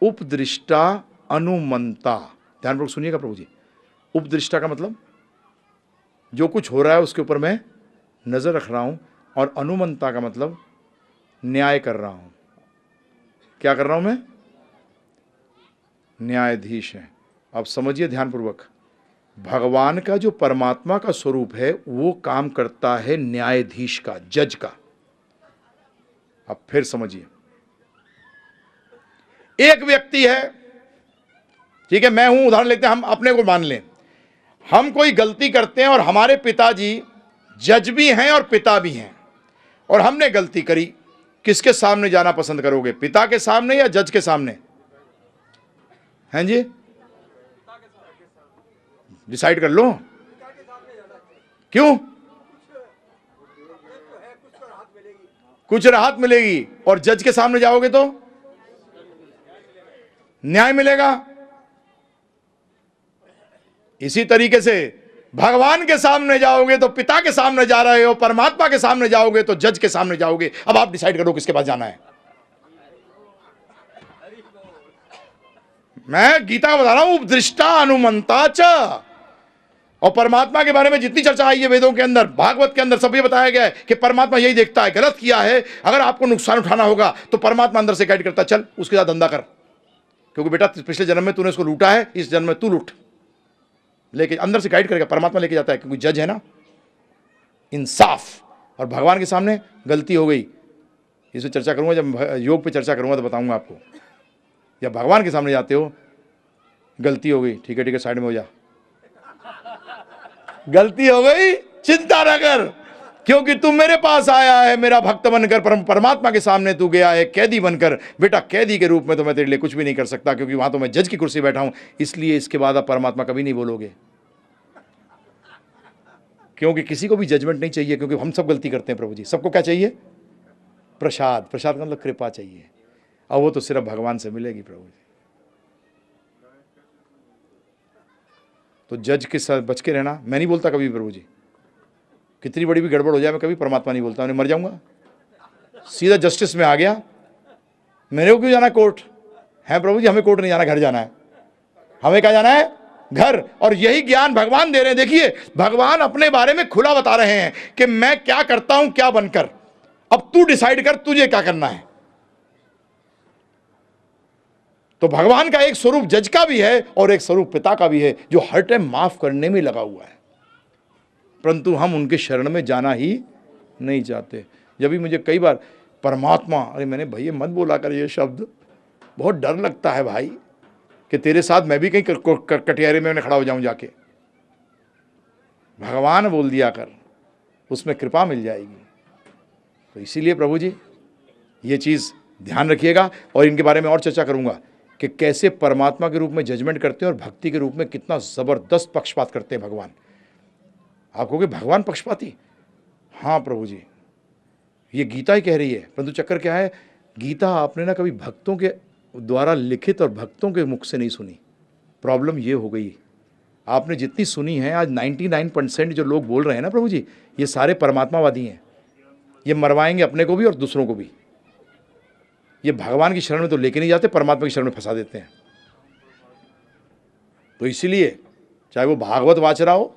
उपदृष्टा अनुमंता। ध्यानपूर्वक सुनिएगा प्रभु जी। उपदृष्टा का मतलब जो कुछ हो रहा है उसके ऊपर मैं नजर रख रहा हूं, और अनुमंता का मतलब न्याय कर रहा हूं। क्या कर रहा हूं मैं? न्यायाधीश है। अब समझिए ध्यानपूर्वक, भगवान का जो परमात्मा का स्वरूप है वो काम करता है न्यायाधीश का, जज का। अब फिर समझिए, एक व्यक्ति है, ठीक है, मैं हूं, उदाहरण लेते हैं, हम अपने को मान लें, हम कोई गलती करते हैं और हमारे पिताजी जज भी हैं और पिता भी हैं, और हमने गलती करी। किसके सामने जाना पसंद करोगे? पिता के सामने या जज के सामने? हैं जी, डिसाइड कर लो। क्यों? कुछ राहत मिलेगी। और जज के सामने जाओगे तो न्याय मिलेगा। इसी तरीके से भगवान के सामने जाओगे तो पिता के सामने जा रहे हो, परमात्मा के सामने जाओगे तो जज के सामने जाओगे। अब आप डिसाइड करो किसके पास जाना है। मैं गीता का बता रहा हूं, उपदृष्टा अनुमंता च। और परमात्मा के बारे में जितनी चर्चा आई है वेदों के अंदर, भागवत के अंदर, सब ये बताया गया है कि परमात्मा यही देखता है, गलत किया है, अगर आपको नुकसान उठाना होगा तो परमात्मा अंदर से गाइड करता है, चल उसके साथ धंधा कर, क्योंकि बेटा पिछले जन्म में तूने उसको लूटा है, इस जन्म में तू लूट। लेके अंदर से गाइड करेगा, परमात्मा लेके जाता है, क्योंकि जज है ना, इंसाफ। और भगवान के सामने गलती हो गई, इसमें चर्चा करूंगा, जब योग पे चर्चा करूंगा तो बताऊंगा आपको। या भगवान के सामने जाते हो, गलती हो गई, ठीक है साइड में हो जा, गलती हो गई, चिंता न कर, क्योंकि तू मेरे पास आया है मेरा भक्त बनकर, परमात्मा के सामने तू गया है कैदी बनकर। बेटा कैदी के रूप में तो मैं तेरे लिए कुछ भी नहीं कर सकता, क्योंकि वहां तो मैं जज की कुर्सी बैठा हूं, इसलिए इसके बाद आप परमात्मा कभी नहीं बोलोगे, क्योंकि किसी को भी जजमेंट नहीं चाहिए, क्योंकि हम सब गलती करते हैं प्रभु जी। सबको क्या चाहिए? प्रसाद। प्रसाद का मतलब कृपा चाहिए, और वो तो सिर्फ भगवान से मिलेगी प्रभु जी। तो जज के साथ बच के रहना। मैं नहीं बोलता कभी प्रभु जी, कितनी बड़ी भी गड़बड़ हो जाए मैं कभी परमात्मा नहीं बोलता, मैं मर जाऊंगा, सीधा जस्टिस में आ गया। मेरे को क्यों जाना कोर्ट है प्रभु जी? हमें कोर्ट नहीं जाना, घर जाना है। हमें क्या जाना है? घर। और यही ज्ञान भगवान दे रहे हैं। देखिए भगवान अपने बारे में खुला बता रहे हैं कि मैं क्या करता हूं, क्या बनकर, अब तू डिसाइड कर तुझे क्या करना है। तो भगवान का एक स्वरूप जज का भी है और एक स्वरूप पिता का भी है, जो हर टाइम माफ करने में लगा हुआ है, परंतु हम उनके शरण में जाना ही नहीं चाहते। जब भी मुझे कई बार परमात्मा, अरे मैंने भैया मत बोला कर ये शब्द, बहुत डर लगता है भाई कि तेरे साथ मैं भी कहीं कटियारे में खड़ा हो जाऊं जाके। भगवान बोल दिया कर, उसमें कृपा मिल जाएगी। तो इसीलिए प्रभु जी ये चीज़ ध्यान रखिएगा, और इनके बारे में और चर्चा करूंगा कि कैसे परमात्मा के रूप में जजमेंट करते हैं और भक्ति के रूप में कितना ज़बरदस्त पक्षपात करते हैं भगवान। आप कहोगे भगवान पक्षपाती? हाँ प्रभु जी, ये गीता ही कह रही है, परंतु चक्कर क्या है, गीता आपने ना कभी भक्तों के द्वारा लिखित और भक्तों के मुख से नहीं सुनी। प्रॉब्लम ये हो गई, आपने जितनी सुनी है आज 99% जो लोग बोल रहे हैं ना प्रभु जी, ये सारे परमात्मावादी हैं। ये मरवाएंगे अपने को भी और दूसरों को भी। ये भगवान की शरण में तो लेके नहीं जाते, परमात्मा की शरण में फंसा देते हैं। तो इसीलिए चाहे वो भागवत वाच रहा हो,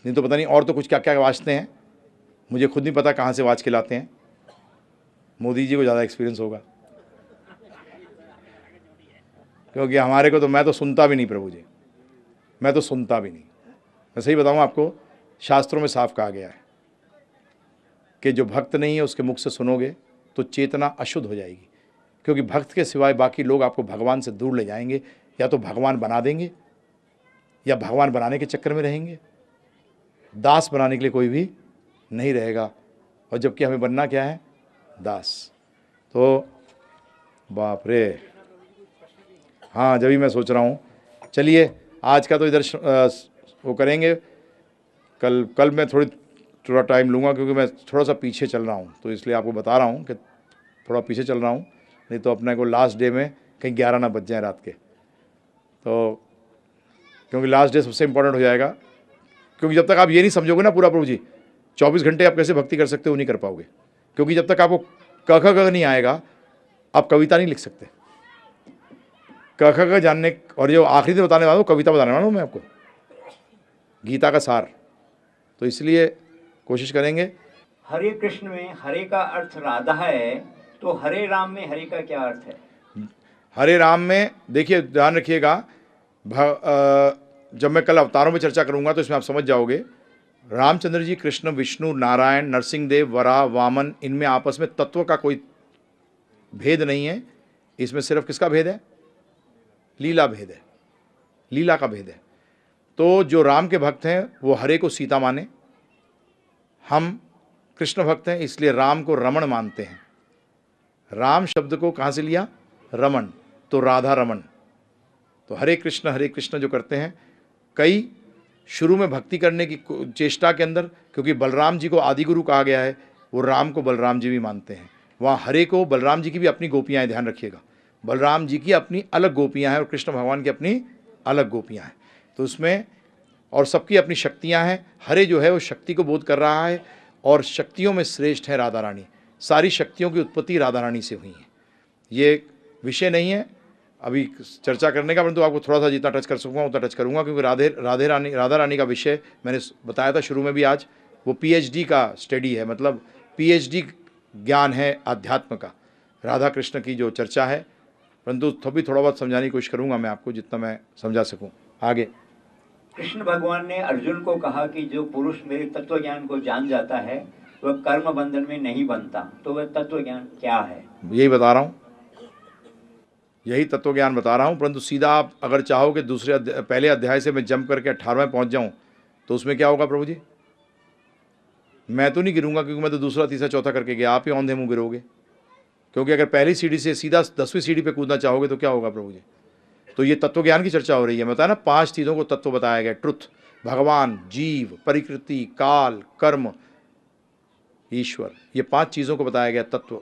नहीं तो पता नहीं और तो कुछ क्या क्या वाचते हैं, मुझे खुद नहीं पता कहाँ से वाच के लाते हैं। मोदी जी को ज़्यादा एक्सपीरियंस होगा, क्योंकि हमारे को तो, मैं तो सुनता भी नहीं प्रभु जी, मैं तो सुनता भी नहीं। मैं सही बताऊँ आपको, शास्त्रों में साफ कहा गया है कि जो भक्त नहीं है उसके मुख से सुनोगे तो चेतना अशुद्ध हो जाएगी, क्योंकि भक्त के सिवाय बाकी लोग आपको भगवान से दूर ले जाएंगे, या तो भगवान बना देंगे या भगवान बनाने के चक्कर में रहेंगे। दास बनाने के लिए कोई भी नहीं रहेगा, और जबकि हमें बनना क्या है? दास। तो बाप रे, हाँ जब भी मैं सोच रहा हूँ, चलिए आज का तो इधर वो करेंगे, कल मैं थोड़ा टाइम लूँगा, क्योंकि मैं थोड़ा सा पीछे चल रहा हूँ, तो इसलिए आपको बता रहा हूँ कि थोड़ा पीछे चल रहा हूँ, नहीं तो अपने को लास्ट डे में कहीं 11 ना बज जाए रात के। तो क्योंकि लास्ट डे सबसे इम्पोर्टेंट हो जाएगा, क्योंकि जब तक आप ये नहीं समझोगे ना पूरा प्रभु जी, 24 घंटे आप कैसे भक्ति कर सकते हो नहीं कर पाओगे, क्योंकि जब तक आपको क ख ग नहीं आएगा आप कविता नहीं लिख सकते। क ख ग जानने, और जो आखिरी दिन बताने वाला हूँ, कविता बताने वाला हूँ मैं आपको, गीता का सार। तो इसलिए कोशिश करेंगे। हरे कृष्ण में हरे का अर्थ राधा है, तो हरे राम में हरे का क्या अर्थ है? हरे राम में देखिए, ध्यान रखिएगा, जब मैं कल अवतारों में चर्चा करूंगा तो इसमें आप समझ जाओगे। रामचंद्र जी, कृष्ण, विष्णु, नारायण, नरसिंहदेव, वराह, वामन, इनमें आपस में तत्व का कोई भेद नहीं है। इसमें सिर्फ किसका भेद है? लीला भेद है, लीला का भेद है। तो जो राम के भक्त हैं वो हरे को सीता माने, हम कृष्ण भक्त हैं इसलिए राम को रमण मानते हैं। राम शब्द को कहाँ से लिया? रमण, तो राधा रमण। तो हरे कृष्ण जो करते हैं, कई शुरू में भक्ति करने की चेष्टा के अंदर, क्योंकि बलराम जी को आदि गुरु कहा गया है, वो राम को बलराम जी भी मानते हैं। वहाँ हरे को बलराम जी की भी अपनी गोपियाँ हैं, ध्यान रखिएगा। बलराम जी की अपनी अलग गोपियाँ हैं और कृष्ण भगवान की अपनी अलग गोपियाँ हैं। तो उसमें और सबकी अपनी शक्तियाँ हैं। हरे जो है वो शक्ति को बोध कर रहा है और शक्तियों में श्रेष्ठ है राधा रानी। सारी शक्तियों की उत्पत्ति राधा रानी से हुई है। ये एक विषय नहीं है अभी चर्चा करने का, परंतु आपको थोड़ा सा जितना टच कर सकूँगा उतना टच करूँगा, क्योंकि राधा रानी का विषय मैंने बताया था शुरू में भी आज, वो पीएचडी का स्टडी है, मतलब पीएचडी ज्ञान है अध्यात्म का, राधा कृष्ण की जो चर्चा है। परंतु थोड़ा बहुत समझाने की कोशिश करूँगा मैं आपको, जितना मैं समझा सकूँ। आगे कृष्ण भगवान ने अर्जुन को कहा कि जो पुरुष मेरे तत्व ज्ञान को जान जाता है वह कर्म बंधन में नहीं बनता, तो वह तत्व ज्ञान क्या है? यही बता रहा हूँ, यही तत्व ज्ञान बता रहा हूँ। परंतु सीधा आप अगर चाहो कि पहले अध्याय से मैं जंप करके 18वें पहुँच जाऊँ तो उसमें क्या होगा प्रभु जी? मैं तो नहीं गिरूंगा, क्योंकि मैं तो दूसरा तीसरा चौथा करके गया, आप ही औंधे मुँह गिरोगे। क्योंकि अगर पहली सीढ़ी से सीधा 10वीं सीढ़ी पे कूदना चाहोगे तो क्या होगा प्रभु जी? तो ये तत्व ज्ञान की चर्चा हो रही है। बताया ना 5 चीज़ों को तत्व बताया गया, ट्रुथ, भगवान, जीव, प्रकृति, काल, कर्म, ईश्वर, ये 5 चीज़ों को बताया गया तत्व।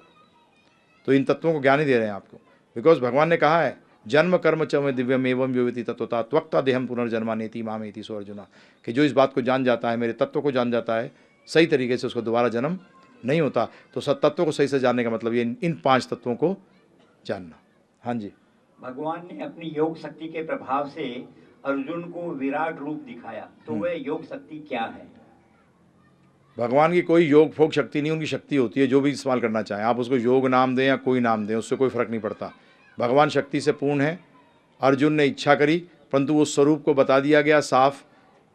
तो इन तत्वों को ज्ञान ही दे रहे हैं आपको, बिकॉज भगवान ने कहा है जन्म कर्म च में दिव्यम एवं योविति तत्वता त्वक्ता देहम पुनर्जन्मानेति मामेति सो अर्जुना, कि जो इस बात को जान जाता है, मेरे तत्व को जान जाता है, सही तरीके से उसको दोबारा जन्म नहीं होता। तो तत्व को सही से जानने का मतलब ये इन 5 तत्वों को जानना। हाँ जी, भगवान ने अपनी योग शक्ति के प्रभाव से अर्जुन को विराट रूप दिखाया, तो वह योग शक्ति क्या है? भगवान की कोई योग फोक शक्ति नहीं, उनकी शक्ति होती है, जो भी इस्तेमाल करना चाहें आप, उसको योग नाम दें या कोई नाम दें, उससे कोई फर्क नहीं पड़ता। भगवान शक्ति से पूर्ण है। अर्जुन ने इच्छा करी, परंतु वो स्वरूप को बता दिया गया, साफ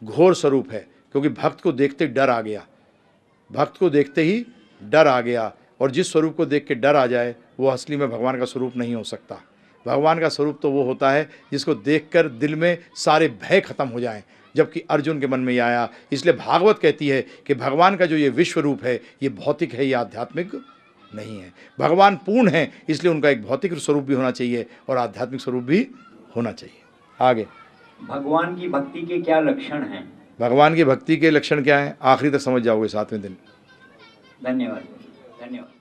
घोर स्वरूप है, क्योंकि भक्त को देखते डर आ गया, भक्त को देखते ही डर आ गया। और जिस स्वरूप को देख के डर आ जाए वो असली में भगवान का स्वरूप नहीं हो सकता। भगवान का स्वरूप तो वो होता है जिसको देखकर दिल में सारे भय खत्म हो जाएं, जबकि अर्जुन के मन में ये आया। इसलिए भागवत कहती है कि भगवान का जो ये विश्व रूप है ये भौतिक है, ये आध्यात्मिक नहीं है। भगवान पूर्ण है, इसलिए उनका एक भौतिक स्वरूप भी होना चाहिए और आध्यात्मिक स्वरूप भी होना चाहिए। आगे, भगवान की भक्ति के क्या लक्षण हैं? भगवान की भक्ति के लक्षण क्या हैं? आखिरी तक समझ जाओगे 7वें दिन। धन्यवाद, धन्यवाद।